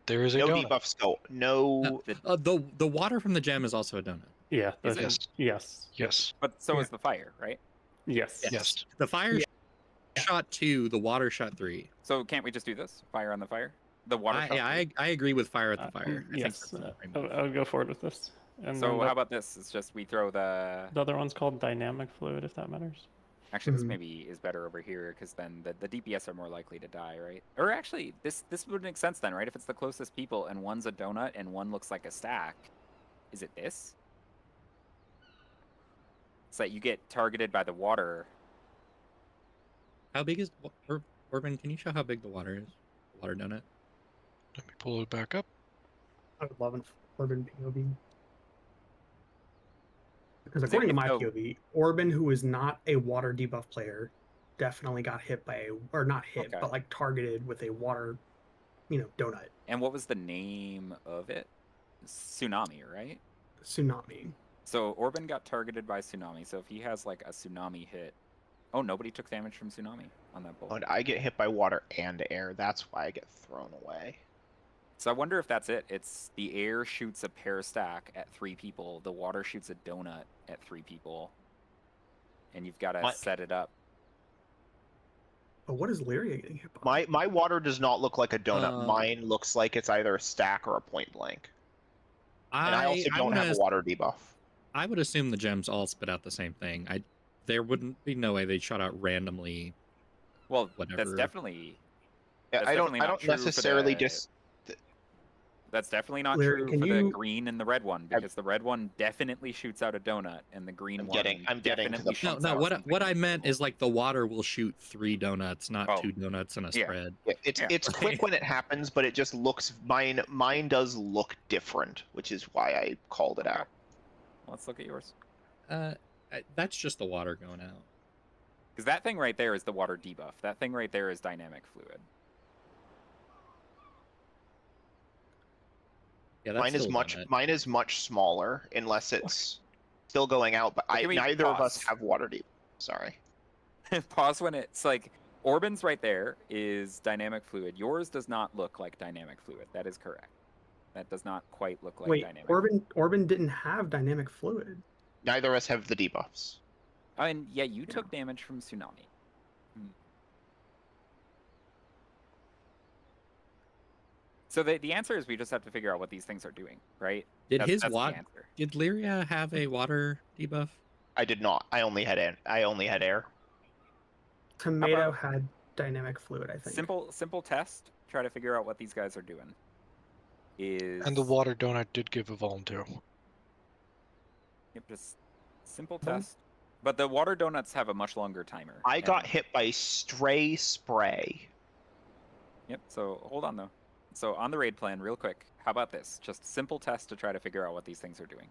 there is a No donut. debuffs go. No. The water from the gem is also a donut. Yeah. Is that's- it? Yes. Yes. But so Yeah. is the fire, right? Yes. Yes. The fire shot 2, the water shot 3. So can't we just do this? Fire on the fire? The water shot. I agree with fire at the fire. I think Yes. that's the right move. I would go forward with this. And So then how about this? It's just we throw the. the other one's called dynamic fluid, if that matters. Actually, this Mhm. maybe is better over here because then the DPS are more likely to die, right? Or actually, this would make sense then, right? If it's the closest people and one's a donut and one looks like a stack, is it this? It's that you get targeted by the water. How big is Orban? Can you show how big the water is? Water donut. Let me pull it back up. I would love an Orban POV. Because Is it according to if my no- POV, Orban, who is not a water debuff player, definitely got hit by or not hit, Okay. but like targeted with a water, donut And what was the name of it? Tsunami, right? tsunami. So Orban got targeted by Tsunami. So if he has like a Tsunami hit, oh, nobody took damage from Tsunami on that bolt. And I get hit by water and air. That's why I get thrown away. So I wonder if that's it. It's the air shoots a pair stack at 3 people. The water shoots a donut at 3 people. And you've got to My- set it up. But what is Lyria getting hit by? My water does not look like a donut. Uh, Mine looks like it's either a stack or a point blank. And I also don't have a water debuff. I would assume the gems all spit out the same thing. There wouldn't be no way they shot out randomly. Well, that's Whatever. definitely Yeah, That's I definitely don't not true for necessarily the- just. that's definitely not Larry, true can for you- the green and the red one because the red one definitely shoots out a donut and the green I'm one getting to the definitely point. shoots No, out what something. I meant is like the water will shoot 3 donuts, not Oh. 2 donuts and a Yeah. spread. Yeah, it's Yeah. it's quick when it happens, but it just looks mine does look different, which is why I called it out. Let's look at yours. That's just the water going out. Because that thing right there is the water debuff. That thing right there is dynamic fluid. Yeah, that's Mine is still a much donut. mine is much smaller unless it's still going out, but Can we neither of us pause? have water deep. Sorry. Pause when it's like Orban's right there is dynamic fluid. Yours does not look like dynamic fluid. That is correct. That does not quite look like Wait, dynamic. Orban didn't have dynamic fluid. Neither of us have the debuffs. Oh, and yeah, you took damage from Tsunami. So the answer is we just have to figure out what these things are doing, right? Did That's his the water? answer. Did Lyria have a water debuff? I did not. I only had air. Tomato about- had dynamic fluid, I think. Simple test. Try to figure out what these guys are doing. Is And the water donut did give a vuln too. Yep, just simple test. But the water donuts have a much longer timer. I and- got hit by stray spray. Yep. So hold on though. So on the raid plan, real quick, how about this? Just simple test to try to figure out what these things are doing.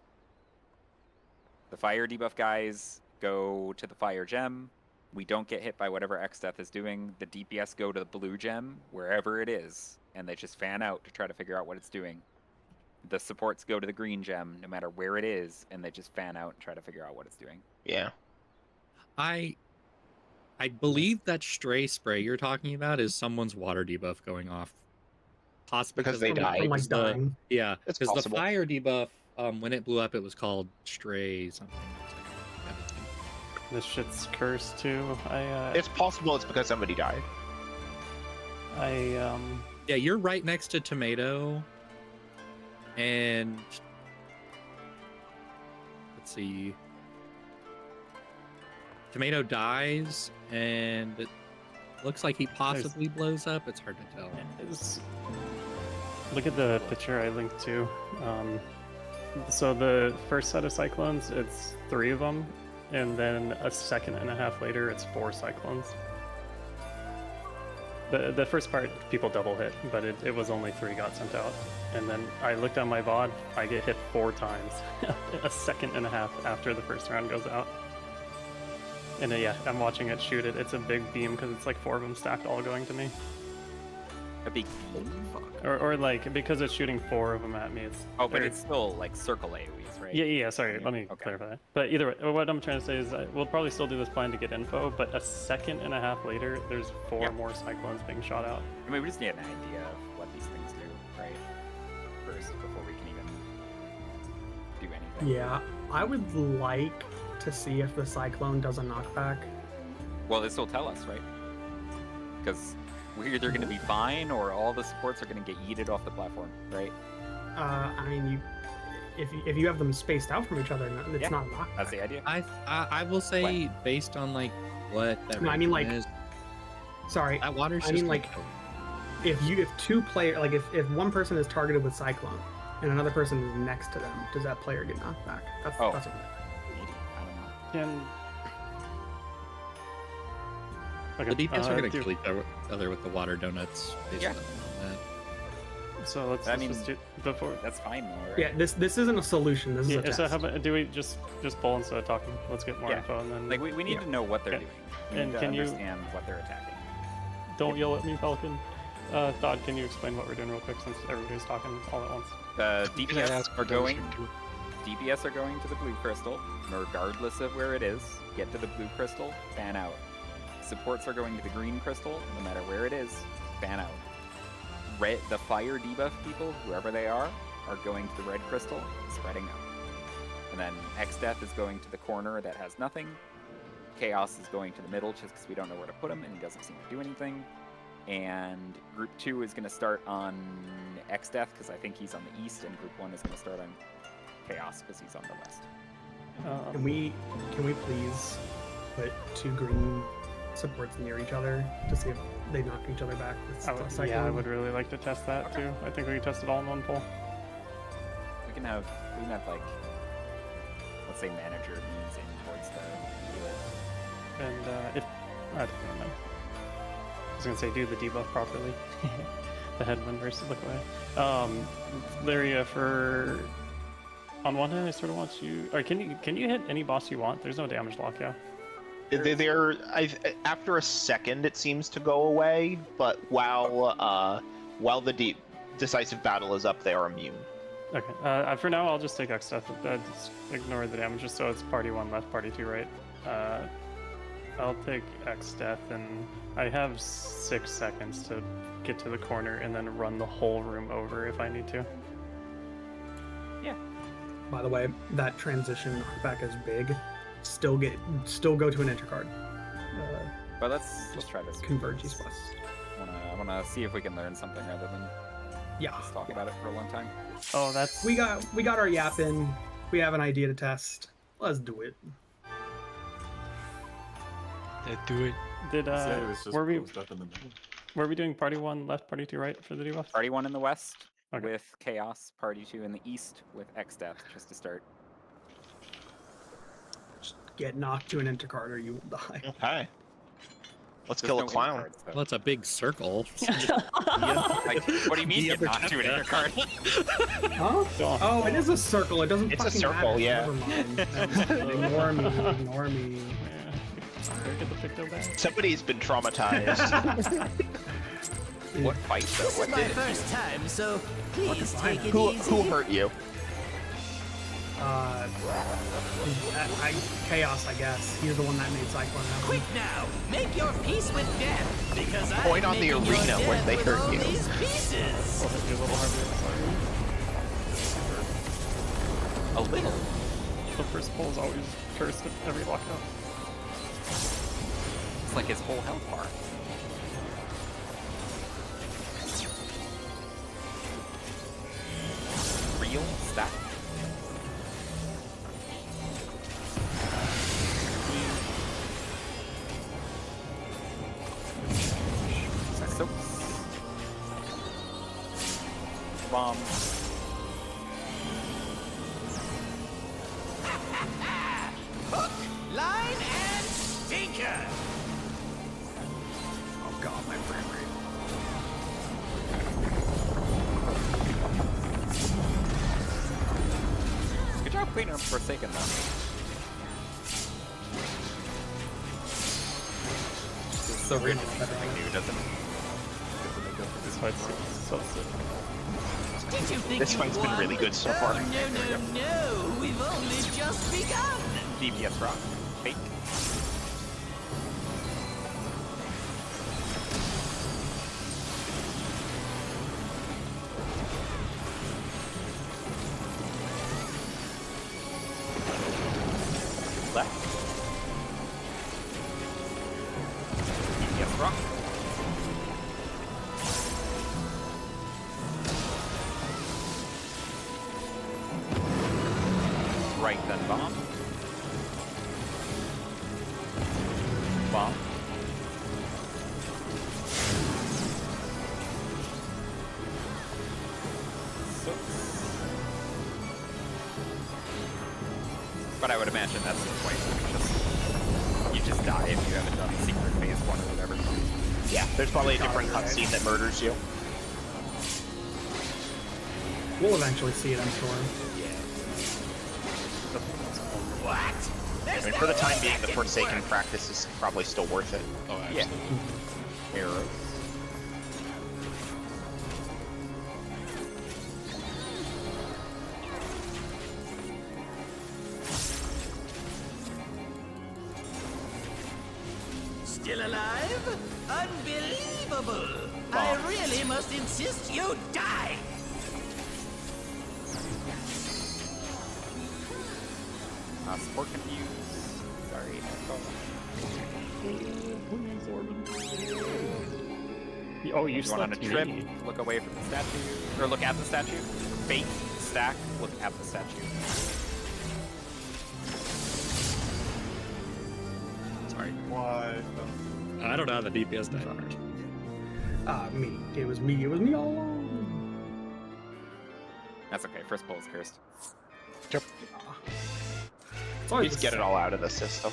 The fire debuff guys go to the fire gem. We don't get hit by whatever X Death is doing. The DPS go to the blue gem, wherever it is, and they just fan out to try to figure out what it's doing. The supports go to the green gem, no matter where it is, and they just fan out and try to figure out what it's doing. Yeah. I believe that stray spray you're talking about is someone's water debuff going off. Possibly Because they From- died. from, like, because the- dying. Yeah, It's because the possible. fire debuff, when it blew up, it was called stray something. This shit's cursed too. It's possible it's because somebody died. Yeah, you're right next to Tomato, and let's see. Tomato dies, and it looks like he possibly blows up. It's hard to tell. Look at the picture I linked to. So the first set of cyclones, it's 3 of them, and then a second and a half later, it's 4 cyclones. The first part, people double hit, but it was only 3 got sent out. And then I looked on my VOD, I get hit 4 times, a second and a half after the first round goes out. And yeah, I'm watching it shoot it. It's a big beam because it's like 4 of them stacked all going to me. A big beam? Or like, because it's shooting 4 of them at me, it's... Oh, but it's still like circle AoEs, right? Yeah, sorry, let me clarify that. But either way, what I'm trying to say is we'll probably still do this plan to get info, but a second and a half later, there's 4 more Cyclones being shot out. I mean, we just need an idea of what these things do, right? First, before we can even do anything. Yeah, I would like to see if the Cyclone does a knockback. Well, this will tell us, right? Because we're either going to be fine or all the supports are going to get yeeted off the platform, right? I mean, if you have them spaced out from each other, it's not a knockback. That's the idea. I will say, based on like what that No, I mean, region like, is, sorry, that water I mean, like, if 2 players, like if one person is targeted with Cyclone and another person is next to them, does that player get knocked back? That's what Maybe. I don't know. Okay, the DPS are going to do- kill each other with the water donuts. Based Yeah. on that. So let's just do before. That's fine though, right? Yeah, this isn't a solution. This is a Yeah, so test. how about do we just pull instead of talking? Let's get more Yeah. info and then. Like we need to know what they're Okay. doing. We And need to can you- understand what they're attacking. Don't yell at me, Falcon. Thod, can you explain what we're doing real quick since everybody's talking all at once? DPS are going. DPS are going to the blue crystal, regardless of where it is. Get to the blue crystal, fan out. Supports are going to the green crystal, no matter where it is, fan out. The fire debuff people, whoever they are going to the red crystal, spreading out. And then X-Death is going to the corner that has nothing. Chaos is going to the middle just because we don't know where to put him and he doesn't seem to do anything. And Group 2 is going to start on X-Death because I think he's on the east, and Group 1 is going to start on Chaos because he's on the west. Can we please put 2 green supports near each other to see if they knock each other back with Cyclone? Yeah, I would really like to test that too. I think we can test it all in one pull. We can have like, let's say manager means in towards the healer. And if I don't know. I was gonna say do the debuff properly. The headwind versus look away. Laria, for on one hand I sort of want you or can you hit any boss you want? There's no damage lock, yeah. After a second it seems to go away, but while the decisive battle is up, they are immune. Okay. For now I'll just take X stuff. Just ignore the damage just so it's party 1 left, party 2 right. I'll take X death, and I have 6 seconds to get to the corner and then run the whole room over if I need to. Yeah. By the way, that transition back is big. Still go to an intercard. But let's try this. Converge East West. I wanna see if we can learn something rather than just talk about it for a long time. Oh, that's we got our yap in. We have an idea to test. Let's do it. Do it. Did Say it was just were we closed up in the middle. were we doing party 1 left, party 2 right for the debuff? Party 1 in the west Okay. with Chaos, party 2 in the east with X-Death, just to start. Just get knocked to an intercard or you will die. Okay. Let's There's kill no a clown. intercards, though. Well, it's a big circle. Like, what do you mean The get knocked to an other intercard? Huh? Oh, it is a circle. It doesn't It's a fucking circle, matter. yeah. Never mind. Never mind. Ignore me. Ignore me. Yeah. Get the picto back. Somebody's been traumatized. What fight though? This is What my did it? first time, so please take it who easy. hurt you? Chaos, I guess. He's the one that made Cyclone happen. Quick now, make your peace with death, because I'm Point on the making your arena when death they with hurt all you. these pieces. I'll hit you a little harder. A little. The first pull is always cursed at every lockout. It's like his whole health bar. Real stat. Soaps. Bomb. Hook, line, and stinker. Oh god, my frame rate. cleaner Forsaken though. It's so weird to see something new, doesn't it? This fight's so sick. Did you think This you fight's been won? really good so Oh, far. no. We've only just begun. DPS rock. Fake. Left. DPS rock. Right then bomb. Bomb. So. But I would imagine that's the point where you just die if you haven't done secret phase 1 or whatever. Yeah, there's probably a different cutscene that murders you. We'll eventually see it, I'm sure. What? I mean, for the time being, the Forsaken practice is probably still worth it. Oh, Yeah. absolutely. Arrows. Still alive? Unbelievable! I really must insist you die! Support confuse. Sorry, Oh, you going on a slept trip, me. look away from the statue, or look at the statue. Fake, stack, look at the statue. Sorry. Why? I don't know how the DPS died. Me. It was me all along. That's okay, first pull is cursed. It's You always just the get it all out of the system.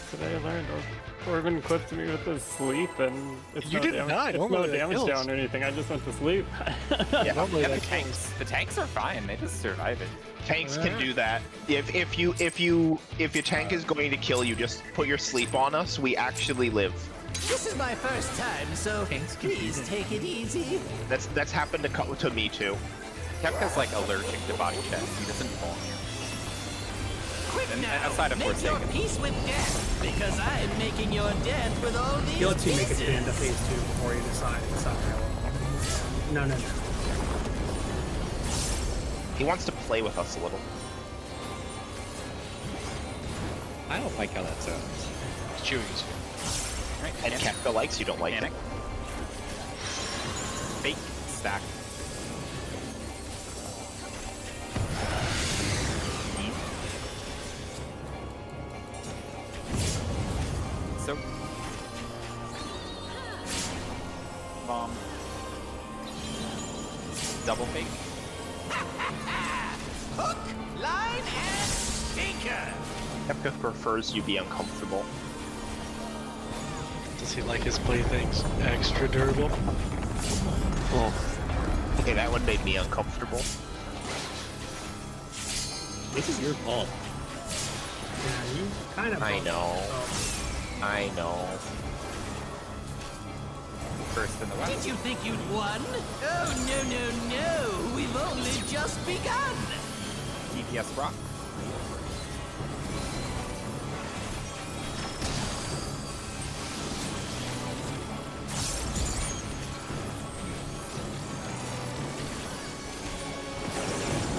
Today I learned Corbin clipped me with his sleep, and it's You no didn't damage, die. It's Normally no that damage kills. down or anything. I just went to sleep. Yeah. Normally Yeah, that the tanks are fine, they just survive it. Tanks can do that. If your tank is going to kill you, just put your sleep on us. We actually live. This is my first time, so please take it easy. That's happened to me too. Kefka's like allergic to body checks, he doesn't fall here. Quick And now, outside of make your Forsaken. peace with death, because I'm making your death with all these He lets you make it to the end of pieces. phase 2 before you decide. No. He wants to play with us a little. I don't like how that sounds. Chewies. Right, And panic. Kefka likes you don't like Panic. it. Fake, stack. So. Bomb. Double fake. Hook, line, and sinker. Kefka prefers you be uncomfortable. Does he like his playthings extra durable? Oh. Okay, that one made me uncomfortable. This is your fault. Yeah, you kind of. I know. Oh. I know. First in the Did west. you think you'd won? Oh, no. We've only just begun. DPS rock.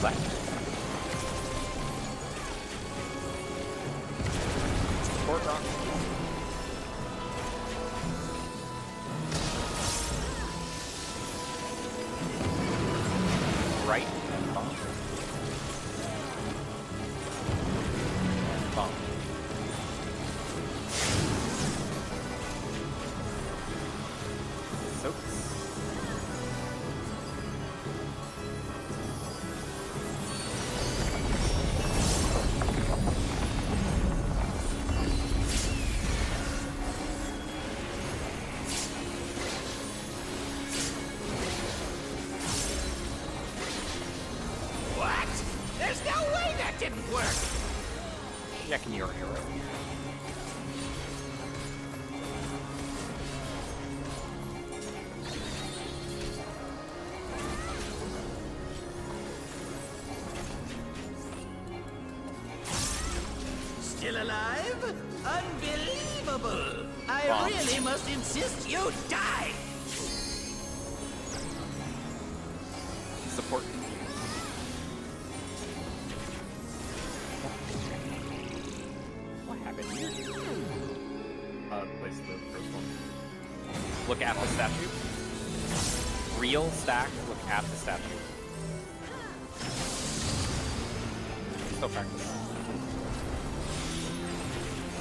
Left. Support rock. Right and bomb. Checking your arrow. Still alive? Unbelievable! I Wow. really must insist you die! Support. What happened here? Place the first one. Look at the statue. Real stack, look at the statue. Still practice.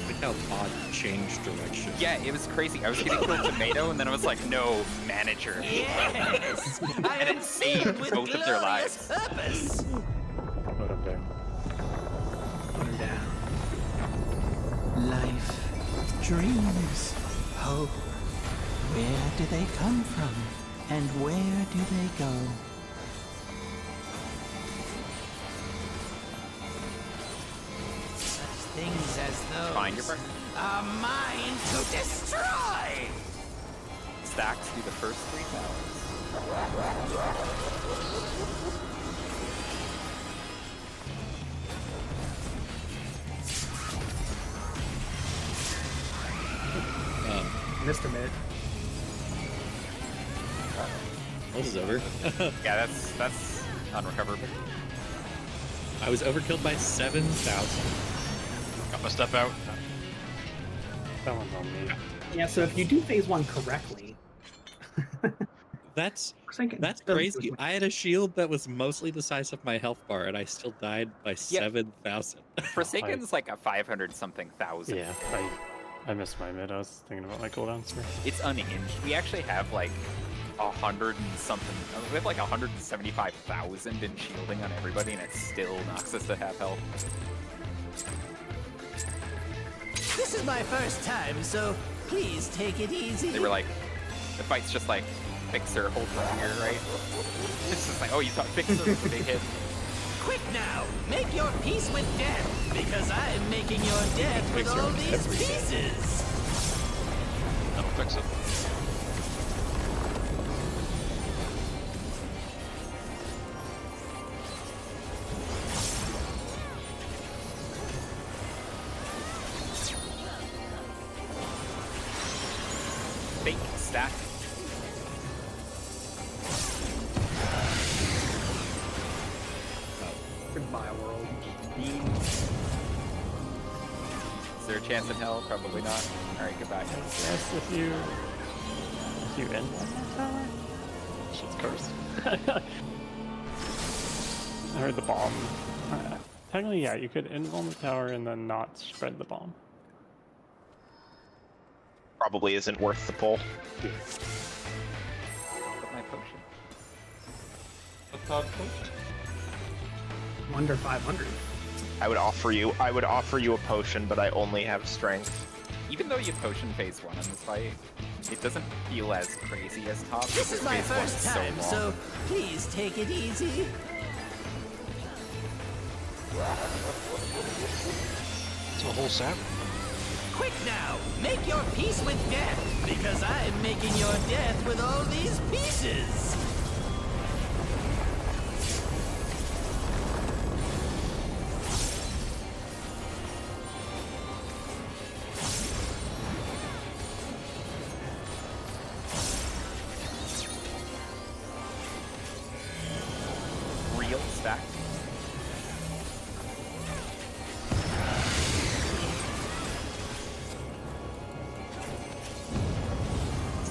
Look how Pod changed direction. Yeah, it was crazy. I was getting killed tomato, and then I was like, no, manager. Yes! I And am it saved filled with both of their glorious lives. purpose! Put up there. Put 'em down. Life, dreams, hope. Where do they come from? And where do they go? Such things as those Find your partner. are mine to destroy! Stacks do the first 3 towers. Mr. Mid. This is over. Yeah, that's unrecoverable. I was overkilled by 7,000. Got my step out. That one's on me. Yeah, so if you do phase 1 correctly, That's Forsaken that's doesn't crazy. do as I had a shield that was mostly the size of my health bar, and I still died by 7,000. Forsaken's like a 500 something thousand. Yeah, I missed my mid. I was thinking about my cooldowns first. It's unhinged. We actually have like 100 and something. We have like 175,000 in shielding on everybody, and it still knocks us to half health. This is my first time, so please take it easy. They were like, the fight's just like Fixer, hold on here, right? It's just like, oh, you thought Fixer was a big hit. Quick now, make your peace with death, because I'm making your death with all these pieces. That'll fix it. Fake stack. Goodbye, world. Is there a chance in hell? Probably not. Alright, goodbye. Yes, if you end that tower, shit's cursed. I heard the bomb. Technically, yeah, you could end on the tower and then not spread the bomb. Probably isn't worth the pull. Put my potion. What's Todd's potion? Under 500. I would offer you a potion, but I only have strength. Even though you potion phase 1 in this fight, it doesn't feel as crazy as top. This is my phase 1 first so time, long. so please take it easy. It's a whole salad. Quick now, make your peace with death, because I'm making your death with all these pieces. Real stack.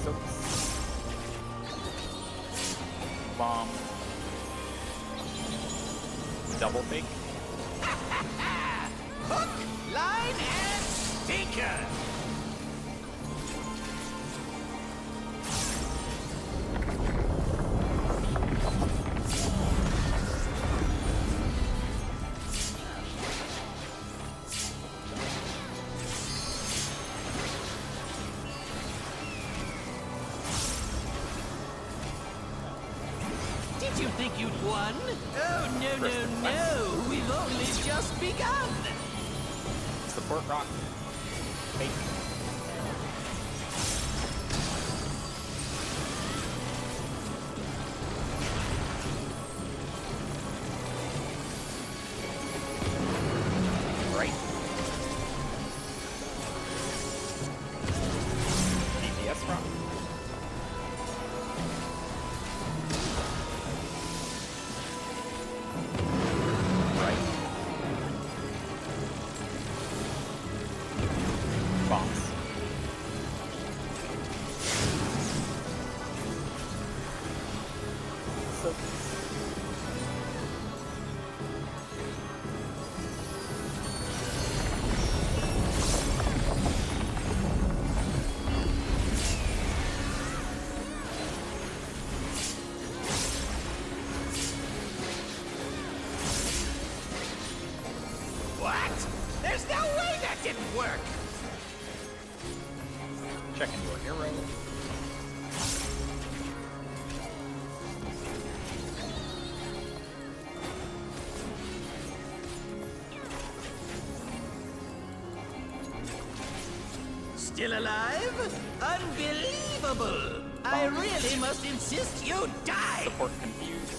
Soaks. Bomb. Double fake. Hook, line, and sinker. Did you think you'd won? Oh, no, no, no. We've only just begun. Support rock. Fake. Right. DPS rock. Right. Bombs. So What? There's no way that didn't work! checking your arrow. Still alive? Unbelievable! I really must insist you die! Support confused.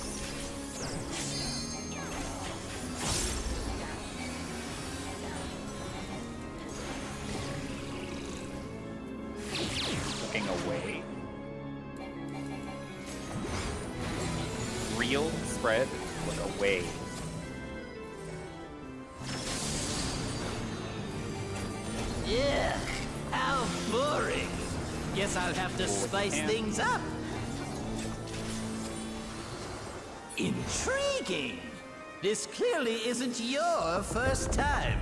Looking away. Real spread. Look away. Yeah, how boring. Guess I'll have to spice things up. Intriguing. This clearly isn't your first time.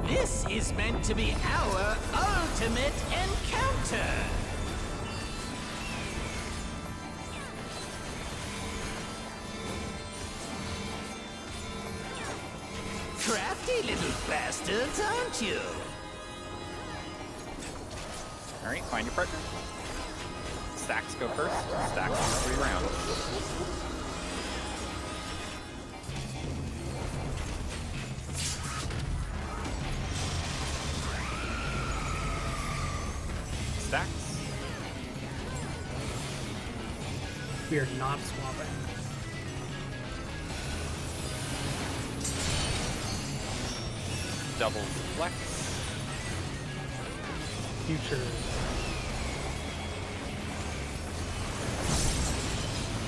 This is meant to be our ultimate encounter. Crafty little bastards, aren't you? Alright, find your partner. Stacks go first. Stacks do 3 rounds. Stacks. We are not swapping. Double flex. Future.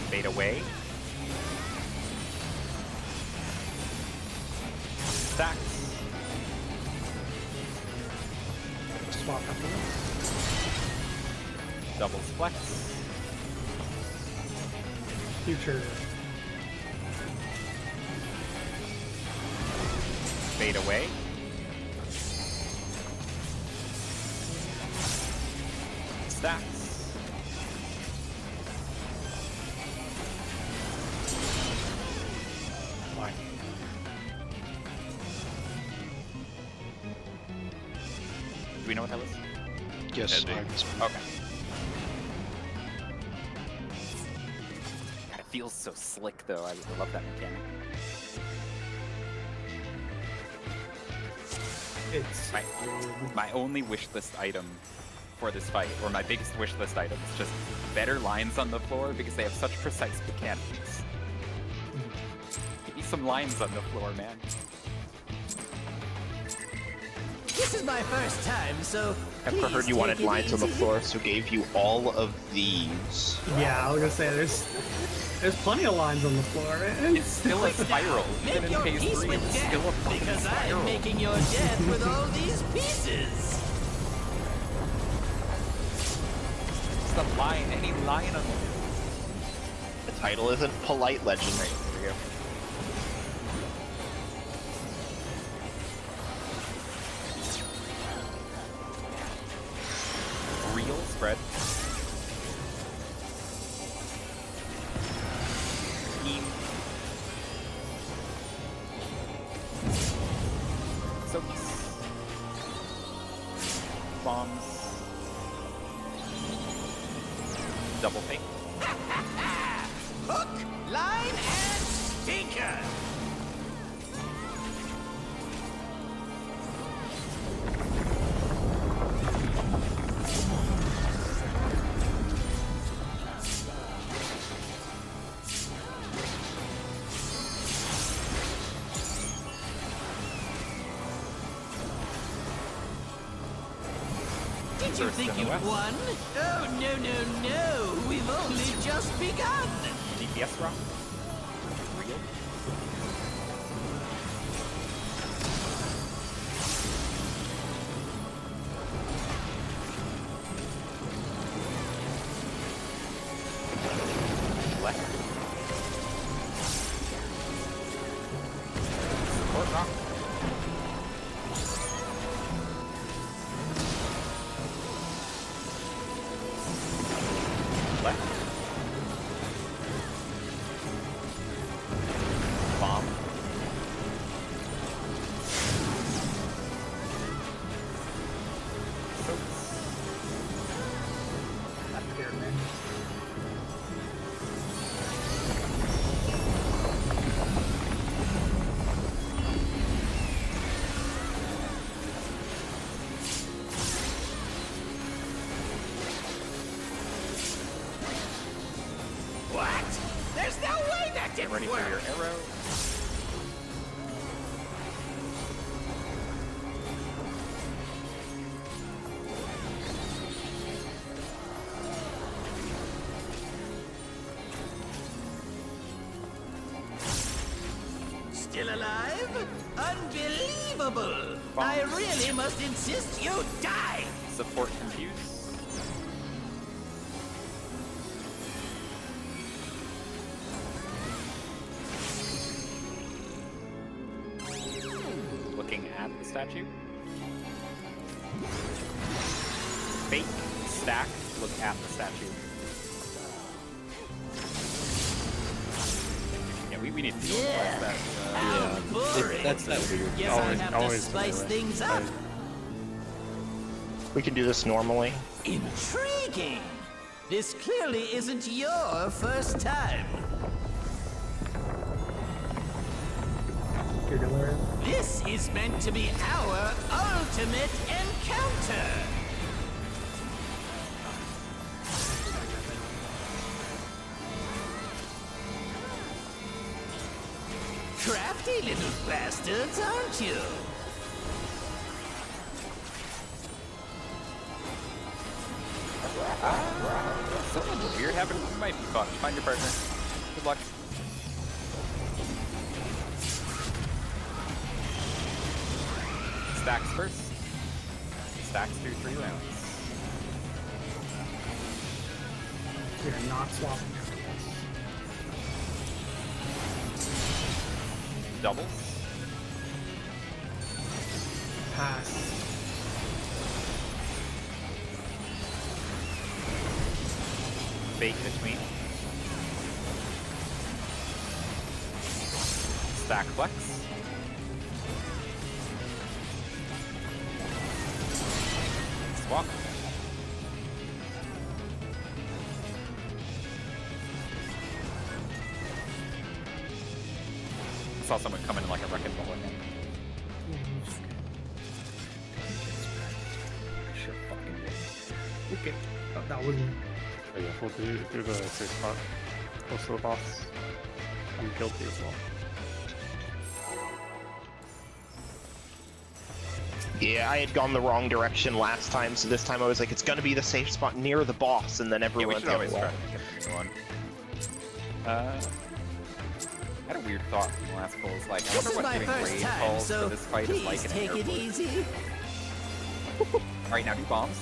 Fade away. Stacks. Swap after this. Double flex. Future. Fade away. Stacks. Fine. Do we know what that was? Yes, Deadly. I was. Okay. God, it feels so slick though. I love that mechanic. It's My only wish list item for this fight, or my biggest wish list item, is just better lines on the floor because they have such precise mechanics. Give me some lines on the floor, man. This is my first time, so I please heard you wanted take it lines on the easy. floor, so gave you all of these. yeah. I was gonna say there's plenty of lines on the floor. Man. It's still a spiral. Make Even in your phase peace 3, with it's still a death, fucking because I spiral. am making your death with all these pieces. It's the line, any line on The title isn't Polite Legend. Right, here we go. Real spread. Team. Soaks. Bombs. Double fake. Hook, line, and stinker. Did you First think in the you'd west. won? Oh, no. We've only just begun. DPS rock. Real. Left. Support rock. Left. Bomb. That pyramid. What? There's no way that Get didn't ready for work. your arrow. Still alive? Unbelievable! I really must insist you die! Support confuse. Looking at the statue. Fake stack. Look at the statue. Yeah, we need to deal Yeah. with that. How boring! That's that weird. Guess I Always- have to always spice melee. things up. We can do this normally. Intriguing! This clearly isn't your first time. You're delirious. This is meant to be our ultimate encounter! Crafty little bastards, aren't you? Something weird happened. It might be fun. Find your partner. Good luck. Stacks first. Stacks through 3 rounds. We are not swapping. Doubles. Pass. Fake between. Stack flex. Swap. I saw someone come in like a wrecking ball again. Shit, fucking did. Okay. Oh, that wasn't. Oh, yeah, we'll do the safe spot. Close to the boss. I'm guilty as well. Yeah, I had gone the wrong direction last time, so this time I was like, it's gonna be the safe spot near the boss, and then Yeah, everyone we should went always the try other to way. get the new one. I had a weird thought in the last pull. It's like, I This wonder is what my doing first raid time, calls so for this fight is please like in an take it airport. easy. Alright, now do bombs.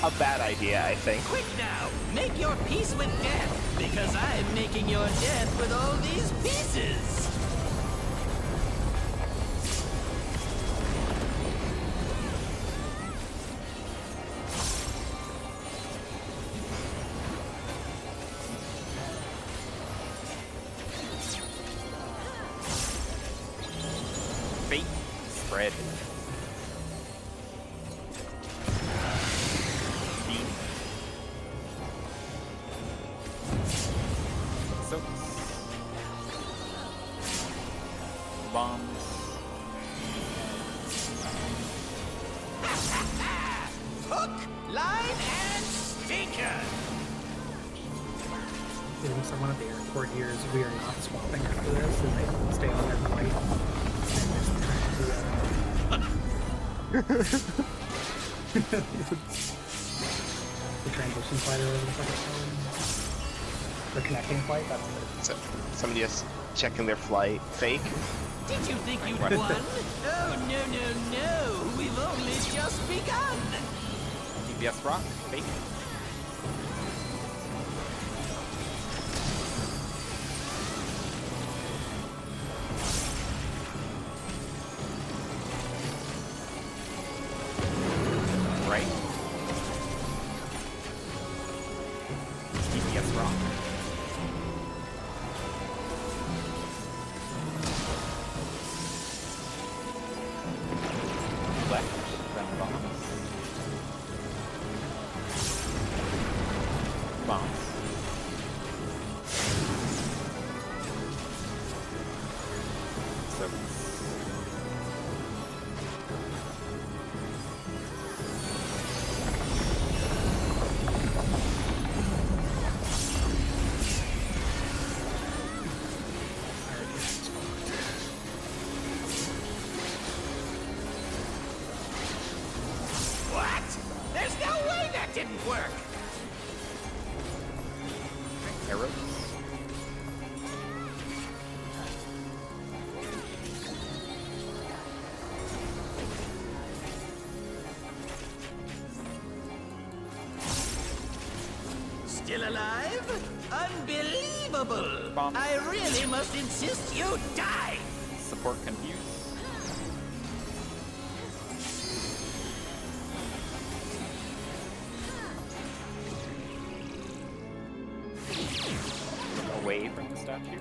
A bad idea, I think. Quick now, make your peace with death, because I'm making your death with all these pieces. Fate spread. Beam. Soaks. Bombs. Hook, line, and stinker. Getting someone at the airport here is we are not swapping after this, and they stay on their flight. And just trying to The transition flight or whatever the fuck it's called. The connecting flight, that's it. So, somebody just checking their flight. Fake. Did you think you'd What? won? Oh, no. We've only just begun. DPS rock, fake. Right. DPS rock. Left, then bombs. Bombs. So What? There's no way that didn't work. arrows. Still alive? Unbelievable! Bomb. I really must insist you die! Support confused. Away from the statue.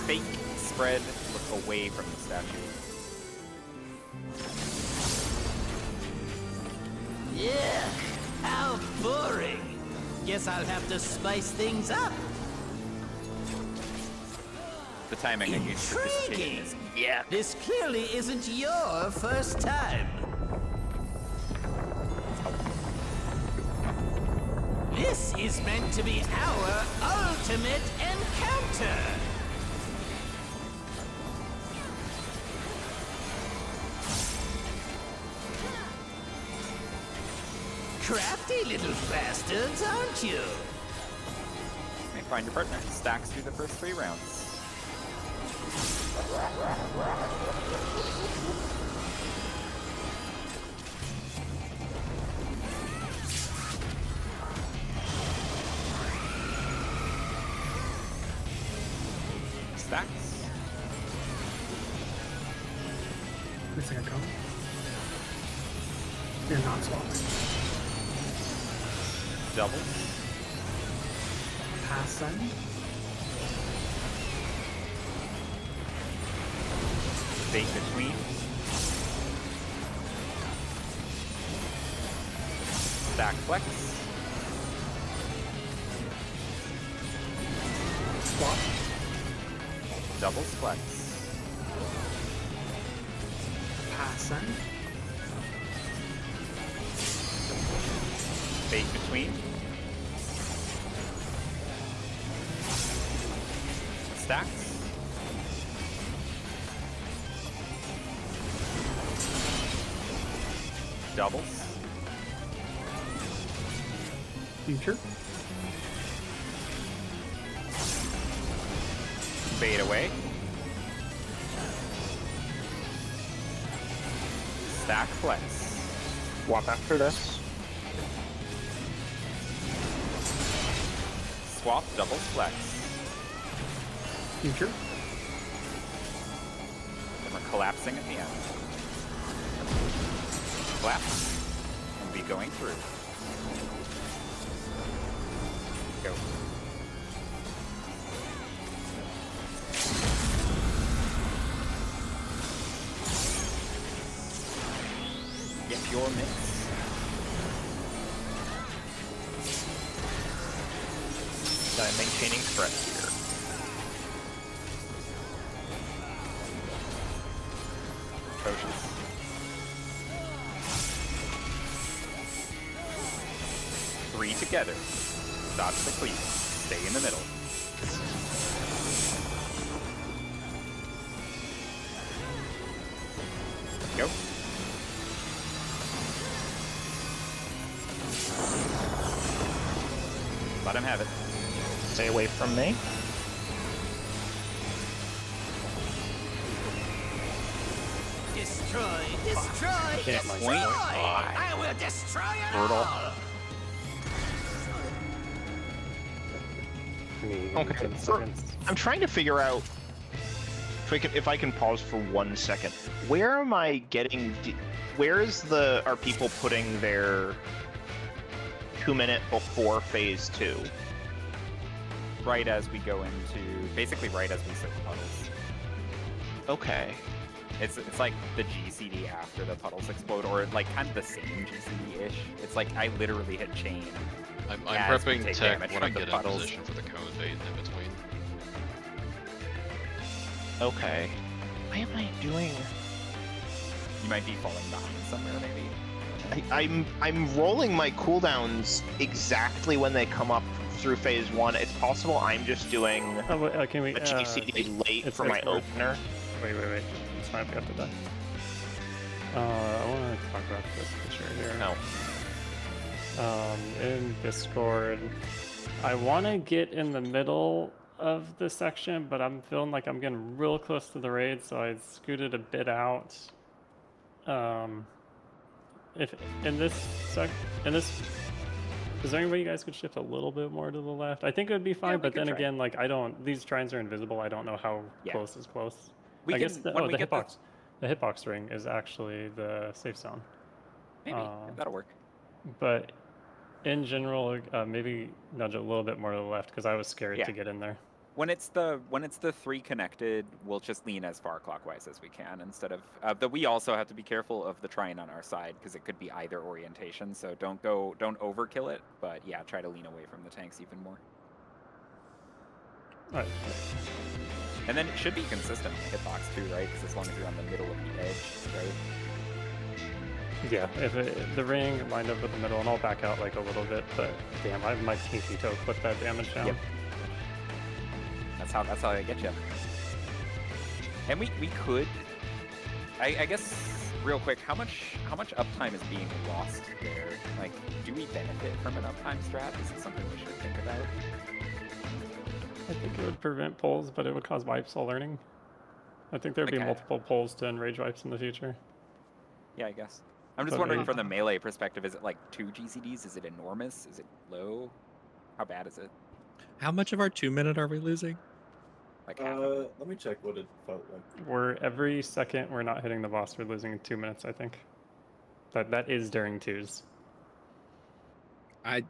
Fake spread, look away from the statue. Yeah, how boring. Guess I'll have to spice things up. The timing against participation is Yeah. This clearly isn't your first time. This is meant to be our ultimate encounter. Crafty little bastards, aren't you? may find your partner. Stacks through the first 3 rounds. Stacks. Missing a cone. You're not swapping. Doubles. Pass send. Fake between. Stack flex. Swap. Doubles flex. Pass send. Fake between. Stacks. Doubles. Future. Fade away. Stack flex. Swap after this. Swap doubles flex. Future. Then we're collapsing at the end. Collapse. And be going through. Go. Get your mix. I'm maintaining threat here. Potions. Three together. Dodge the cleave. Stay in the middle. have it. Stay away from me. Destroy, destroy, Can't destroy! like I will destroy it Brutal. all! Okay, 10 seconds. I'm trying to figure out if I can pause for 1 second. Where am I getting? Where are people putting their 2 minute before phase 2? Right as we go into, basically right as we sit the puddles. Okay. It's like the GCD after the puddles explode, or like kind of the same GCD-ish. It's like I literally hit chain. I'm as we prepping take tech damage when I from the get in puddles. position for the cone bait in between. Okay. Why am I doing? You might be falling behind somewhere, maybe. I'm rolling my cooldowns exactly when they come up through phase 1. It's possible I'm just doing Oh, wait, can we? a GCD late for my worth- opener. Wait. It's fine. We have to die. I want to talk about this picture here. No. In Discord, I want to get in the middle of the section, but I'm feeling like I'm getting real close to the raid, so I scooted a bit out. If in this is there any way you guys could shift a little bit more to the left? I think it would be fine, we but could then try. again, like these shrines are invisible. I don't know how Yeah. close is close. We I can, guess the when we the get hitbox, the hitbox ring is actually the safe zone. Maybe that'll work. But in general, maybe nudge a little bit more to the left because I was scared Yeah. to get in there. When it's the 3 connected, we'll just lean as far clockwise as we can instead of. But we also have to be careful of the trine on our side because it could be either orientation. So don't overkill it. But yeah, try to lean away from the tanks even more. All right. And then it should be consistent on the hitbox too, right? Because as long as you're on the middle of the edge, right? Yeah, if the ring lined up with the middle, and I'll back out like a little bit, but damn, my pinky toe clipped that damage down. Yep. That's how I get you. And we could, I guess, real quick, how much uptime is being lost there? Like, do we benefit from an uptime strat? Is it something we should think about? I think it would prevent pulls, but it would cause wipes while learning. I think there'd be Okay. multiple pulls to enrage wipes in the future. Yeah, I guess. I'm just But wondering maybe- from the melee perspective, is it like 2 GCDs? Is it enormous? Is it low? How bad is it? How much of our 2 minute are we losing? Like half of it? Let me check what it felt like. We're every second we're not hitting the boss, we're losing in 2 minutes, I think. That is during twos. I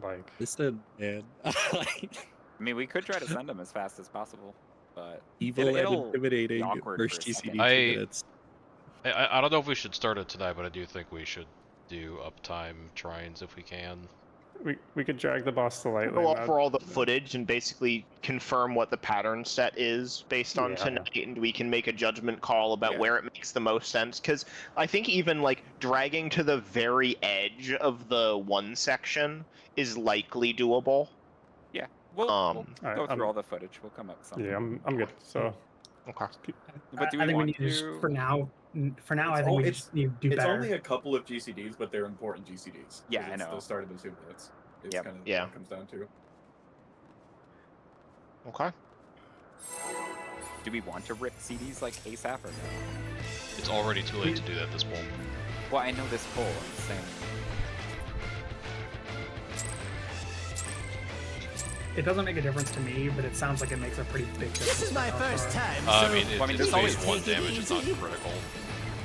Like, listen, man. Like, I mean, we could try to send them as fast as possible, but evil and it'll be intimidating. awkward First for a GCD second. 2 I- minutes. I don't know if we should start it tonight, but I do think we should do uptime trines if we can. we could drag the boss to light. Go over all the footage and basically confirm what the pattern set is based on Yeah. tonight, and we can make a judgment call about Yeah. where it makes the most sense. Because I think even like dragging to the very edge of the one section is likely doable. Yeah, we'll Alright, go through all the footage. We'll come up with something. Yeah, I'm good. So Okay. But do I we think we want need to just, for now, I It's think we all- just need to do It's better. only a couple of GCDs, but they're important GCDs. Yeah, 'cause I it's know. The start of the 2 minutes. It's Yep. kind of Yeah. what it comes down to. Okay. Do we want to rip CDs like ASAP or no? It's already too late to do that at this point. Well, I know this pull. I'm just saying. It doesn't make a difference to me, but it sounds like it makes a pretty big difference. This is my for first Alpha. time, I so mean, Well, I mean, it's there's always phase 1 take it damage, it's not easy. critical.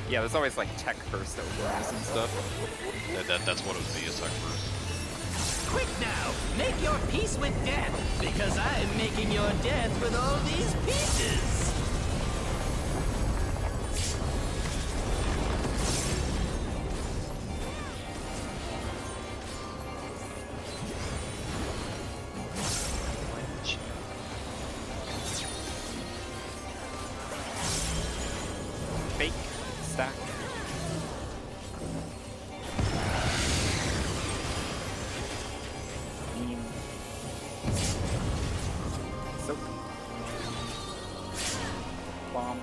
Yeah, there's always like tech first overruns and stuff. That's what it would be, is tech first. quick now, make your peace with death, because I'm making your death with all these pieces. Fake stack. Beam. Soak. Bomb.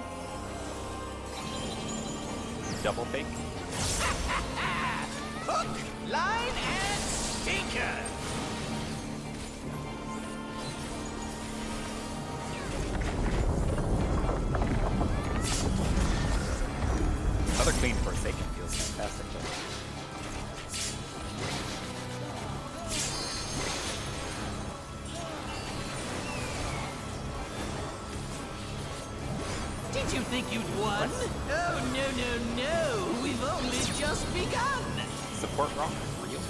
Double fake. Hook, line, and sinker. Did you think you'd won? Oh, no. We've only just begun. Support rock. Real.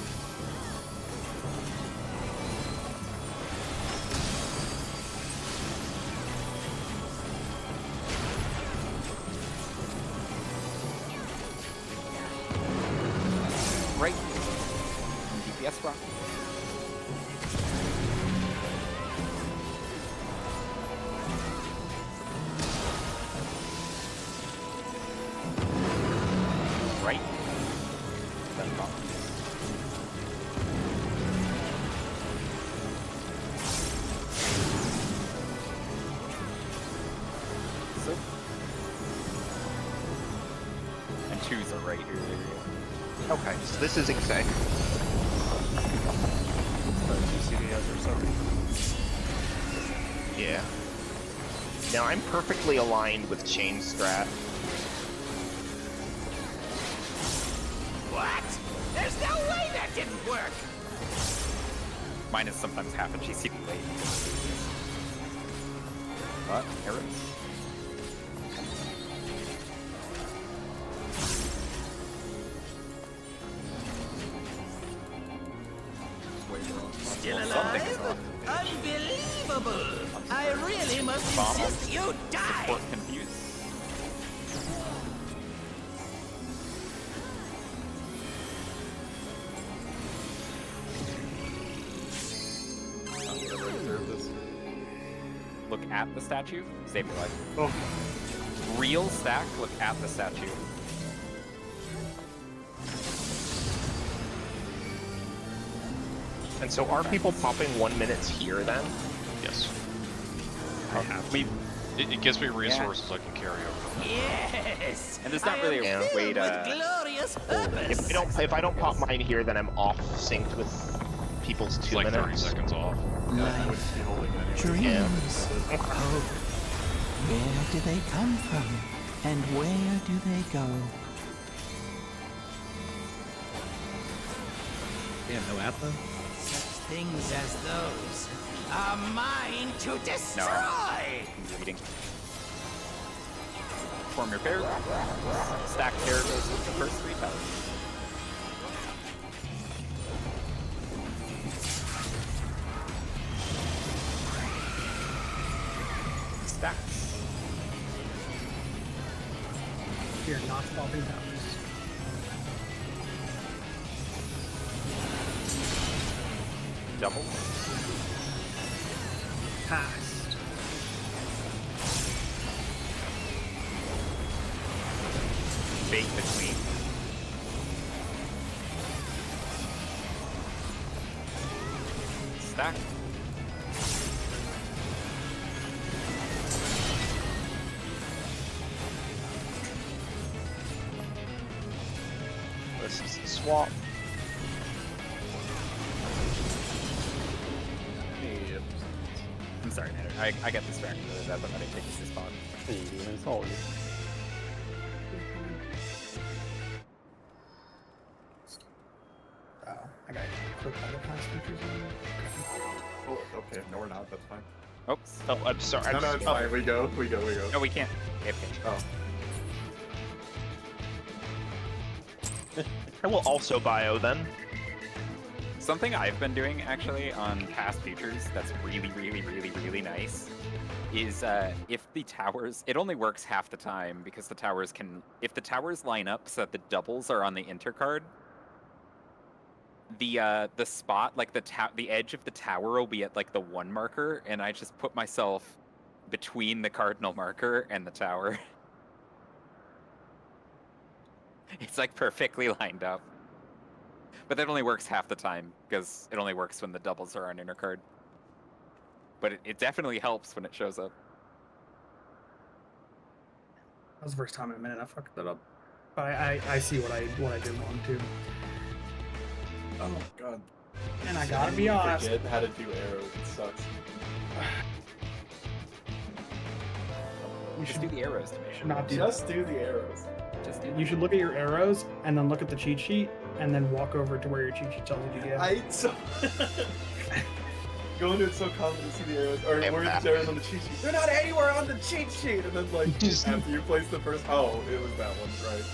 Right. DPS rock. Right. Then rock. So. And twos are right here. Okay, so this is exec. GCDS or something. Yeah. Now I'm perfectly aligned with chain strat. What? There's no way that didn't work. Mine is sometimes half a GCD late. But arrows. Still Something is alive? off. Unbelievable! I really must Bomb. insist you die! Support confused. I'm gonna reserve this. Look at the statue. Save your life. Oh, Real stack. Look at the statue. And so are people popping 1 minutes here then? Yes. I have We It gives me resources I can carry over. Yes! And there's not I really am a way filled with to glorious purpose! If I don't pop mine here, then I'm off synced with people's It's 2 like 30 minutes. seconds off. Yeah, I would Life, be holding it anyway. dreams, hope. Where do they come from? And where do they go? Yeah, no Atla. Such things as those are mine to destroy! reading. Form your pair. Stack pair goes with the first 3 towers. Stacks. you're not swapping towers. Double. Passed. Bait between. Stack. This is the swap. I'm sorry, man. I get distracted with that, but I didn't take this spot. It's all good. Oh, I gotta click other class features on it. Oh, okay. No, we're not. That's fine. Oops. Oh, I'm sorry. No, no, it's fine. We go. No, we can't. AFK. Oh. I will also bio then. Something I've been doing actually on past futures that's really nice is if the towers, it only works half the time because the towers can, if the towers line up so that the doubles are on the intercard, the spot, like the edge of the tower will be at like the 1 marker, and I just put myself between the cardinal marker and the tower. It's like perfectly lined up. But that only works half the time, because it only works when the doubles are on intercard. But it definitely helps when it shows up. That was the first time in a minute I fucked that up. But I see what I did wrong too. Oh god. And I gotta be honest. Forget how to do arrows. It sucks. You Just should do the arrows to make sure. not do Just do the arrows. Just do You should look at your arrows and then look at the cheat sheet and then walk over to where your cheat sheet tells you to go. I so Go into it so common to see the arrows, or I'm where back. the arrows on the cheat sheet. They're not anywhere on the cheat sheet! And then, like, Just- after you place the first. Oh, it was that one, right?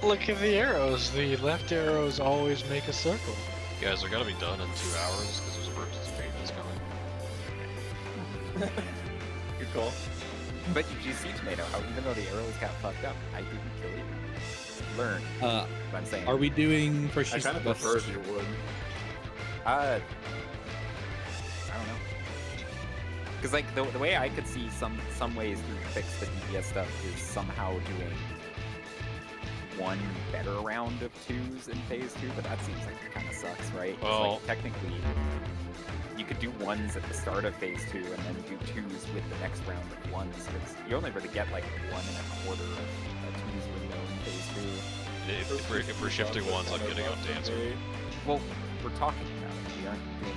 Look at the arrows. The left arrows always make a circle. Guys, they're gonna be done in 2 hours because there's a purchase page that's coming. Good call. But you see, Tomato, how even though the arrows got fucked up, I didn't kill you. Learn what I'm saying. Are we doing first? I kind of prefer if you would. I don't know. Because like the way I could see some ways to fix the DPS stuff is somehow doing one better round of 2s in phase 2, but that seems like it kind of sucks, right? 'Cause, Well- like, technically, you could do 1s at the start of phase 2 and then do 2s with the next round of 1s. Because you only really get like 1.25 of a 2s window in phase 2. If we're shifting ones, I'm getting up Dancer. Well, we're talking about it. We aren't doing.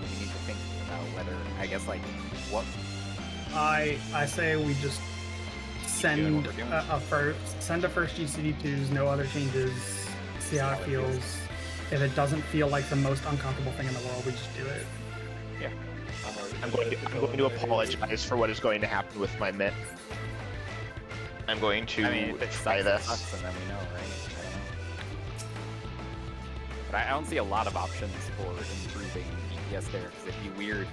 We need to think about whether. I guess like what. I say we just doing what send we're doing. a first GCD2s, no other changes, see how it feels. If it doesn't feel like the most uncomfortable thing in the world, we just do it. Yeah. I'm going to apologize for what is going to happen with my mitt. I'm going to I mean, if it try sucks, it this. sucks, and then we know, right? I don't know. But I don't see a lot of options for improving DPS there, because it'd be weird.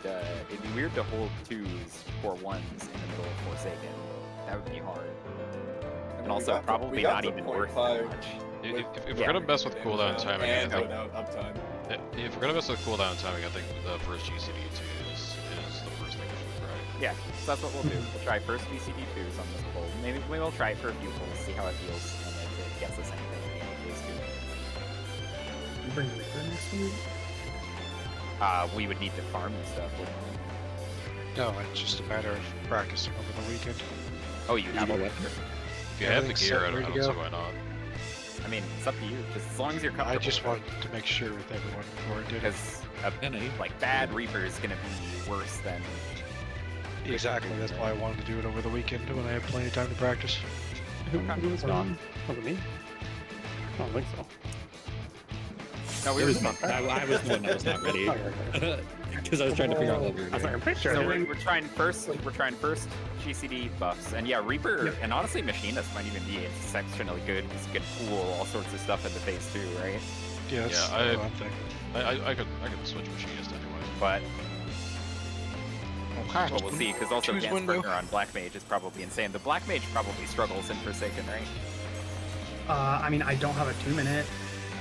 It'd be weird to hold 2s for 1s in the middle of Forsaken. That would be hard. And also got the- probably we got not the even 0.5 worth that much. If Yeah. we're gonna mess with cooldown timing, I and think uptime. if we're gonna mess with cooldown timing, I think the first GCD2 is the first thing we should try. Yeah, so that's what we'll do. We'll try first VCD2s on this pull. Maybe we'll try it for a few pulls, see how it feels, and if it gets us anything at the end of phase 2. You bring Reaper next week? We would need to farm this stuff, wouldn't we? No, it's just a matter of practicing over the weekend. Oh, you have know a what? If you have the Everything's gear, set, I don't ready to see go. why not. I mean, it's up to you. Just as long as you're I comfortable. just wanted to make sure with everyone before I did it. Because like bad Reaper is gonna be worse than. Exactly, that's why I wanted to do it over the weekend when I had plenty of time to practice. Who was wrong? Was it me? I don't think so. No, we It were was me. just I was the one that was not ready because I was trying to figure out what we were I was like, doing. I'm pretty sure. So we're trying first. We're trying first GCD buffs, and yeah, Reaper and honestly, Machinist might even be exceptionally good. Because you can pool all sorts of stuff into phase 2, right? Yeah, that's Yeah, what I'm thinking. I could switch machinist anyway. But Okay. well, we'll see. Because also Choose Dance window. Partner on Black Mage is probably insane. The Black Mage probably struggles in Forsaken, right? I mean, I don't have a 2-minute.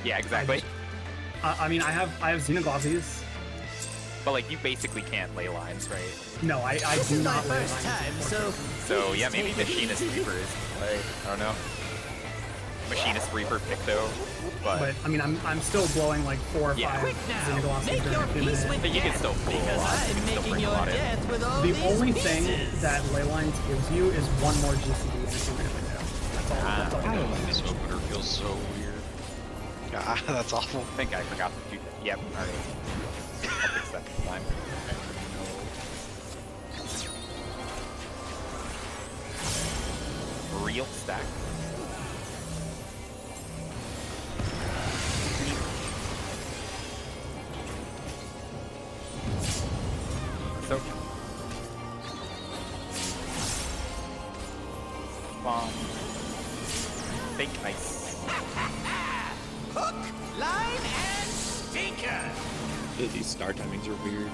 Yeah, exactly. I mean, I have Xenoglossies. But like, you basically can't lay lines, right? No, I do not lay First lines. time, so So yeah, maybe Machinist Reaper is like, I don't know. Machinist Reaper pick though, But I mean, I'm still blowing like 4 or 5 Yeah. quick now, Xenoglossies make during your a 2 peace minute. with But you can death, still pull a because lot. You I'm can still making bring a your lot in. death with all The these only pieces. thing that ley lines gives you is one more GCD in a 2-minute window. That's all. That's all it does. This opener feels so weird. Ah, that's awful. I think I forgot to do that. Yep, alright. I'll fix that next time. Real stack. So bomb. Fake ice. Hook, line, and sinker. These star timings are weird.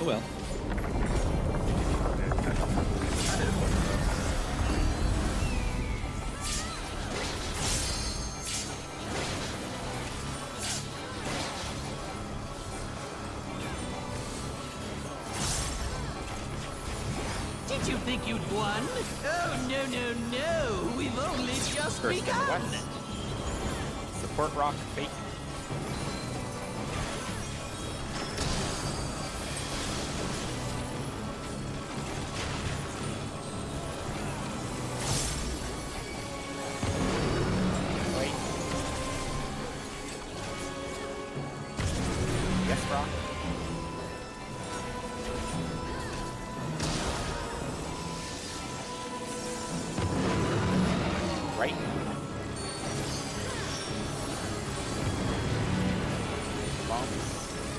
Oh well. Did you think you'd won? Oh, no, no, no. We've only just First in the begun. west. Support rock fake. Wait. Yes, rock. Right. Bombs.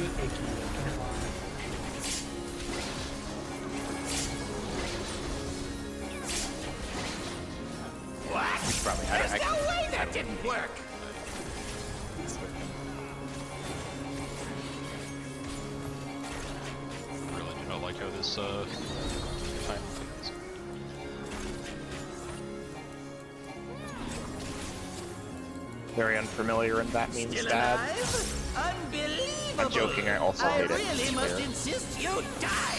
icky. I can't lie. We should probably. There's no way that didn't work. Really do not like how this time fits. Very unfamiliar, and that means bad. Unbelievable! I'm joking, I also hate it. really It's must fair. insist you die!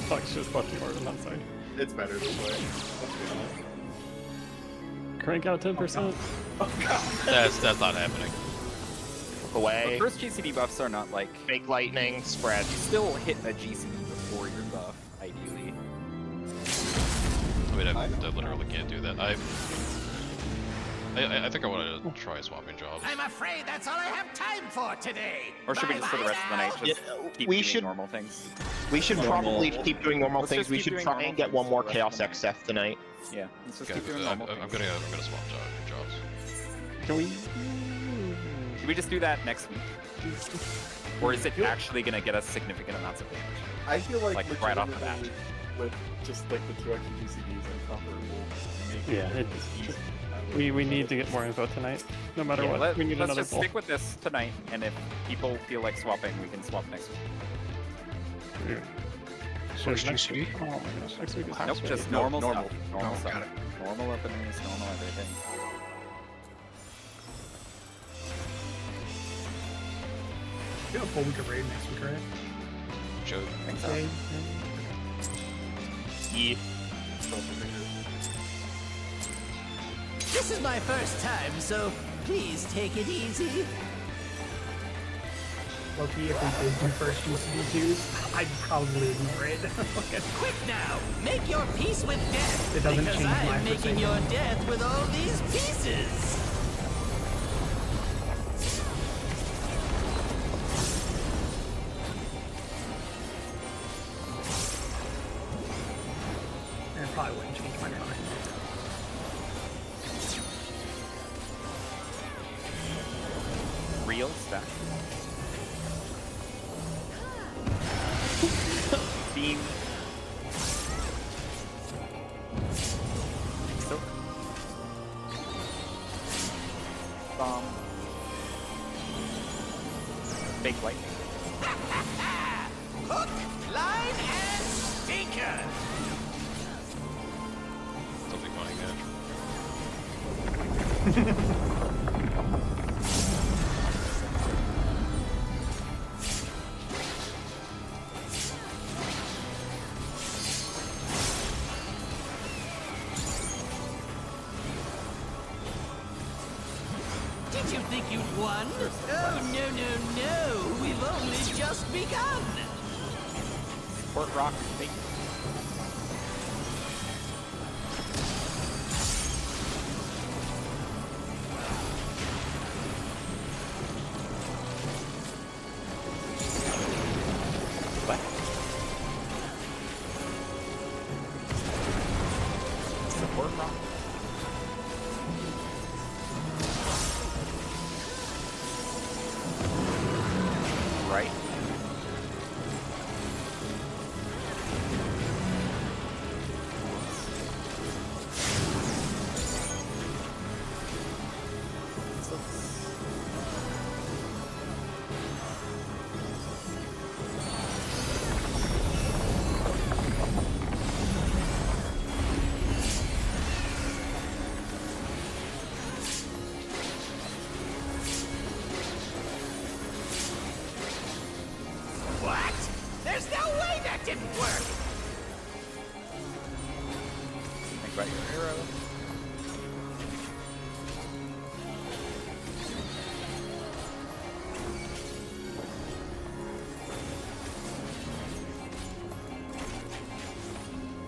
Fox just left more on that side. It's better this way. Let's be honest. Crank out 10%. That's not happening. Away. First GCD buffs are not like. Fake lightning, spread. You still hit a GCD before your buff, ideally. I mean, I literally can't do that. I think I want to try swapping jobs. I'm afraid that's all I have time for today! Or should we just for the rest of the night just keep we doing should- normal things? We should probably keep doing normal Let's things. just We keep should doing try normal and get things one more for the rest Chaos of the XF tonight. Yeah, let's just Okay, keep doing I'm normal gonna things. swap jobs. Can we? Should we just do that next week? Or is it actually gonna get us significant amounts of damage? I feel like, right off the bat. legitimately, with just like the 2 extra GCDs and Copper will make Yeah, it it's- easy. We need to get more info tonight. No matter Yeah, what, we need let's another just poll. stick with this tonight, and if people feel like swapping, we can swap next week. Yeah. First next GCD? week- Oh my gosh, next week is Nope, next just week. normal normal. stuff. Normal Oh, stuff. got it. Normal openings, normal everything. We have a full week of raid next week, right? Show. Think so. Okay. Yeah. This is my first time, so please take it easy. Loki, if we did do first GCD2s, I'd probably ignore it. Quick now, make your peace with death. It doesn't because change my I'm making perception. your death with all these pieces. And it probably wouldn't change my mind. Real stuff. Beam. So. Bomb. Fake lightning. Hook, line, and sinker. Something funny, man. Did you think you'd won? Oh, no. We've only just begun. Support rock. Fake. What? Support rock. Right. What? There's no way that didn't work. Think about your arrow.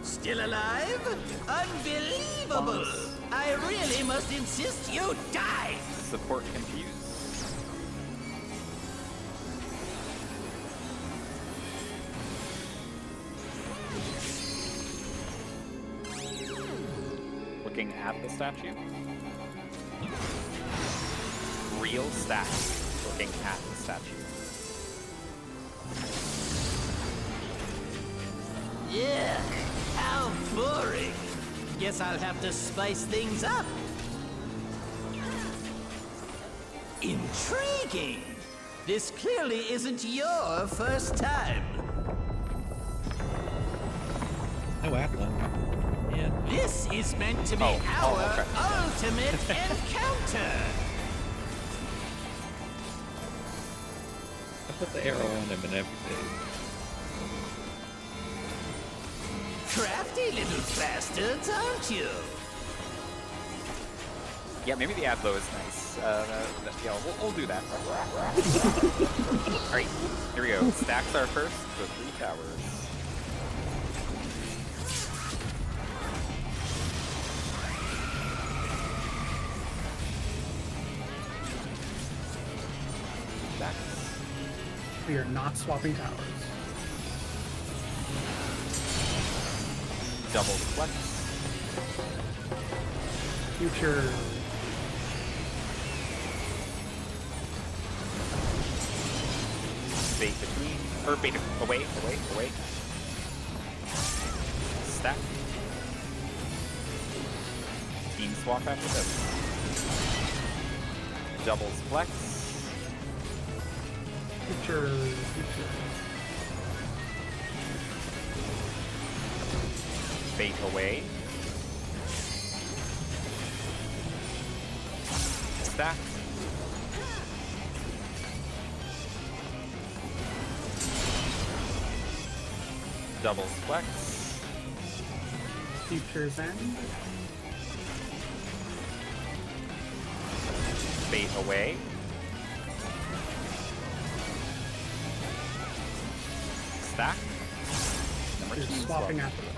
Still alive? Unbelievable! I really must insist you die! Support confused. Looking looking at the statue. Real stacks looking at the statue. Yeah, how boring. Guess I'll have to spice things up. Intriguing. This clearly isn't your first time. Oh, Atlan. Yeah. This is meant to be Oh, our okay. ultimate encounter. I put the arrow on him and everything. Crafty little bastards, aren't you? Yeah, maybe the Adlo is nice. Yeah, we'll do that. Alright, here we go. Stacks are first, so 3 towers. Stacks. We are not swapping towers. Double flex. Future. Bait between, or bait away. Stack. Team swap after this. Doubles flex. Future. Bait away. Stack. Doubles flex. Future's end. Bait away. Stack. Number You're 2 swapping swap. after this.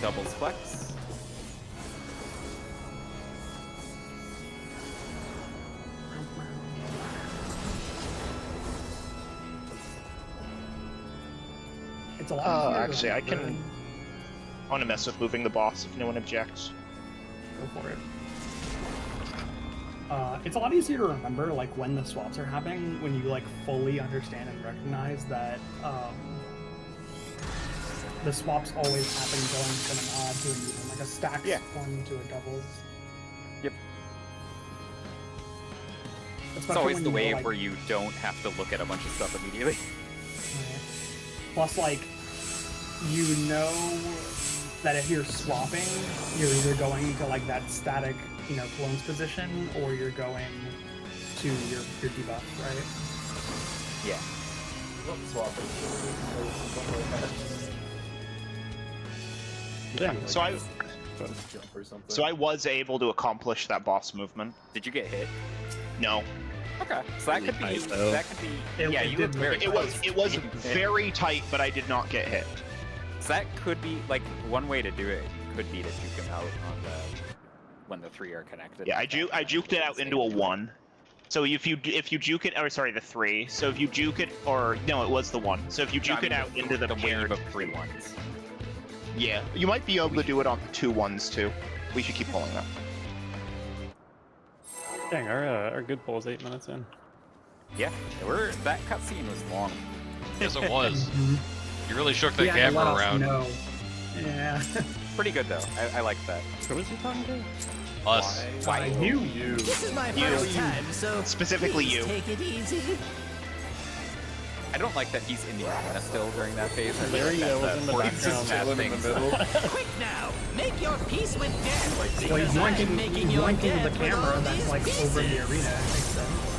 Doubles flex. It's a lot easier to Actually, I remember. can. I want to mess with moving the boss if no one objects. Go for it. It's a lot easier to remember, like, when the swaps are happening, when you, like, fully understand and recognize that, the swaps always happen going from an odd to an even, like a stack one to a doubles. Yep. It's Especially always when the you know, way like- where you don't have to look at a bunch of stuff immediately. Plus, like, you know that if you're swapping, you're either going to, like, that static, you know, clone's position, or you're going to your debuff, right? Yeah. Yeah. So I Jump or something. So I was able to accomplish that boss movement. Did you get hit? No. Okay. So that could be. Nice, though. That could be. It- Yeah, it you did look very. It close. was You didn't hit. very tight, but I did not get hit. So that could be like one way to do it. Could be to juke him out on the when the 3 are connected. Yeah, I juked it out into a 1. So if you juke it, or sorry, the 3. So if you juke it, or no, it was the 1. So if you juke it out into the wave paired, of 3 ones. yeah, you might be able to do it on the 2 1s too. We should keep pulling that. Dang, our good poll's 8 minutes in. Yeah, that cutscene was long. Yes, it was. Mhm. You really shook that Yeah, to let camera us around. know. Yeah. Pretty good though. I like that. Who was he talking to? Us. Why? You. This is my You. first time, so Specifically please you. take it easy. I don't like that he's in the arena still during that phase. I There he think was in the forces background. bad Chilling in the things. middle. Quick now, make your peace with death. Well, Because he's I'm blinking, making he's your blinking death the with camera all that's these like over the pieces. arena. It makes sense.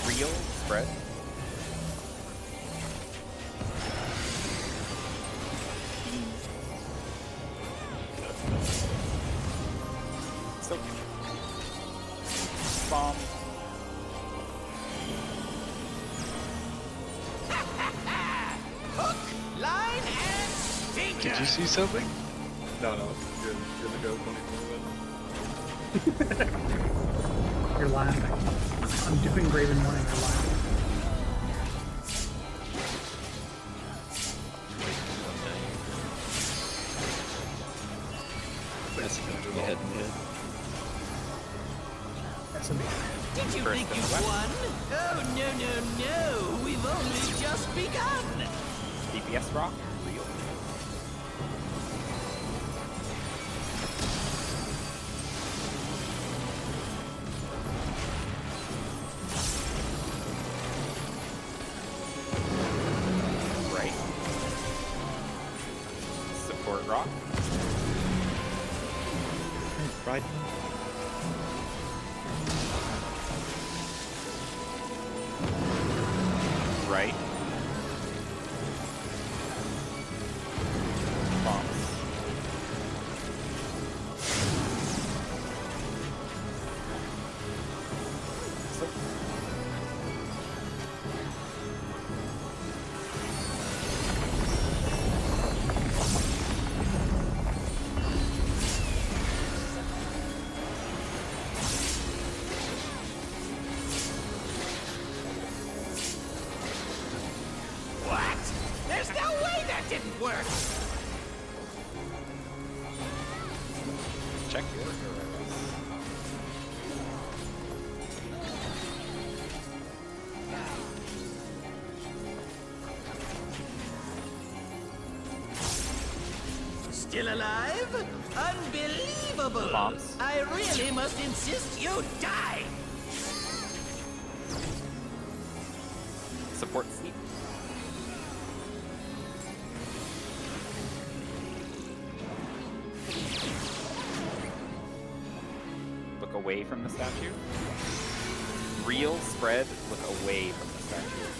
Real spread. So bomb. Hook, line, see something? No, you're the go 24/7. You're laughing. I'm doing Graven 1 and you're laughing. That's gonna be head and head. That's amazing. Did you think you won? Oh, no, no, no. We've only just begun. DPS rock. Real. Right. Support rock. Right. Right. Bombs. What? There's no way that didn't work. Check your arrows. Still alive? Unbelievable! Bombs. I really must insist you die! Support sleep. Look away from the statue. Real spread, look away from the statue.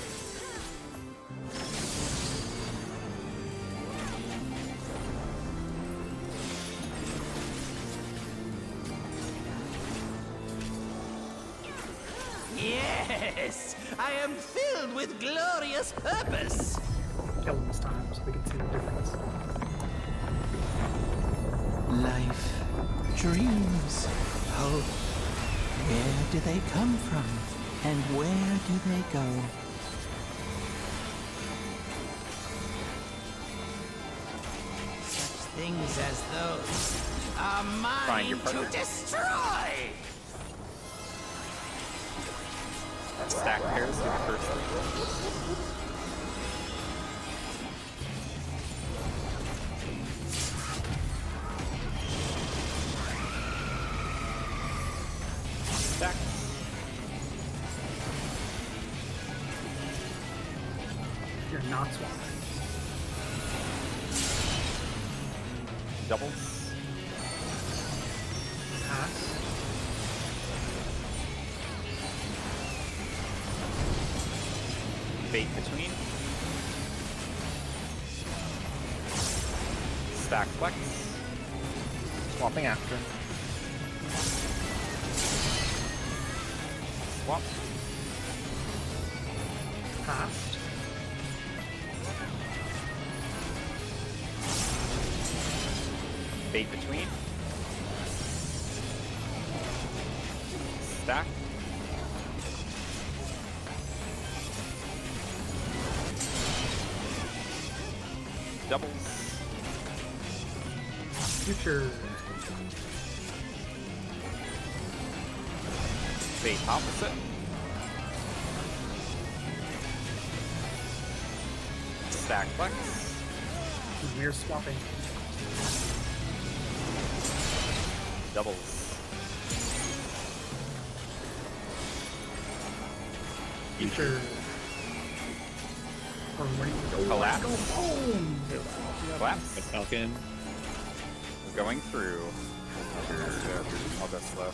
Yes! I am filled with glorious purpose! Kill him this time so we can see the difference. Life, dreams, hope. Where do they come from? And where do they go? Such things as those are Find your mine to partner. destroy! Stack pairs to the first three. Stack. You're not swapping. Doubles. Pass. Bait between. Stack flex. Swapping after. Swap. Passed. Bait between. Stack. Doubles. Future. Bait opposite. Stack flex. We're swapping. Doubles. Future. Or where do you go? Collapse. Go home. Collapse. The Falcon. We're going through. I'll go slow.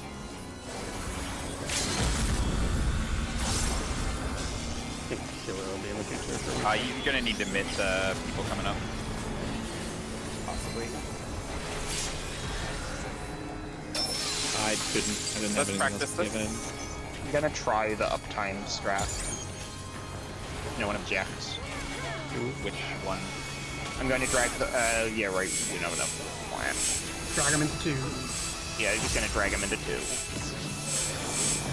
I think killer will be in the future for me. You're gonna need to mitt people coming up. Possibly. I didn't Let's have anything practice else to give in. this. I'm gonna try the uptime strat. No one objects. Which one? I'm going to drag the. Yeah, right. We don't have enough plant. Drag him into 2. Yeah, he's going to drag him into 2.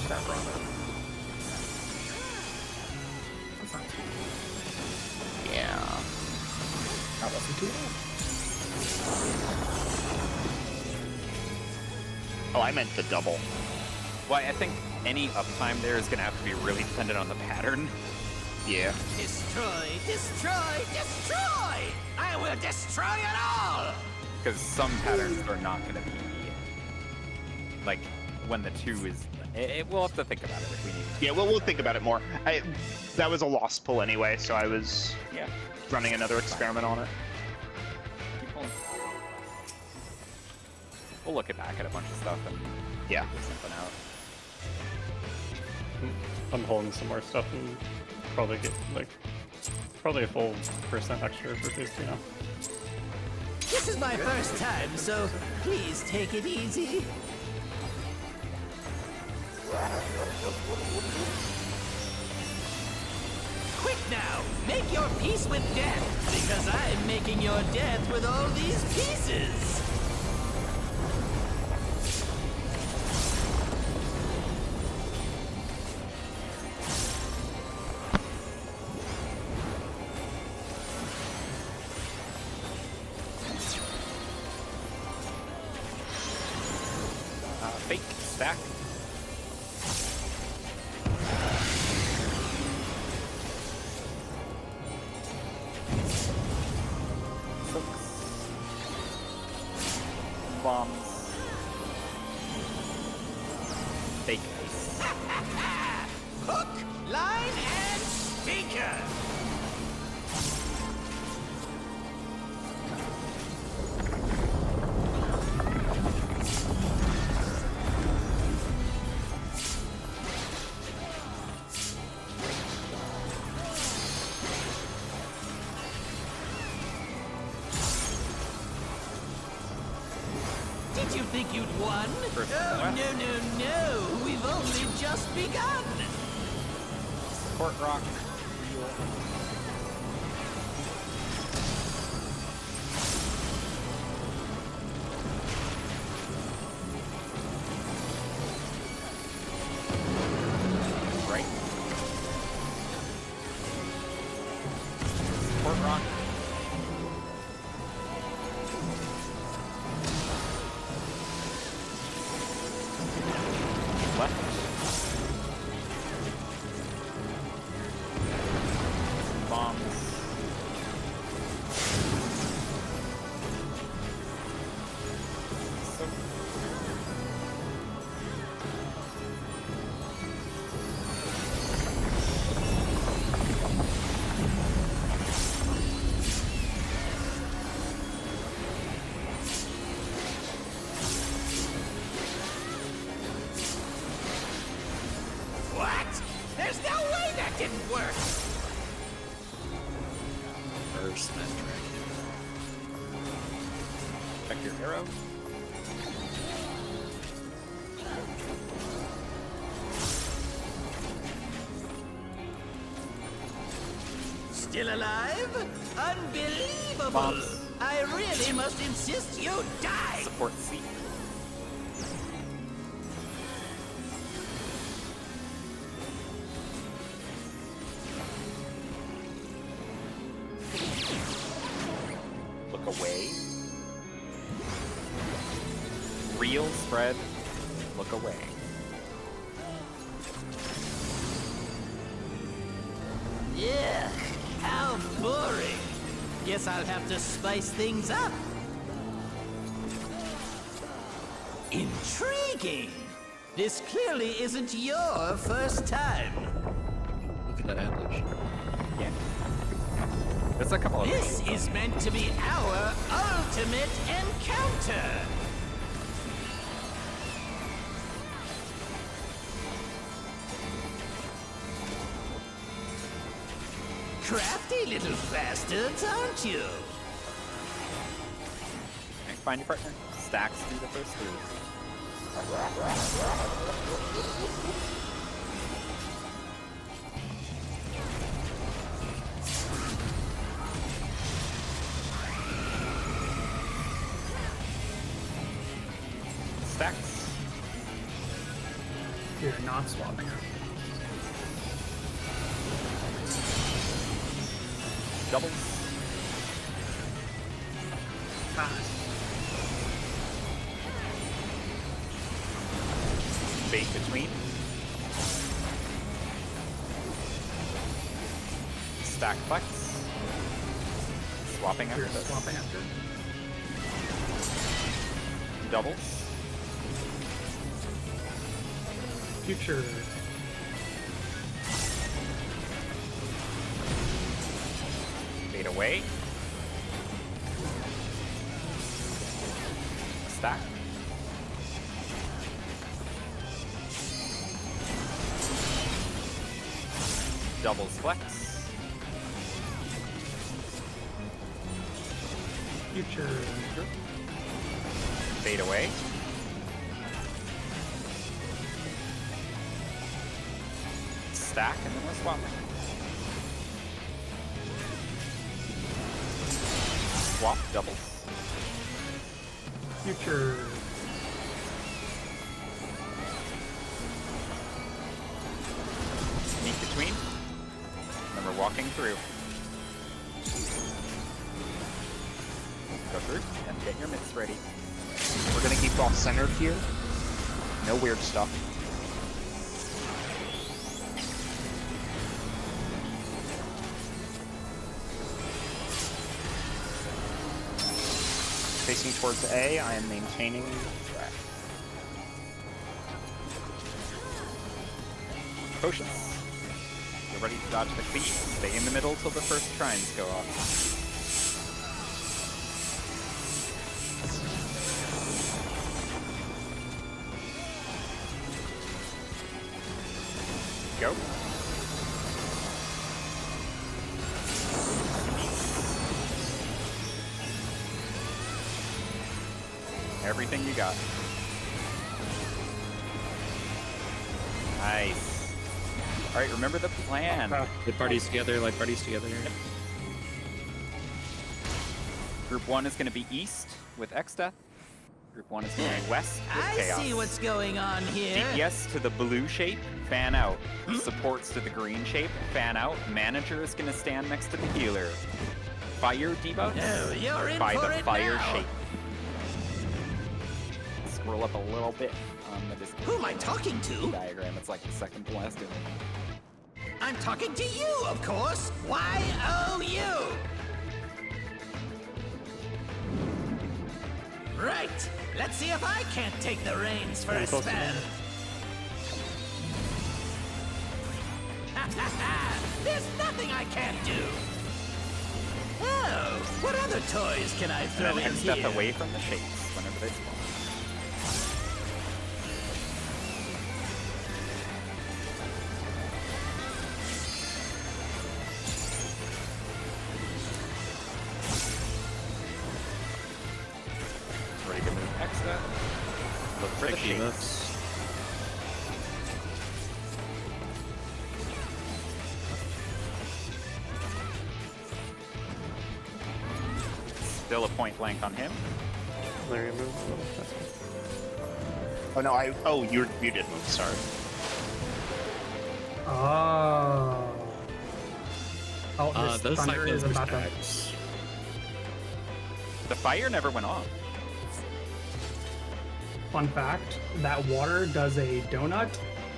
That wrong. That's not too Yeah. That wasn't too bad. Oh, I meant the double. Well, I think any uptime there is going to have to be really dependent on the pattern. Yeah. Destroy, destroy, destroy! I will destroy it all! Because some patterns are not going to be like when the 2 is. We'll have to think about it if we need to. Yeah, we'll think about it more. That was a lost pull anyway, so I was running another experiment on it. We'll look back at a bunch of stuff and yeah, figure something out. I'm holding some more stuff and probably get probably a full % extra for phase 2 now. This is my first time, so please take it easy. Quick now, make your peace with death, because I'm making your death with all these pieces. Fake stack. Bombs. Fake ice. Hook, line, and speaker. Did you think you'd won? Oh, no, no, no. We've only just begun. Support rock. Right. Support rock. Left. Bombs. So. What? There's no way that didn't work. First that Check your arrow. Still alive? Unbelievable! Bombs. I really must insist you die! Support C. Look away. Real spread. Look away. Yeah, how boring. Guess I'll have to spice things up. Intriguing. This clearly isn't your first time. Look at that ambush. Yeah. There's a couple of This is meant to be our ultimate encounter. Crafty little bastards, aren't you? Okay, find your partner. Stacks do the first 3. Stacks. You're not swapping out. Doubles. Pass. Bait between. Stack flex. Swapping after You're this. swapping after. Doubles. Future. Bait away. Stack. Doubles flex. Future. Fade away. Stack, and then we're swapping. Swap, doubles. Future. Sneak between. Then we're walking through. Go through and get your mitts ready. We're gonna keep all centered here. No weird stuff. Facing towards A, I am maintaining track. Potions. You're ready to dodge the cleat. Stay in the middle till the first trines go off. Go. Everything you got. Nice. All right, remember the plan. Light parties together, light parties together. Group 1 is going to be east with Exdeath. Group 1 is going to be west with I Chaos. see what's going on here. DPS to the blue shape, fan out. Supports to the green shape, fan out. Manager is going to stand next to the healer. Fire debuffs No, you're in by for the it fire now. shape. Scroll up a little bit on the display. Who am I talking to? Diagram. It's like the second to last image. I'm talking to you, of course. Y-O-U. Right. Let's see if I can't take the reins for a Close spell. enough. There's nothing I can't do. Oh, what other toys can I And throw then in Exdeath here? away from the shapes whenever they spawn. Ready to move Exdeath. Look for the shapes. Debuffs. Still a point blank on him. Larry moves a little faster. Oh no, you did move, sorry. Oh. Oh, this those thunder is cyclones are about to. stacks. The fire never went off. Fun fact: that water does a donut,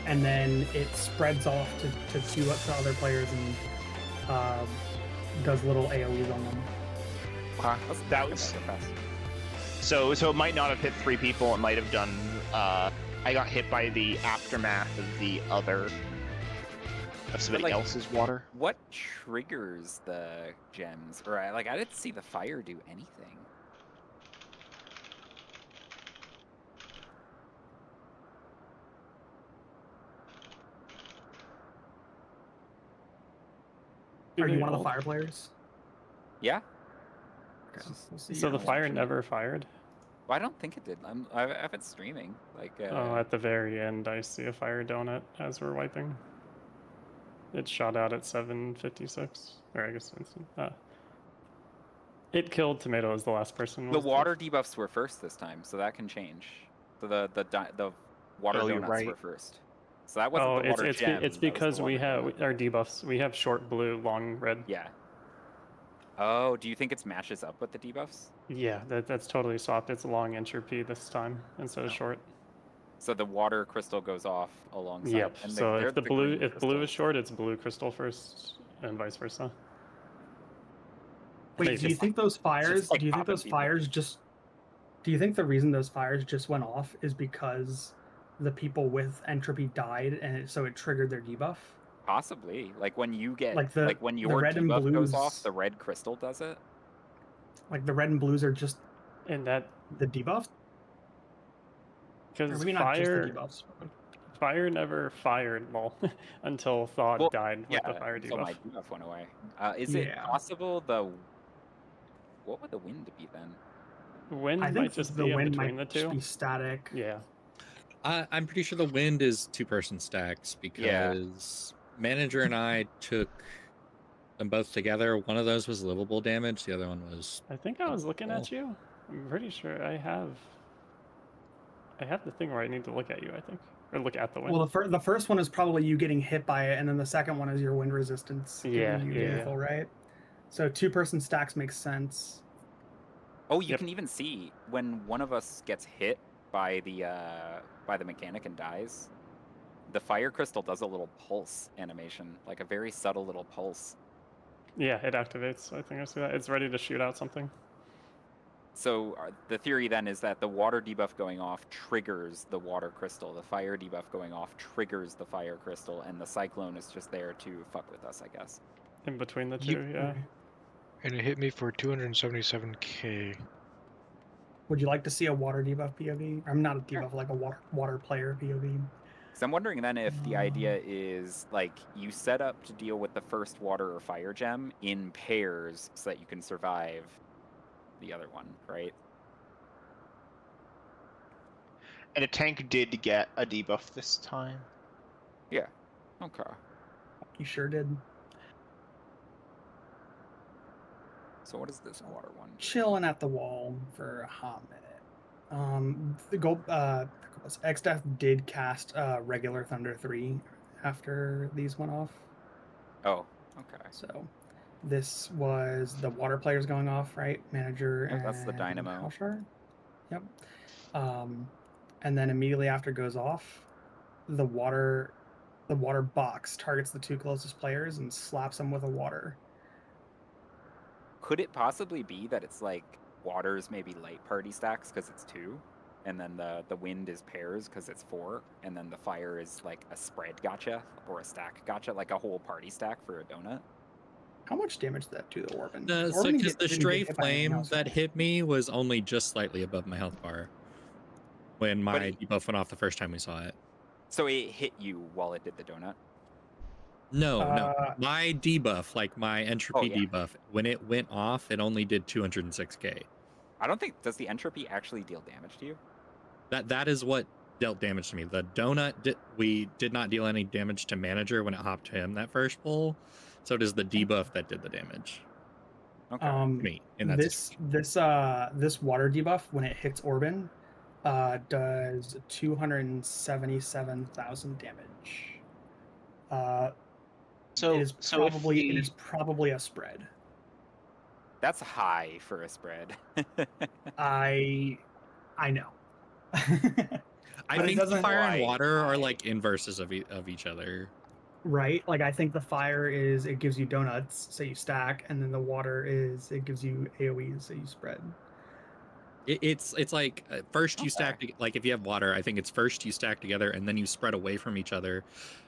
and then it spreads off to other players and does little AOE's on them. That was so it might not have hit 3 people. It might have done. I got hit by the aftermath of the other of somebody like- else's water. What triggers the gems? Or I didn't see the fire do anything. Are you they one of the all- fire players? Yeah. We'll see So you the on fire watching. never fired? Well, I don't think it did. I've been streaming. Oh, at the very end, I see a fire donut as we're wiping. It shot out at 7:56, or I guess instant. It killed Tomato as the last person. the was water debuffs were first this time, so that can change. The water Oh, you're donuts right. were first. So that wasn't Oh, the water it's gem. that was the because we water have donut. our debuffs. We have short blue, long red. Yeah. Oh, do you think it's matches up with the debuffs? Yeah, that's totally swapped. It's long entropy this time instead of short. So the water crystal goes off alongside. Yep. And So they're if the blue green if blue is crystals. short, it's blue crystal first, and vice versa. Wait, They do you just- think those fires? like Do you think popping those people. fires just? Do you think the reason those fires just went off is because the people with entropy died, and so it triggered their debuff? Possibly. Like when you get Like when the your red and debuff goes off, blues- the red crystal does it. Like the red and blues are just And that the debuffs, or because maybe not just the fire debuffs. fire never fired until Thawed Well, died with yeah, the fire until my debuff. debuff went away. Is it Yeah. possible what would the wind be then? Wind I might think just the be in wind between might the two. just be static. Yeah. I'm pretty sure the wind is 2-person stacks because Manager and I took them both together. One of those was livable damage. The other one was. I think I was looking at you. I'm pretty sure I have the thing where I need to look at you, I think. Or look at the wind. Well, the first one is probably you getting hit by it, and then the second one is your wind resistance. Yeah, giving you yeah. lethal, right? So 2-person stacks makes sense. Oh, you Yep. can even see when one of us gets hit by the mechanic and dies, the fire crystal does a little pulse animation, like a very subtle little pulse. Yeah, it activates. I think I see that. It's ready to shoot out something. So the theory then is that the water debuff going off triggers the water crystal, the fire debuff going off triggers the fire crystal, and the cyclone is just there to fuck with us, I guess. In between the You- two, yeah. And it hit me for 277k. Would you like to see a water debuff POV? I'm not a debuff, like a water player POV. So I'm wondering then if the idea is like you set up to deal with the first water or fire gem in pairs so that you can survive the other one, right? And a tank did get a debuff this time. Yeah. Okay. You sure did. So what is this water one? Chilling at the wall for a hot minute. XDeath did cast regular Thunder 3 after these went off. Oh, okay. So this was the water players going off, right? Manager Yeah, that's the and dynamo. Halshar. Yep. And then immediately after it goes off, the water box targets the two closest players and slaps them with a water. Could it possibly be that it's like water's maybe light party stacks because it's 2, and then the wind is pairs because it's 4, and then the fire is like a spread gotcha or a stack gotcha, like a whole party stack for a donut? How much damage did that do to Orban? So Orban because the didn't get stray hit by anything flame else, that right? hit me was only just slightly above my health bar when my it- debuff went off the first time we saw it. So it hit you while it did the donut? No, Uh, my debuff, like my entropy yeah. debuff, when it went off, it only did 206k. I don't think, does the entropy actually deal damage to you? That is what dealt damage to me. The donut we did not deal any damage to Manager when it hopped him that first pull. So it is the debuff that did the damage Okay. to me in that situation. This water debuff when it hits Orban does 277,000 damage. So it is so if probably it the- is probably a spread. That's high for a spread. I know. I but it think the doesn't- fire and Why? water are like inverses of each other. Right? Like I think the fire is it gives you donuts, so you stack, and then the water is it gives you AoEs, so you spread. It's like first you Okay. stack like if you have water, I think it's first you stack together and then you spread away from each other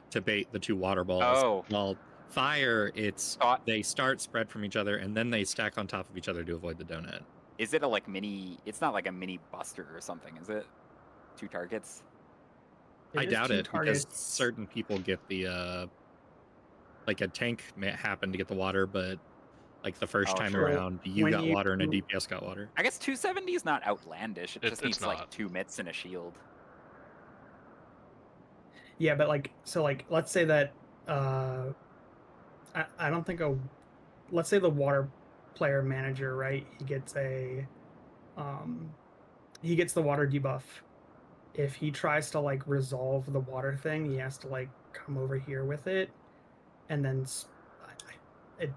to bait the two water balls. Oh. While fire, it's Thought- they start spread from each other and then they stack on top of each other to avoid the donut. Is it a like mini, it's not like a mini buster or something, is it? 2 targets? I is doubt 2 it because targets. certain people get the like a tank may happen to get the water, but like the first Oh, time sure. around, you When got you- water and a DPS got water. I guess 270 is not outlandish. It It's- just it's needs like not. 2 mitts and a shield. Yeah, but like so like let's say that I don't think let's say the water player manager, right? He gets the water debuff if he tries to like resolve the water thing, he has to like come over here with it, and then I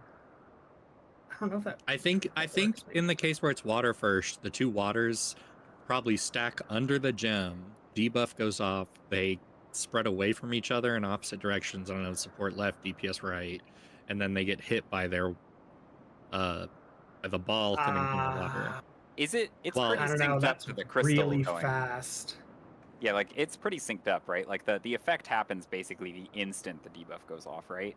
don't know if that. I think works, maybe. in the case where it's water first, the two waters probably stack under the gem. Debuff goes off. They spread away from each other in opposite directions. I don't know, support left, DPS right, and then they get hit by their by the ball coming from the water. Is it? It's Well, pretty I don't know. synced up That's to the crystal really going. fast. Yeah, like it's pretty synced up, right? Like the effect happens basically the instant the debuff goes off, right?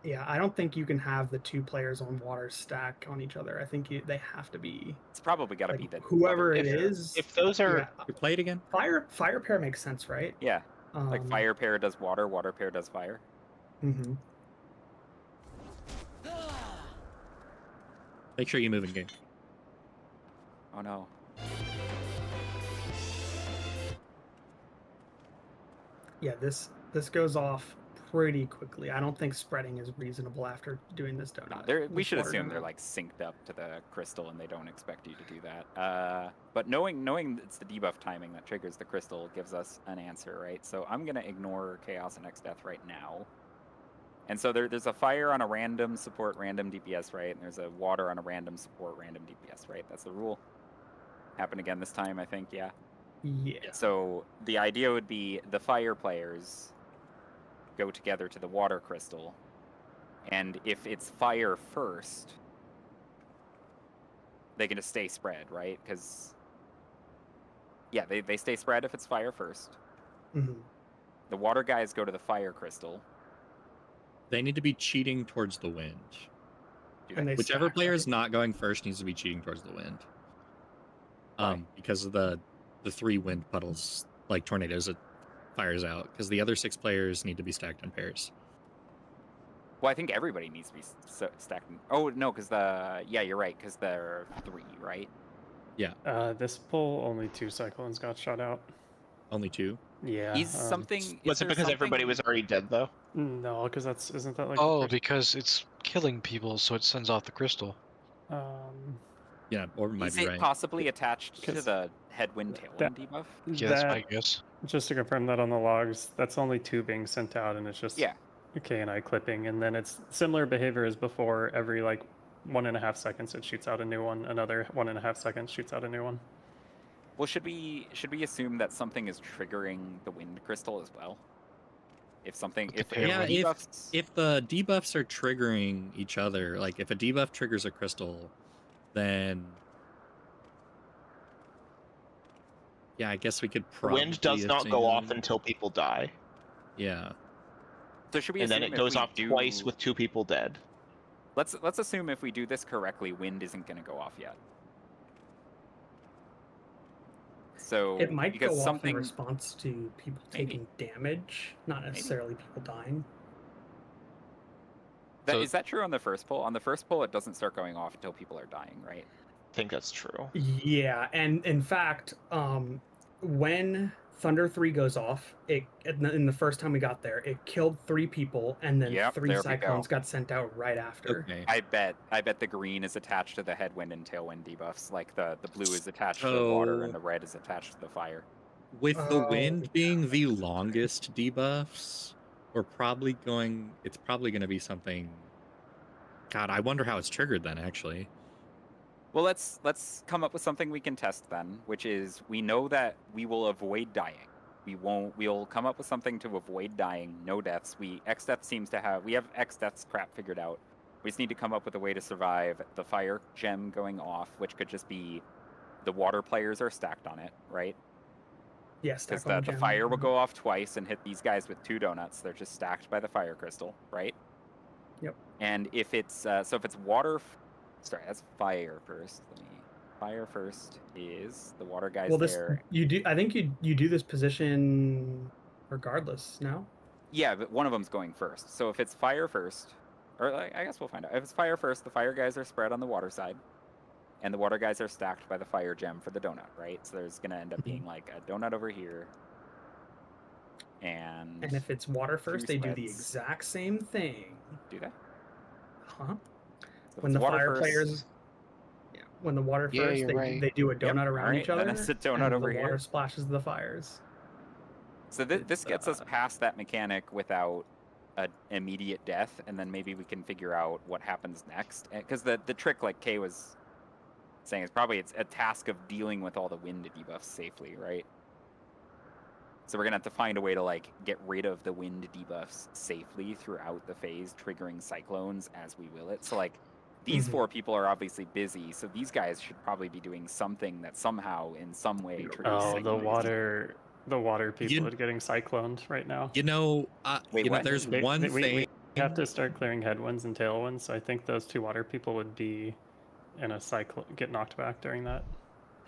Yeah, I don't think you can have the two players on water stack on each other. I think they have to be. It's probably got to like, be the whoever other it player. is. If those are You play it again? fire pair makes sense, right? Yeah, like Um, fire pair does water, water pair does fire. Mm-hmm. Make sure you move in game. Oh no. Yeah, this goes off pretty quickly. I don't think spreading is reasonable after doing this donut. We this should water assume they're donut. like synced up to the crystal, and they don't expect you to do that. But knowing it's the debuff timing that triggers the crystal gives us an answer, right? So I'm gonna ignore Chaos and X-Death right now. And so there's a fire on a random support, random DPS, right? And there's a water on a random support, random DPS, right? That's the rule. Happened again this time, I think. Yeah. Yeah. So the idea would be the fire players go together to the water crystal, and if it's fire first, they're gonna stay spread, right? Because yeah, they stay spread if it's fire first. Mm-hmm. The water guys go to the fire crystal. They need to be cheating towards the wind. And they Whichever stack, player right? is not going first needs to be cheating towards the wind. Because of the 3 wind puddles, like tornadoes, it fires out. Because the other 6 players need to be stacked in pairs. Well, I think everybody needs to be stacked. Oh no, because yeah, you're right. Because there are 3, right? Yeah, This pull, only 2 cyclones got shot out. only 2. Yeah. Is something? Was is it there because everybody something- was already dead though? No, because isn't that like? Oh, the because it's killing people, so it sends off the crystal. first- Yeah, or might Is be it right. possibly attached to 'Cause the headwind tailwind that- debuff? Yeah, that's my that- guess. Just to confirm that on the logs, that's only 2 being sent out, and it's just Yeah. K and I clipping, and then it's similar behavior as before. Every like 1.5 seconds, it shoots out a new one. Another 1.5 seconds shoots out a new one. Well, should we assume that something is triggering the wind crystal as well? If something, With the if tailwind. Yeah, the debuffs, If the debuffs are triggering each other, like if a debuff triggers a crystal, then yeah, I guess we could The probably wind does not go off assume- until people die, Yeah, so should we and then assume it if goes we off twice with 2 people dead. Let's assume if we do this correctly, wind isn't going to go off yet. So It might because go off something in response to people Maybe. taking damage, not necessarily people dying. is So- that true on the first pull? On the first pull, it doesn't start going off until people are dying, right? I think that's true. Yeah, and in fact, when Thunder 3 goes off, in the first time we got there, it killed 3 people, and then Yep, 3 there we cyclones go. got sent out right after. okay. I bet the green is attached to the headwind and tailwind debuffs, like the blue is attached to the water So- and the red is attached to the fire. With the Oh, wind being the longest debuffs, it's probably going to be something. God, I wonder how it's triggered then. Actually, Well, let's come up with something we can test then, which is we know that we will avoid dying. We'll come up with something to avoid dying, no deaths. We have X deaths crap figured out. We just need to come up with a way to survive the fire gem going off, which could just be the water players are stacked on it, right? Yeah, stack Because on the gem. fire will go off twice and hit these guys with 2 donuts. They're just stacked by the fire crystal, right? Yep. And if it's if it's water, sorry, that's fire first. Fire first is the water guys Well, this there. you do. I think you do this position regardless. No. Yeah, but one of them's going first. So if it's fire first, or I guess we'll find out. If it's fire first, the fire guys are spread on the water side, and the water guys are stacked by the fire gem for the donut, right? So there's gonna end up being like a donut over here, and And if it's water first, they do the sleds. exact same thing. do that. Huh? So if When it's the water fire first- players, when the water Yeah, first, you're right. they do a donut around alright, each then other. it's a donut and over the here. water splashes the fires. So this gets us past that mechanic without an immediate death, and then maybe we can figure out what happens next. Because the trick, like Kay was saying, is probably it's a task of dealing with all the wind debuffs safely, right? So we're gonna have to find a way to like get rid of the wind debuffs safely throughout the phase, triggering cyclones as we will it. So like these Mhm. 4 people are obviously busy, so these guys should probably be doing something that somehow, in some way, triggers Oh, cyclones. the water people You- are getting cycloned right now. You know, Wait, you know, what? there's We thing. have to start clearing headwinds and tailwinds, so I think those 2 water people would be in a cyclone, get knocked back during that.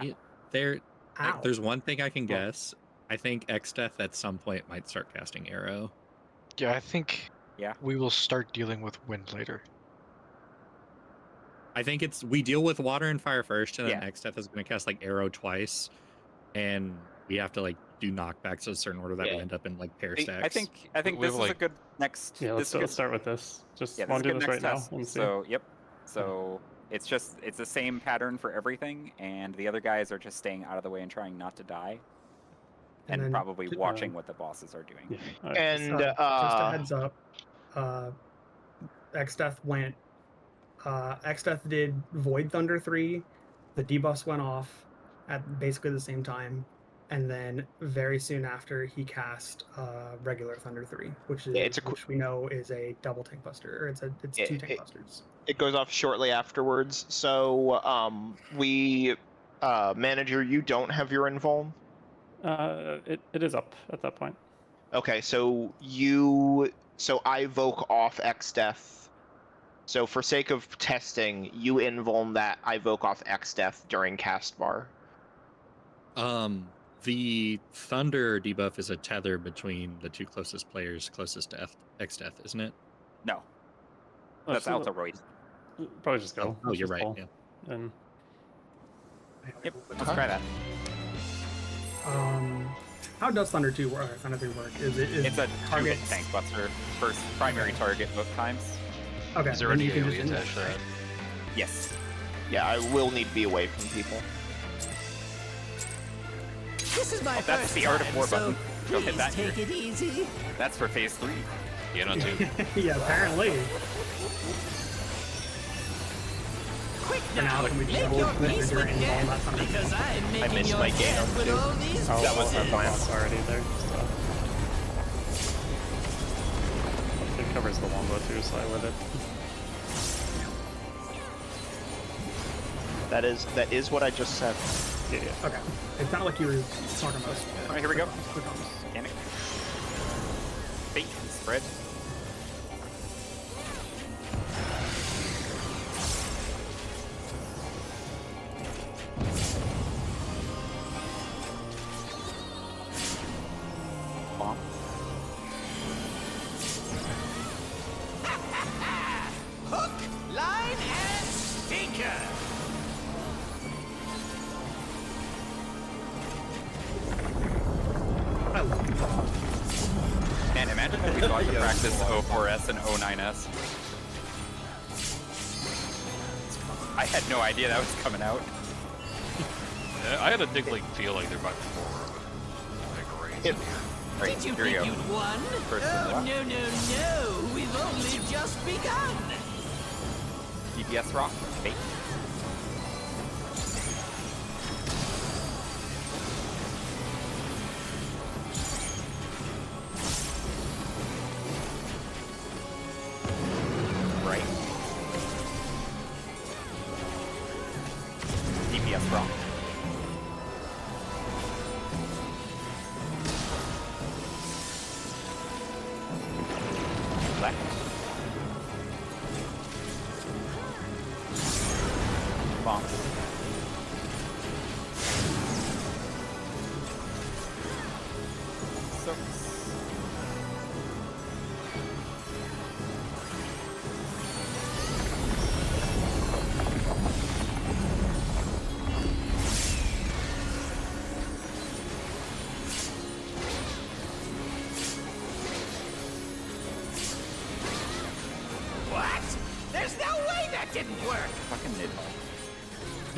Ow. There's one thing I can guess. I think Xdeath at some point might start casting Arrow. Yeah, I think Yeah. we will start dealing with wind later. I think we deal with water and fire first, and then Yeah. Xdeath is going to cast like Arrow twice, and we have to like do knockbacks in a certain order that we Yeah. end up in like pair I stacks. I think We this have, is a like- good next. Yeah, this let's is start with this. Just Yeah, this want is a to do good this next right test. now and see. So yep. So it's the same pattern for everything, and the other guys are just staying out of the way and trying not to die, and then probably ju- watching what the bosses are doing. Yeah, alright. And just a heads up, Xdeath went. Xdeath did Void Thunder 3. The debuffs went off at basically the same time, and then very soon after he cast regular Thunder 3, which is Yeah, it's a which we know is a double tank buster, or it's 2 tank busters. It goes off shortly afterwards. So manager, you don't have your invuln. It is up at that point. Okay, so I voke off Xdeath. So for sake of testing, you invuln that, I voke off Xdeath during cast bar. The Thunder debuff is a tether between the 2 closest players closest to Xdeath, isn't it? No, Oh, that's so Altaroid. Probably just go. Oh, Let's you're just right. pull. Yeah. And Yep, let's try that. How does Thunder 2 work? Thunder 3 work? Is It's a target targets- tank buster, first primary target both times. Okay. Is there then any you can AoE just attached to that? Yes. Yeah, I will need to be away from people. This is my Oh, that's first the Art of time, War so button. Go hit please that take here. it easy. That's for phase 3. Yeah, not too. Yeah, apparently. Quick For now, now, can we make double your click peace your with invuln that death, Thunder 2? because I'm making missed your my death game, with too. all these oh, That was pieces. the plan. boss already there. So. It covers the longbow too, so I live it. That is what I just said. Yeah, yeah. Okay. It's not like you were talking about. Alright, here we go. Click on this. Mechanic. Fate spread. Bomb. Hook, line, and sinker. I love it. Man, imagine if we got to practice 04S and 09S. I had no idea that was coming out. I had a niggling feeling there might be more like raids in here. Right, Did you here we think go. you'd won? First Oh, one. no, no, no. We've only just begun. DPS rock. Fate. Right. DPS rock. Left. Bomb. What? There's no way that didn't work. Fucking Nidhogg.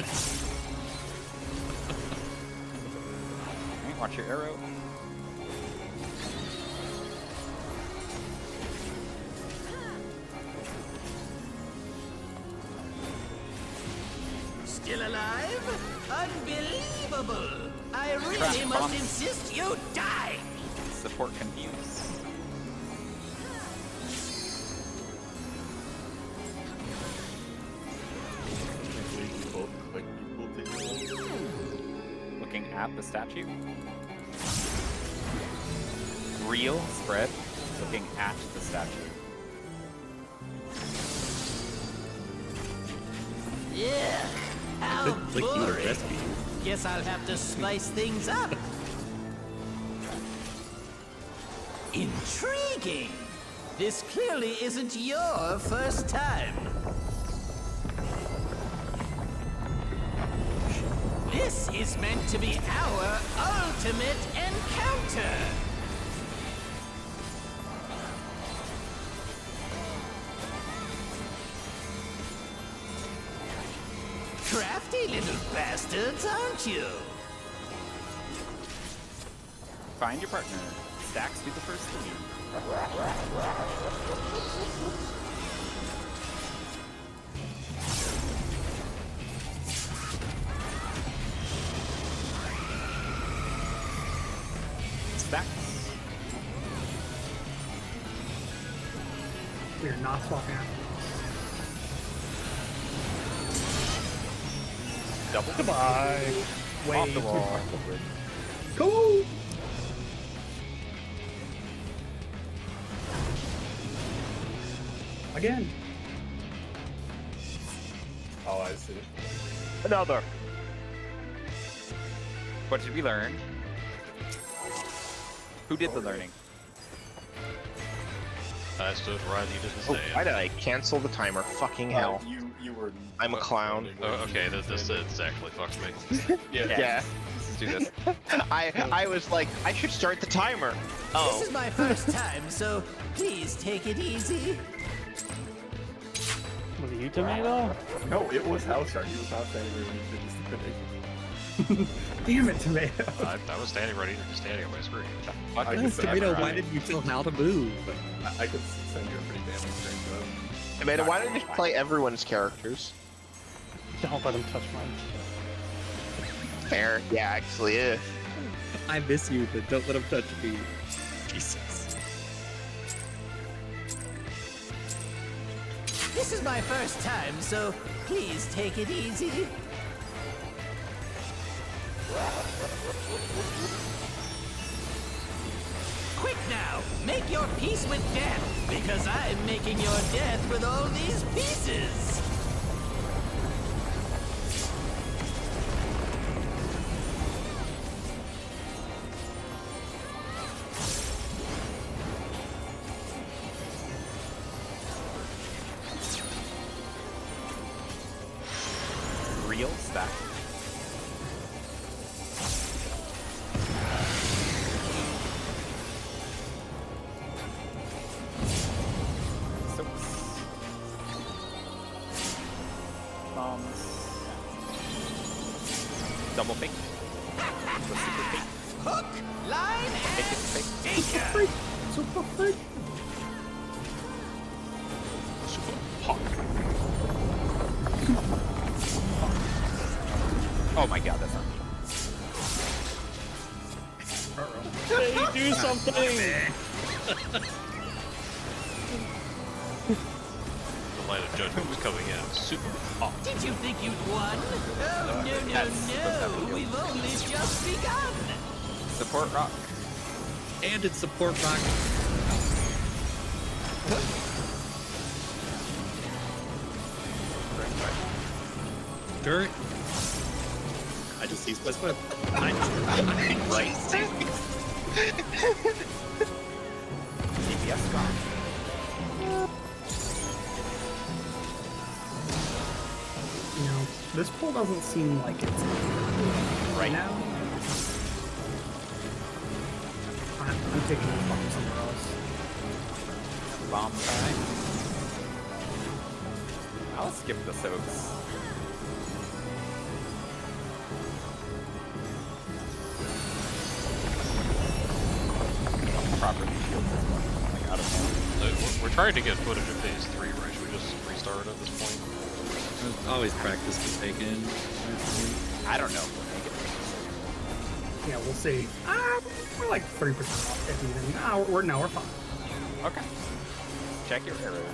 Alright, watch your arrow. Still alive? Unbelievable! I really Crap, must bomb. insist you die! Support confuse. We both click equal to Looking at the statue. Real spread. Looking at the statue. Yeah, how Like you were boring. rescued. Guess I'll have to spice things up. Intriguing! This clearly isn't your first time. This is meant to be our ultimate encounter! Crafty little bastards, aren't you? Find your partner. Stacks do the first thing. Stacks. We are not swapping out. Double. Goodbye. Way Off the too wall. far forward. Go! Again. Oh, I see. Another. What did we learn? Who did the learning? I stood right, you didn't Oh, stand. why did I cancel the timer? Fucking hell. You were. I'm a clown. Oh, okay, this actually fucked me. Yeah. Let's do this. I was like, I should start the timer. Oh. This is my first time, so please take it easy. Was it you, Tomato? No, it was Houseguard. He was not saying we did this prediction. Damn it, Tomato. I was standing right here, just standing on my screen. Fuck I this just- Tomato, forever. why did you tell how to move? I could send you a pretty damning screenshot. Amanda, why don't you just play everyone's characters? Don't let him touch mine. Fair. Yeah, actually, yeah. I miss you, but don't let him touch me. Jesus. This is my first time, so please take it easy. Quick now, make your peace with death, because I'm making your death with all these pieces. Real stack. Soaps. Bombs. Double fake. The super fake. Hook, line, Fake it, and fake. sinker. Super fake. Oh my god, that's not me. Hey, do something! The light of judgment was coming in super hot. Did you think you'd won? Oh, no, we've only just begun. Support rock. And it's support rock. Dirt. I just used my swift. Right. CPS gone. You know, this poll doesn't seem like it's Right now. I'm taking this bomb somewhere else. Bomb time. I'll skip the soaps. properly shield this one, like out of hand. We're trying to get footage of phase 3, right? Should we just restart at this point? Always practice to take in. I don't know if we'll make it. Yeah, we'll see. We're like 30% off if even. No, we're fine. Okay. Check your arrows.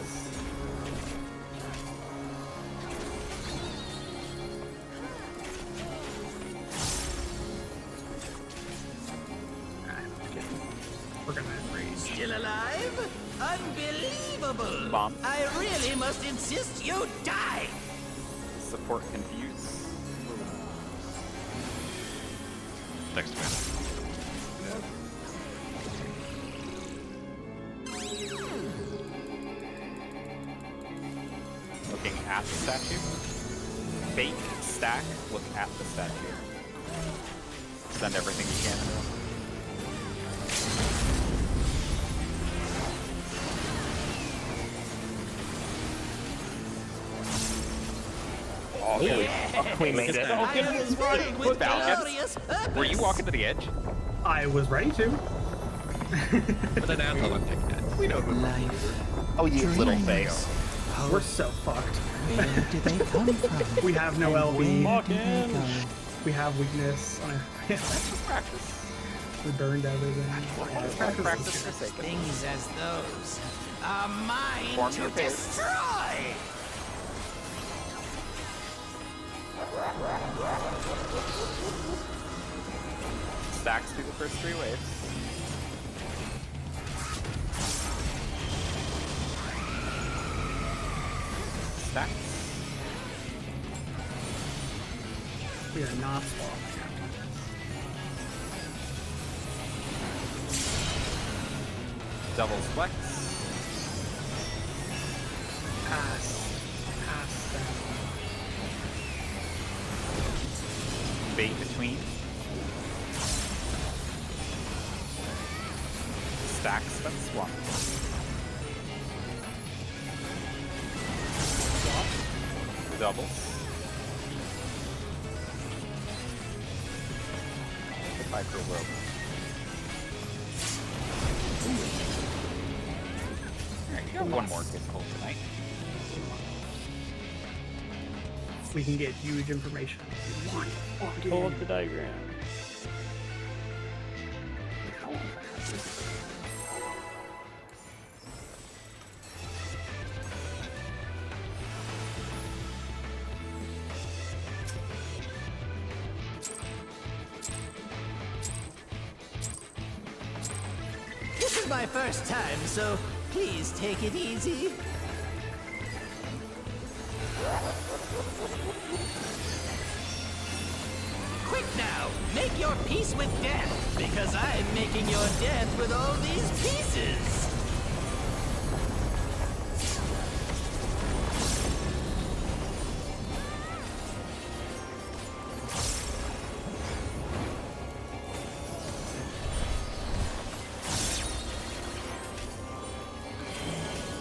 We're gonna raise. Still alive? Unbelievable! Bomb. I really must insist you die! Support confuse. Next man. Looking at the statue. Fake stack. Look at the statue. Send everything you can into it. We made it. I was filled with glorious purpose! Were you walking to the edge? I was ready to. But an apple on that cat. We know who. Life. Oh, you little dreams, face. hope. We're so fucked. Where do they come from? We have no And LB. where do they go? We have weakness. Practice. We burned everything. Practice for sake. Things as those are mine Form to your base. destroy! Stacks through the first 3 waves. Stacks. We are not swapped. Doubles flex. Pass. Pass that. Bait between. Stacks, then swap. Doubles. The micro rope. Alright, you got one more good pull tonight. We can get huge information. Pull up the diagram. This is my first time, so please take it easy. Quick now, make your peace with death, because I'm making your death with all these pieces.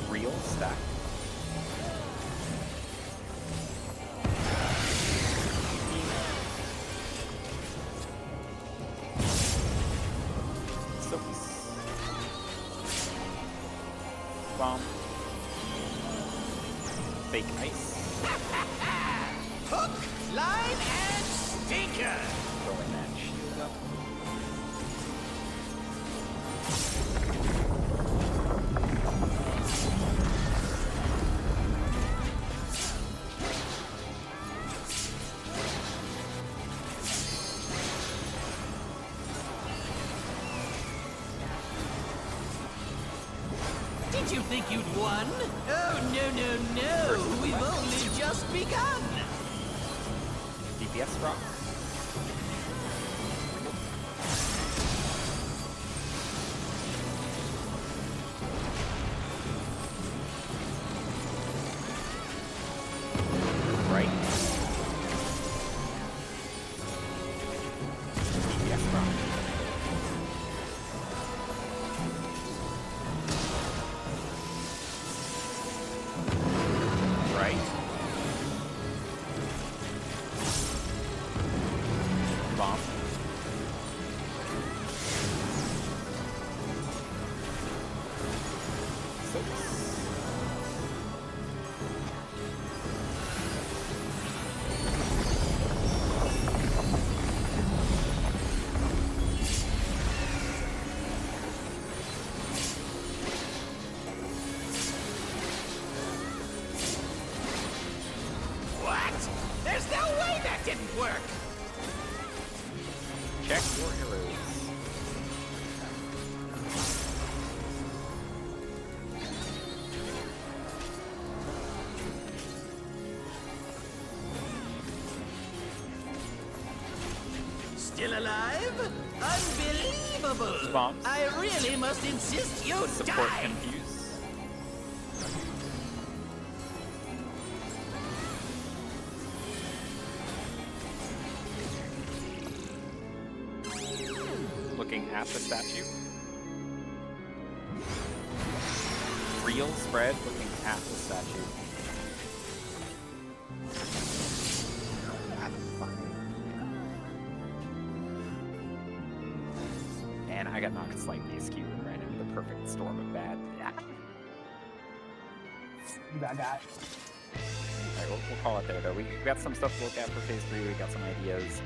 Real stack. Bomb. Fake ice. Hook, line, and stinker. Throwing that shield up. Did you think you'd won? Oh, no. We've only just begun. DPS rock. Right. DPS rock. Right. alive? Unbelievable! Bombs. I really must insist you Support die! confuse. Looking at the statue. Real spread looking at the statue. Man, I got knocked slightly askew and ran into the perfect storm of bad. Yeah. You got guy. Alright, we'll call it there though. We got some stuff to look at for phase 3. We got some ideas.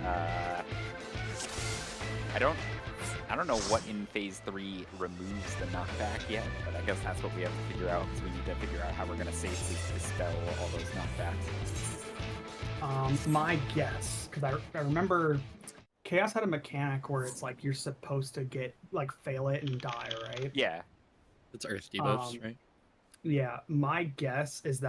I don't know what in phase 3 removes the knockback yet, but I guess that's what we have to figure out, because we need to figure out how we're going to safely dispel all those knockbacks. My guess, because I remember Chaos had a mechanic where it's like you're supposed to get like fail it and die, right? Yeah. It's Earth debuffs, right? Yeah, my guess is that